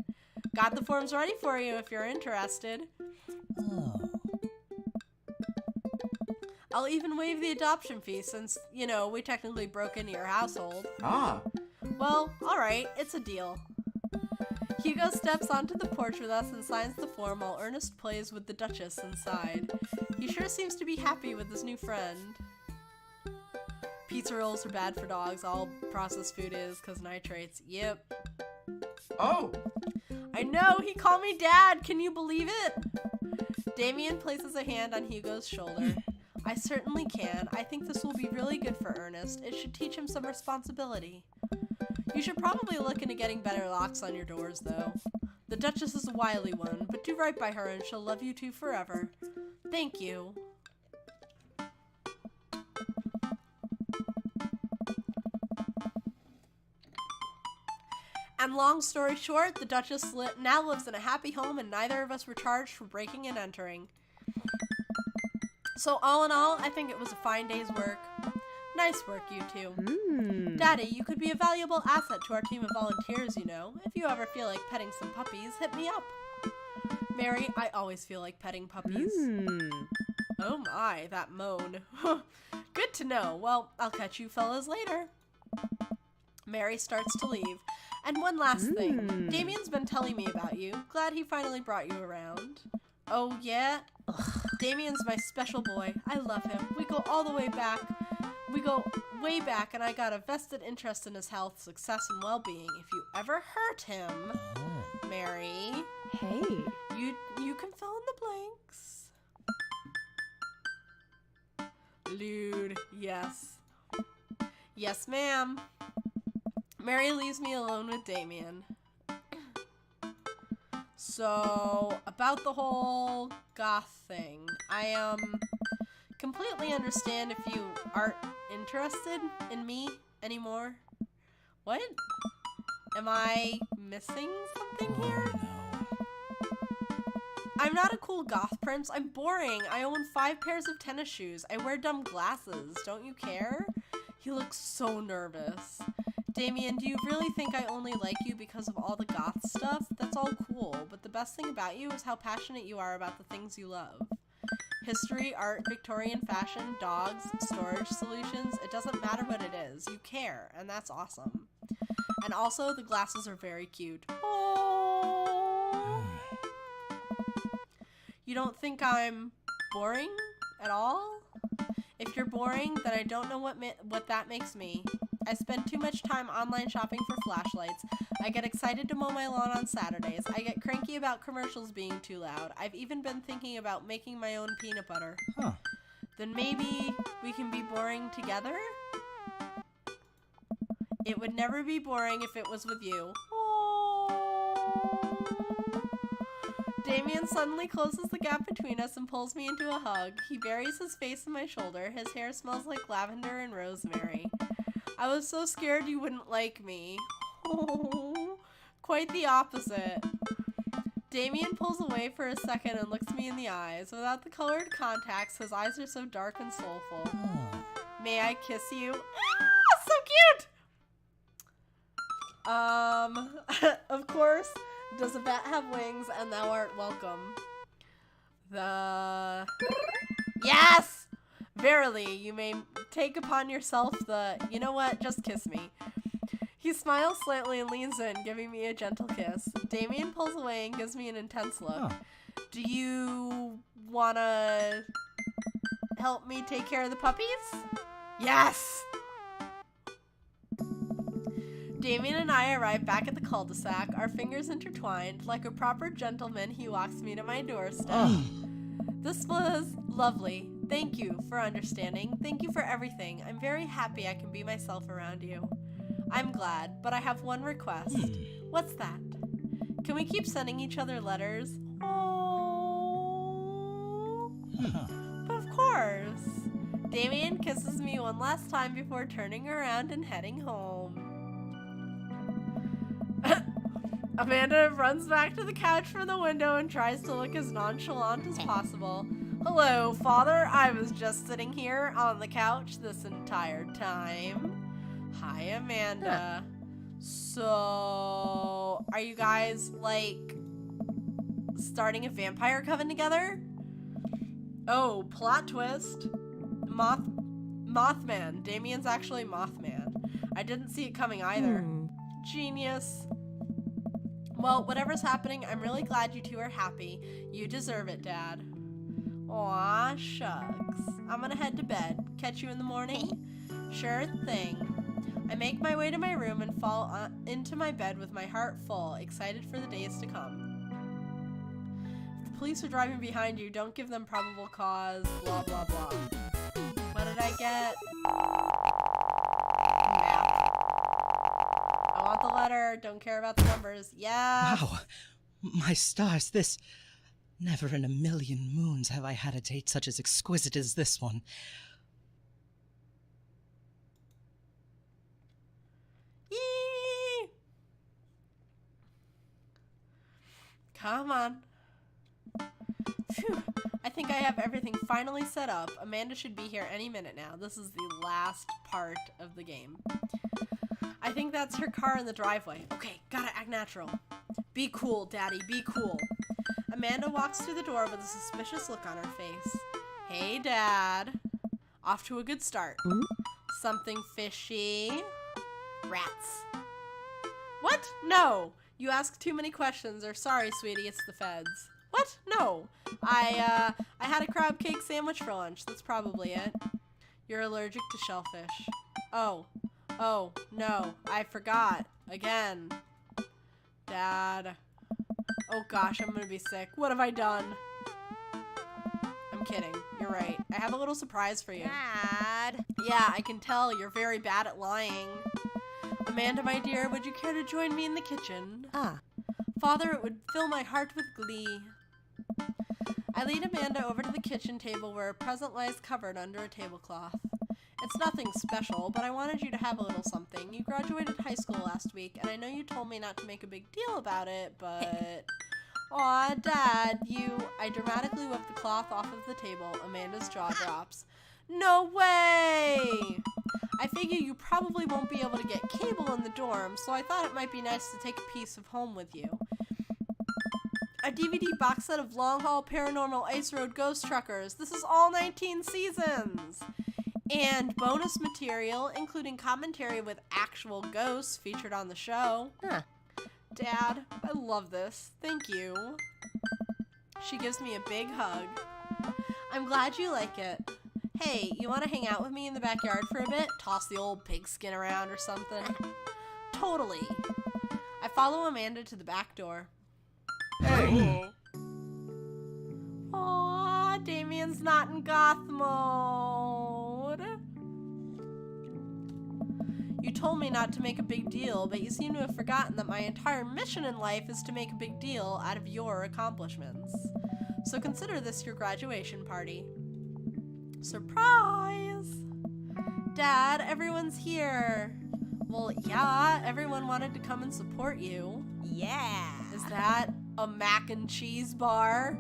Got the forms ready for you if you're interested. Oh. I'll even waive the adoption fee since, you know, we technically broke into your household. Ah. Well, alright, it's a deal. Hugo steps onto the porch with us and signs the form while Ernest plays with the Duchess inside. He sure seems to be happy with his new friend. Pizza rolls are bad for dogs. All processed food is, 'cause nitrates. Yep. Oh. I know, he called me Dad. Can you believe it? Damien places a hand on Hugo's shoulder. I certainly can. I think this will be really good for Ernest. It should teach him some responsibility. You should probably look into getting better locks on your doors, though. The Duchess is a wily one, but do right by her and she'll love you two forever. Thank you. And long story short, the Duchess now lives in a happy home and neither of us were charged for breaking and entering. So all in all, I think it was a fine day's work. Nice work, you two. Daddy, you could be a valuable asset to our team of volunteers, you know. If you ever feel like petting some puppies, hit me up. Mary, I always feel like petting puppies. Oh my, that moan. Good to know. Well, I'll catch you fellas later. Mary starts to leave. And one last thing. Damien's been telling me about you. Glad he finally brought you around. Oh, yeah? Damien's my special boy. I love him. We go all the way back. We go way back, and I got a vested interest in his health, success, and well-being. If you ever hurt him, Mary, Hey. you can fill in the blanks. Lewd, yes. Yes, ma'am. Mary leaves me alone with Damien. So, about the whole goth thing, I completely understand if you aren't interested in me anymore. What? Am I missing something here? I'm not a cool goth prince. I'm boring. I own 5 pairs of tennis shoes. I wear dumb glasses. Don't you care? He looks so nervous. Damien, do you really think I only like you because of all the goth stuff? That's all cool, but the best thing about you is how passionate you are about the things you love. History, art, Victorian fashion, dogs, storage solutions, it doesn't matter what it is. You care, and that's awesome. And also, the glasses are very cute. Oh. You don't think I'm boring at all? If you're boring, then I don't know what that makes me. I spend too much time online shopping for flashlights. I get excited to mow my lawn on Saturdays. I get cranky about commercials being too loud. I've even been thinking about making my own peanut butter. Huh. Then maybe we can be boring together? It would never be boring if it was with you. Damien suddenly closes the gap between us and pulls me into a hug. He buries his face in my shoulder. His hair smells like lavender and rosemary. I was so scared you wouldn't like me. Oh, quite the opposite. Damien pulls away for a second and looks me in the eyes. Without the colored contacts, his eyes are so dark and soulful. Oh. May I kiss you? Ah, so cute! Of course, does a bat have wings and thou art welcome? Yes! Verily, you may take upon yourself you know what, just kiss me. He smiles slightly and leans in, giving me a gentle kiss. Damien pulls away and gives me an intense look. Huh. Do you wanna help me take care of the puppies? Yes! Damien and I arrive back at the cul-de-sac, our fingers intertwined. Like a proper gentleman, he walks me to my doorstep. This was lovely. Thank you for understanding. Thank you for everything. I'm very happy I can be myself around you. I'm glad, but I have one request. What's that? Can we keep sending each other letters? Oh. But of course. Damien kisses me one last time before turning around and heading home. Amanda runs back to the couch from the window and tries to look as nonchalant as possible. Hello, Father. I was just sitting here on the couch this entire time. Hi, Amanda. So, are you guys, like, starting a vampire coven together? Oh, plot twist. Mothman. Damien's actually Mothman. I didn't see it coming either. Genius. Well, whatever's happening, I'm really glad you two are happy. You deserve it, Dad. Aw, shucks. I'm gonna head to bed. Catch you in the morning? Sure thing. I make my way to my room and fall into my bed with my heart full, excited for the days to come. If the police are driving behind you, don't give them probable cause, blah, blah, blah. What did I get? Map. I want the letter. Don't care about the numbers. Yeah. Wow. My stars, this... Never in a million moons have I had a date such as exquisite as this one. Yee! Come on. Phew. I think I have everything finally set up. Amanda should be here any minute now. This is the last part of the game. I think that's her car in the driveway. Okay, gotta act natural. Be cool, Daddy, be cool. Amanda walks through the door with a suspicious look on her face. Hey, Dad. Off to a good start. Something fishy? Rats. What? No. You ask too many questions, or sorry, sweetie, it's the feds. What? No. I had a crab cake sandwich for lunch. That's probably it. You're allergic to shellfish. Oh. Oh, no. I forgot. Again. Dad. Oh gosh, I'm gonna be sick. What have I done? I'm kidding. You're right. I have a little surprise for you. Dad. Yeah, I can tell. You're very bad at lying. Amanda, my dear, would you care to join me in the kitchen? Father, it would fill my heart with glee. I lead Amanda over to the kitchen table where a present lies covered under a tablecloth. It's nothing special, but I wanted you to have a little something. You graduated high school last week, and I know you told me not to make a big deal about it, but... Aw, Dad, I dramatically whip the cloth off of the table. Amanda's jaw drops. No way! I figure you probably won't be able to get cable in the dorm, so I thought it might be nice to take a piece of home with you. A DVD box set of Long Haul Paranormal Ice Road Ghost Truckers. This is all 19 seasons! And bonus material, including commentary with actual ghosts featured on the show. Dad, I love this. Thank you. She gives me a big hug. I'm glad you like it. Hey, you want to hang out with me in the backyard for a bit? Toss the old pigskin around or something? Totally. I follow Amanda to the back door. Hey! Aww, Damien's not in goth mode. You told me not to make a big deal, but you seem to have forgotten that my entire mission in life is to make a big deal out of your accomplishments. So consider this your graduation party. Surprise! Dad, everyone's here. Well, yeah, everyone wanted to come and support you. Yeah. Is that a mac and cheese bar?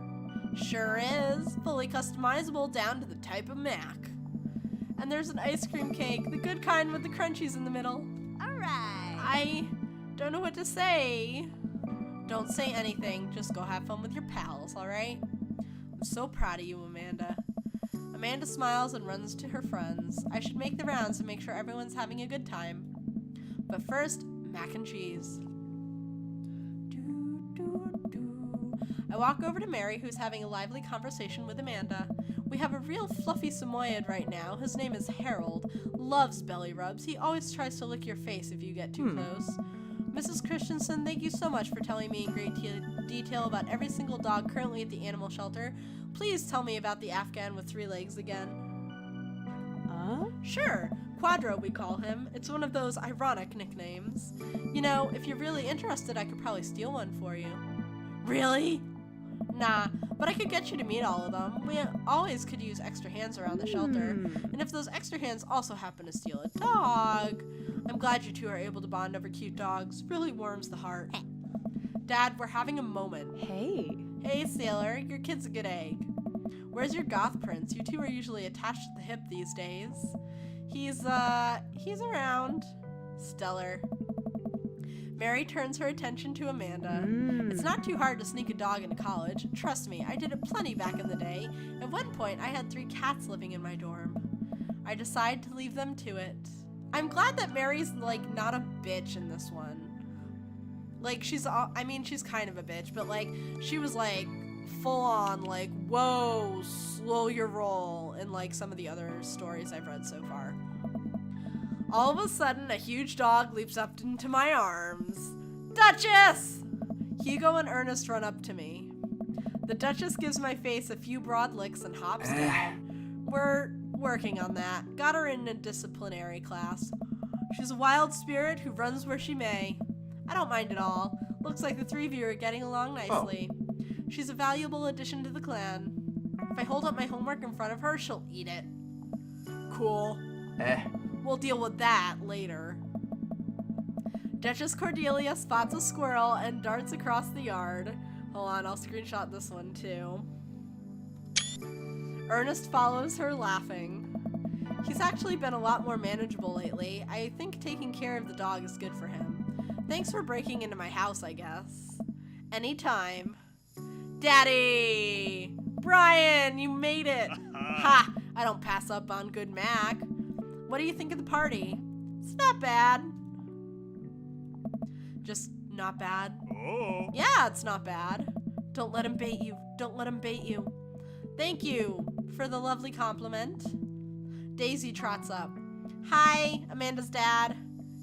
Sure is. Fully customizable down to the type of mac. And there's an ice cream cake, the good kind with the crunchies in the middle. Alright. I don't know what to say. Don't say anything. Just go have fun with your pals, alright? I'm so proud of you, Amanda. Amanda smiles and runs to her friends. I should make the rounds and make sure everyone's having a good time. But first, mac and cheese. I walk over to Mary, who's having a lively conversation with Amanda. We have a real fluffy Samoyed right now. His name is Harold. Loves belly rubs. He always tries to lick your face if you get too close. Mrs. Christensen, thank you so much for telling me in great detail about every single dog currently at the animal shelter. Please tell me about the Afghan with 3 legs again. Sure. Quadro, we call him. It's one of those ironic nicknames. You know, if you're really interested, I could probably steal one for you. Really? Nah, but I could get you to meet all of them. We always could use extra hands around the shelter. And if those extra hands also happen to steal a dog... I'm glad you two are able to bond over cute dogs. Really warms the heart. Dad, we're having a moment. Hey. Hey, Sailor, your kid's a good egg. Where's your goth prince? You two are usually attached at the hip these days. He's around. Stellar. Mary turns her attention to Amanda. It's not too hard to sneak a dog into college. Trust me, I did it plenty back in the day. At one point, I had 3 cats living in my dorm. I decided to leave them to it. I'm glad that Mary's, like, not a bitch in this one. Like, she's kind of a bitch, but, like, she was, like, full on, like, whoa, slow your roll in, like, some of the other stories I've read so far. All of a sudden, a huge dog leaps up into my arms. Duchess! Hugo and Ernest run up to me. The Duchess gives my face a few broad licks and hops down. We're working on that. Got her in a disciplinary class. She's a wild spirit who runs where she may. I don't mind at all. Looks like the 3 of you are getting along nicely. She's a valuable addition to the clan. If I hold up my homework in front of her, she'll eat it. Cool. We'll deal with that later. Duchess Cordelia spots a squirrel and darts across the yard. Hold on, I'll screenshot this one too. Ernest follows her, laughing. He's actually been a lot more manageable lately. I think taking care of the dog is good for him. Thanks for breaking into my house, I guess. Anytime. Daddy! Brian, you made it! Ha! I don't pass up on good Mac. What do you think of the party? It's not bad. Just not bad? Oh. Yeah, it's not bad. Don't let him bait you. Don't let him bait you. Thank you for the lovely compliment. Daisy trots up. Hi, Amanda's dad.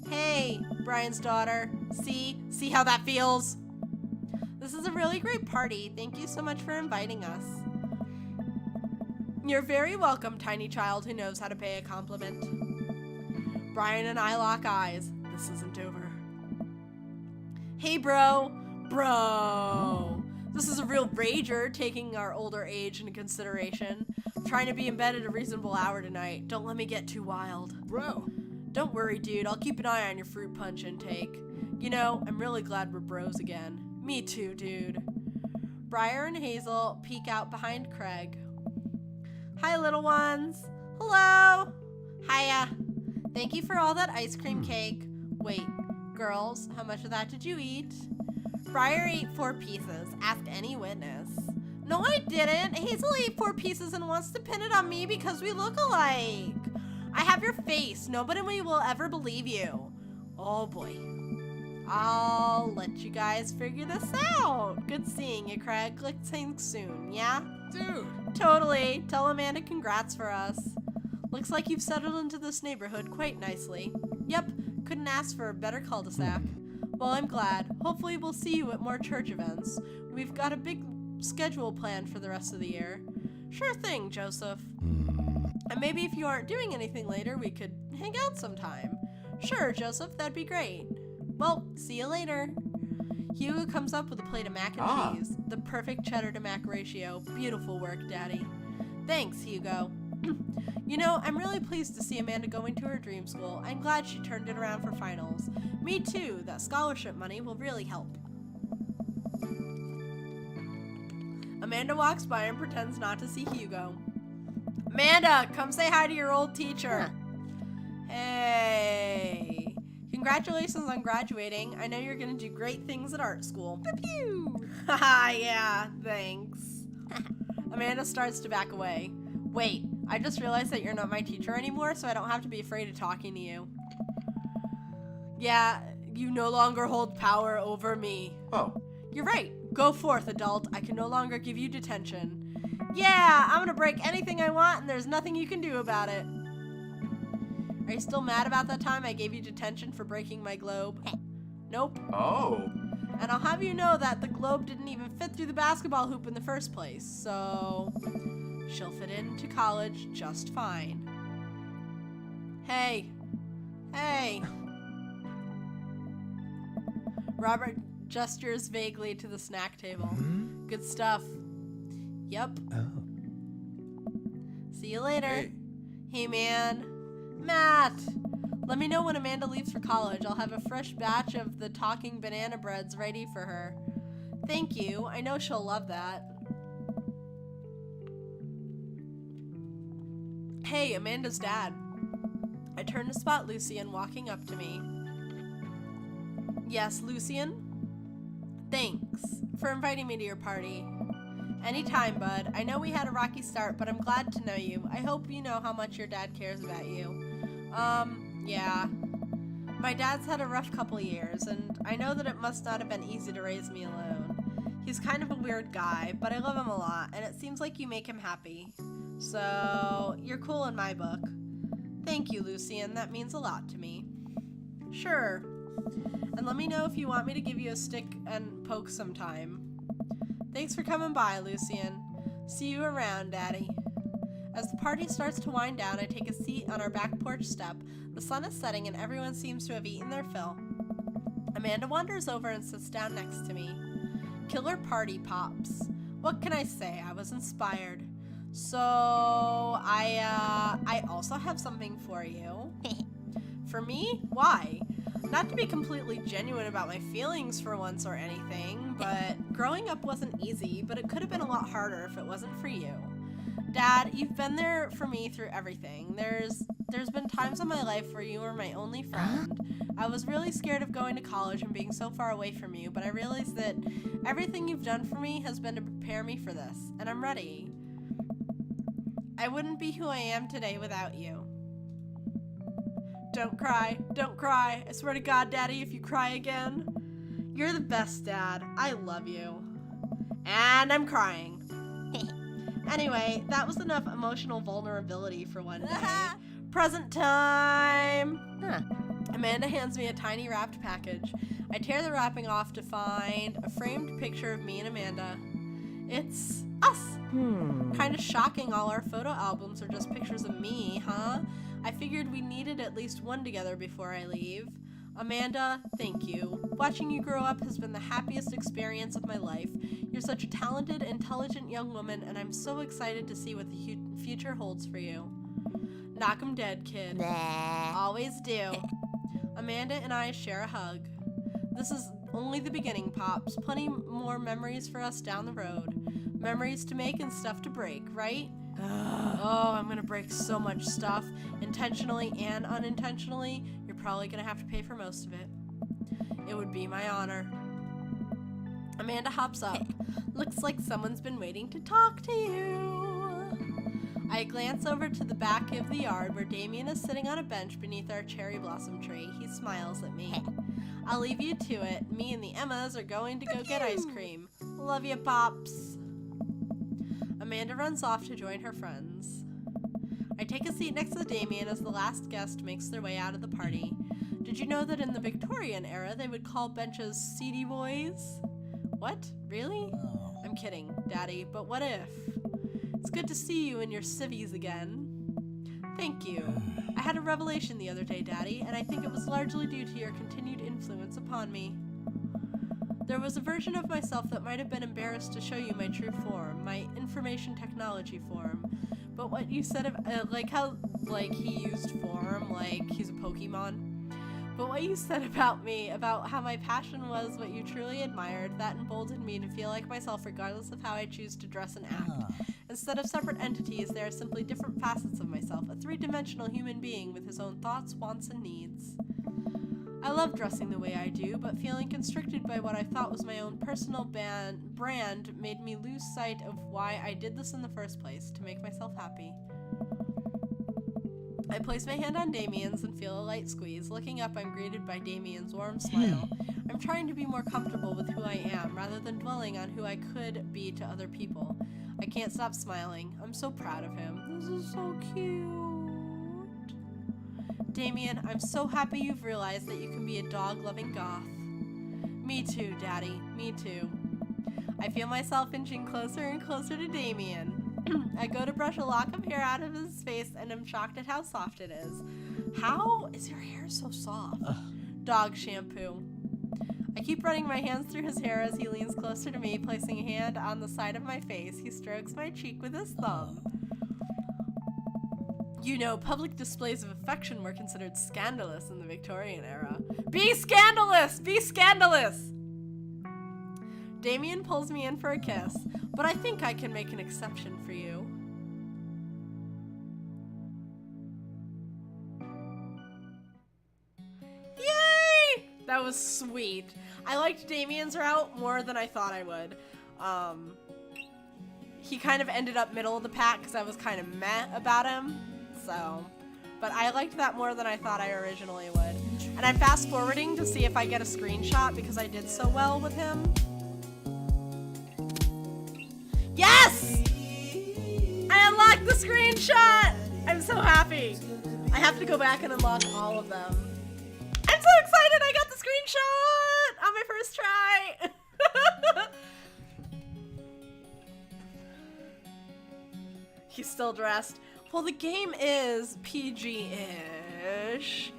Hey, Brian's daughter. See how that feels? This is a really great party. Thank you so much for inviting us. You're very welcome, tiny child who knows how to pay a compliment. Brian and I lock eyes. This isn't over. Hey, bro. Bro. This is a real rager, taking our older age into consideration. Trying to be in bed at a reasonable hour tonight. Don't let me get too wild. Bro. Don't worry, dude. I'll keep an eye on your fruit punch intake. You know, I'm really glad we're bros again. Me too, dude. Briar and Hazel peek out behind Craig. Hi, little ones. Hello. Hiya. Thank you for all that ice cream cake. Wait, girls, how much of that did you eat? Briar ate 4 pieces. Ask any witness. No, I didn't. Hazel ate 4 pieces and wants to pin it on me because we look alike. I have your face. Nobody will ever believe you. Oh, boy. I'll let you guys figure this out. Good seeing you, Craig. Let's hang soon, yeah? Dude. Totally. Tell Amanda congrats for us. Looks like you've settled into this neighborhood quite nicely. Yep, couldn't ask for a better cul-de-sac. Well, I'm glad. Hopefully we'll see you at more church events. We've got a big schedule planned for the rest of the year. Sure thing, Joseph. And maybe if you aren't doing anything later, we could hang out sometime. Sure, Joseph, that'd be great. Well, see you later. Hugo comes up with a plate of mac and cheese. The perfect cheddar to mac ratio. Beautiful work, Daddy. Thanks, Hugo. You know, I'm really pleased to see Amanda going to her dream school. I'm glad she turned it around for finals. Me too. That scholarship money will really help. Amanda walks by and pretends not to see Hugo. Amanda, come say hi to your old teacher. Hey. Congratulations on graduating. I know you're going to do great things at art school. Pew! Haha, yeah, thanks. Amanda starts to back away. Wait, I just realized that you're not my teacher anymore, so I don't have to be afraid of talking to you. Yeah, you no longer hold power over me. Oh. You're right. Go forth, adult. I can no longer give you detention. Yeah, I'm gonna break anything I want and there's nothing you can do about it. Are you still mad about that time I gave you detention for breaking my globe? Nope. Oh. And I'll have you know that the globe didn't even fit through the basketball hoop in the first place, so she'll fit into college just fine. Hey. Hey. Robert gestures vaguely to the snack table. Good stuff. Yep. Oh. See you later. Hey. Hey, man. Matt! Let me know when Amanda leaves for college. I'll have a fresh batch of the talking banana breads ready for her. Thank you. I know she'll love that. Hey, Amanda's dad. I turn to spot Lucian walking up to me. Yes, Lucian? Thanks for inviting me to your party. Anytime, bud. I know we had a rocky start, but I'm glad to know you. I hope you know how much your dad cares about you. Yeah. My dad's had a rough couple years, and I know that it must not have been easy to raise me alone. He's kind of a weird guy, but I love him a lot, and it seems like you make him happy. So, you're cool in my book. Thank you, Lucian. That means a lot to me. Sure. And let me know if you want me to give you a stick and poke sometime. Thanks for coming by, Lucian. See you around, Daddy. As the party starts to wind down, I take a seat on our back porch step. The sun is setting and everyone seems to have eaten their fill. Amanda wanders over and sits down next to me. Killer party pops. What can I say? I was inspired. So, I also have something for you. For me? Why? Not to be completely genuine about my feelings for once or anything, but growing up wasn't easy, but it could have been a lot harder if it wasn't for you. Dad, you've been there for me through everything. There's been times in my life where you were my only friend. I was really scared of going to college and being so far away from you, but I realized that everything you've done for me has been to prepare me for this, and I'm ready. I wouldn't be who I am today without you. Don't cry. Don't cry. I swear to God, Daddy, if you cry again. You're the best, Dad. I love you. And I'm crying. Anyway, that was enough emotional vulnerability for one day. Present time! Amanda hands me a tiny wrapped package. I tear the wrapping off to find a framed picture of me and Amanda. It's us! Kinda shocking all our photo albums are just pictures of me, huh? I figured we needed at least one together before I leave. Amanda, thank you. Watching you grow up has been the happiest experience of my life. You're such a talented, intelligent young woman, and I'm so excited to see what the future holds for you. Knock 'em dead, kid. Always do. Amanda and I share a hug. This is only the beginning, Pops. Plenty more memories for us down the road. Memories to make and stuff to break, right? Oh, I'm gonna break so much stuff, intentionally and unintentionally. You're probably gonna have to pay for most of it. It would be my honor. Amanda hops up. Looks like someone's been waiting to talk to you. I glance over to the back of the yard where Damien is sitting on a bench beneath our cherry blossom tree. He smiles at me. I'll leave you to it. Me and the Emmas are going to go get ice cream. Love you, Pops. Amanda runs off to join her friends. I take a seat next to Damien as the last guest makes their way out of the party. Did you know that in the Victorian era they would call benches seedy boys? What? Really? I'm kidding, Daddy, but what if? It's good to see you in your civvies again. Thank you. I had a revelation the other day, Daddy, and I think it was largely due to your continued influence upon me. There was a version of myself that might have been embarrassed to show you my true form, my information technology form. But what you said of, like how, like he used form, like he's a Pokemon. But what you said about me, about how my passion was what you truly admired, that emboldened me to feel like myself regardless of how I choose to dress and act. Instead of separate entities, they are simply different facets of myself, a three-dimensional human being with his own thoughts, wants, and needs. I love dressing the way I do, but feeling constricted by what I thought was my own personal brand made me lose sight of why I did this in the first place, to make myself happy. I place my hand on Damien's and feel a light squeeze. Looking up, I'm greeted by Damien's warm smile. I'm trying to be more comfortable with who I am, rather than dwelling on who I could be to other people. I can't stop smiling. I'm so proud of him. This is so cute. Damien, I'm so happy you've realized that you can be a dog-loving goth. Me too, Daddy. Me too. I feel myself inching closer and closer to Damien. I go to brush a lock of hair out of his face and am shocked at how soft it is. How is your hair so soft? Dog shampoo. I keep running my hands through his hair as he leans closer to me, placing a hand on the side of my face. He strokes my cheek with his thumb. You know, public displays of affection were considered scandalous in the Victorian era. Be scandalous! Be scandalous! Damien pulls me in for a kiss, but I think I can make an exception for you. Yay! That was sweet. I liked Damien's route more than I thought I would. He kind of ended up middle of the pack because I was kind of meh about him. So, but I liked that more than I thought I originally would. And I'm fast forwarding to see if I get a screenshot because I did so well with him. Yes! I unlocked the screenshot! I'm so happy. I have to go back and unlock all of them. I'm so excited I got the screenshot on my first try. He's still dressed. Well, the game is PG-ish.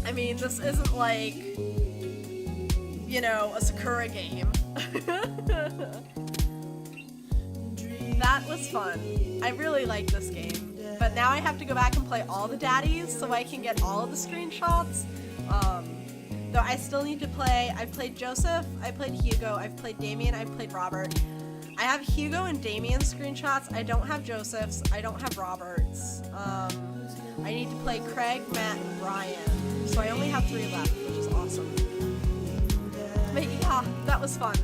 I mean, this isn't like, you know, a Sakura game. That was fun. I really like this game. But now I have to go back and play all the daddies so I can get all of the screenshots. Though I still need to play. I've played Joseph, I played Hugo, I've played Damien, I've played Robert. I have Hugo and Damien's screenshots. I don't have Joseph's. I don't have Robert's. I need to play Craig, Matt, and Ryan. So I only have 3 left, which is awesome. But yeah, that was fun.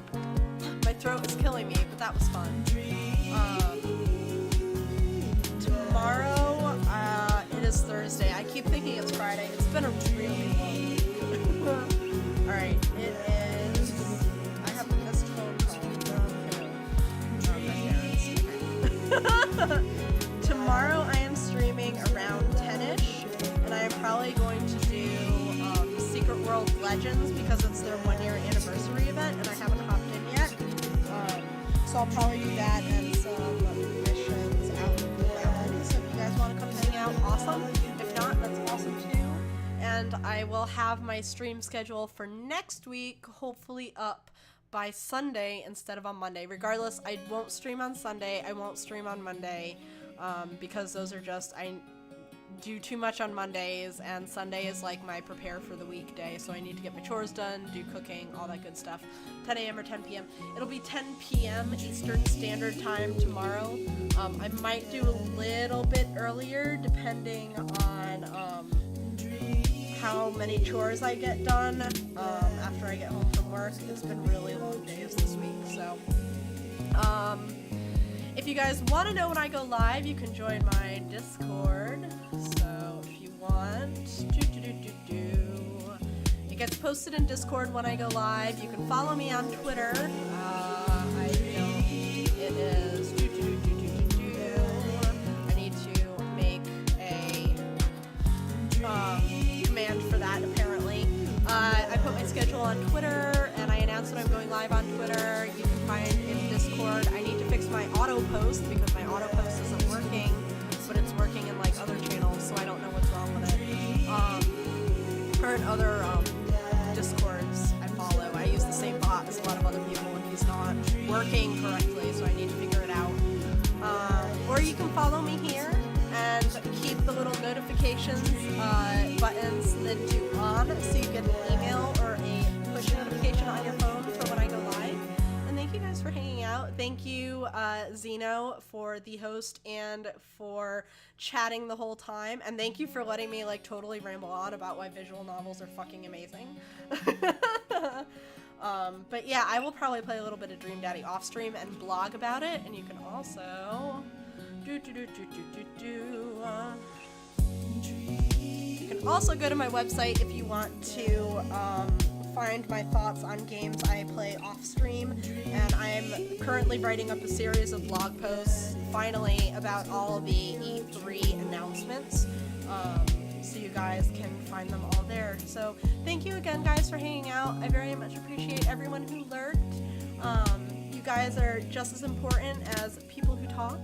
My throat is killing me, but that was fun. Tomorrow, it is Thursday. I keep thinking it's Friday. It's been a really long week. Alright, it is... I have a missed phone call from my parents. Tomorrow I am streaming around 10ish, and I am probably going to do Secret World Legends because it's their 1-year anniversary event, and I haven't hopped in yet. So I'll probably do that and some missions out in the mountain. So if you guys want to come hang out, awesome. If not, that's awesome too. And I will have my stream schedule for next week hopefully up by Sunday instead of on Monday. Regardless, I won't stream on Sunday. I won't stream on Monday because those are just, I do too much on Mondays, and Sunday is like my prepare for the weekday, so I need to get my chores done, do cooking, all that good stuff. 10 a.m. or 10 p.m. It'll be 10 p.m. Eastern Standard Time tomorrow. I might do a little bit earlier depending on how many chores I get done after I get home from work. It's been really long days this week, so if you guys want to know when I go live, you can join my Discord. So if you want, it gets posted in Discord when I go live. You can follow me on Twitter. It is I need to make a command for that apparently. I put my schedule on Twitter and I announce when I'm going live on Twitter. You can find in Discord. I need to fix my auto post because my auto post isn't working, but it's working in like other channels, so I don't know what's wrong with it. Or in other Discords I follow. I use the same bot as a lot of other people and he's not working correctly, so I need to figure it out. Or you can follow me here and keep the little notifications buttons slid to on so you get an email or a push notification on your phone for when I go live. And thank you guys for hanging out. Thank you, Zeno, for the host and for chatting the whole time. And thank you for letting me like totally ramble on about why visual novels are fucking amazing. But yeah, I will probably play a little bit of Dream Daddy off stream and blog about it. And you can also you can also go to my website if you want to find my thoughts on games I play off stream, and I'm currently writing up a series of blog posts, finally, about all the E3 announcements, so you guys can find them all there. So thank you again, guys, for hanging out. I very much appreciate everyone who lurked. You guys are just as important as people who talk.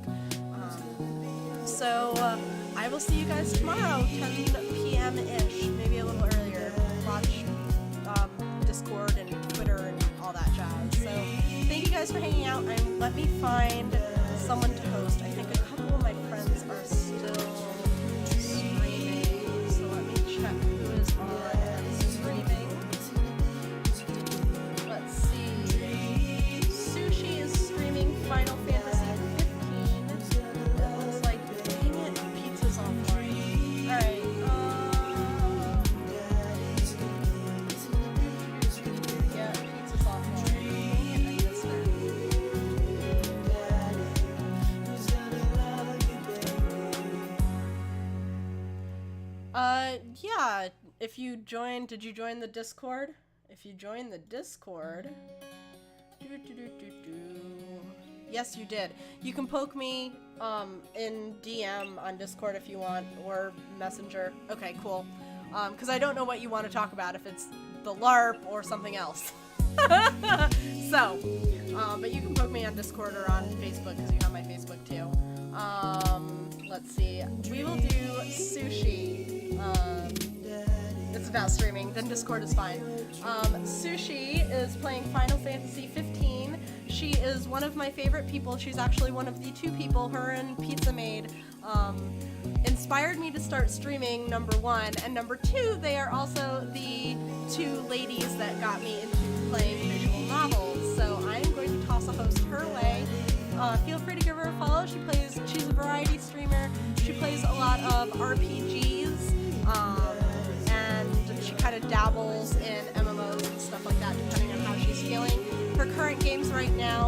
So I will see you guys tomorrow, 10 p.m.-ish, maybe a little earlier. Watch Discord and Twitter and all that jazz. So thank you guys for hanging out, and let me find someone to host. I think a couple of my friends are still streaming, so let me check who is on and streaming. Let's see. Sushi is streaming Final Fantasy 15. It looks like, dang it, pizza's offline. Alright, yeah, pizza's offline. Dang it, I missed it. Yeah, if you joined, did you join the Discord? If you joined the Discord, yes, you did. You can poke me in DM on Discord if you want, or Messenger. Okay, cool. Because I don't know what you want to talk about, if it's the LARP or something else. So, but you can poke me on Discord or on Facebook, because you have my Facebook too. Let's see. We will do sushi. It's about streaming, then Discord is fine. Sushi is playing Final Fantasy 15. She is one of my favorite people. She's actually one of the two people, her and Pizza Maid, inspired me to start streaming, number one. And number two, they are also the two ladies that got me into playing visual novels. So I'm going to toss a host her way. Feel free to give her a follow. She's a variety streamer. She plays a lot of RPGs, and she kind of dabbles in MMOs and stuff like that, depending on how she's feeling. Her current games right now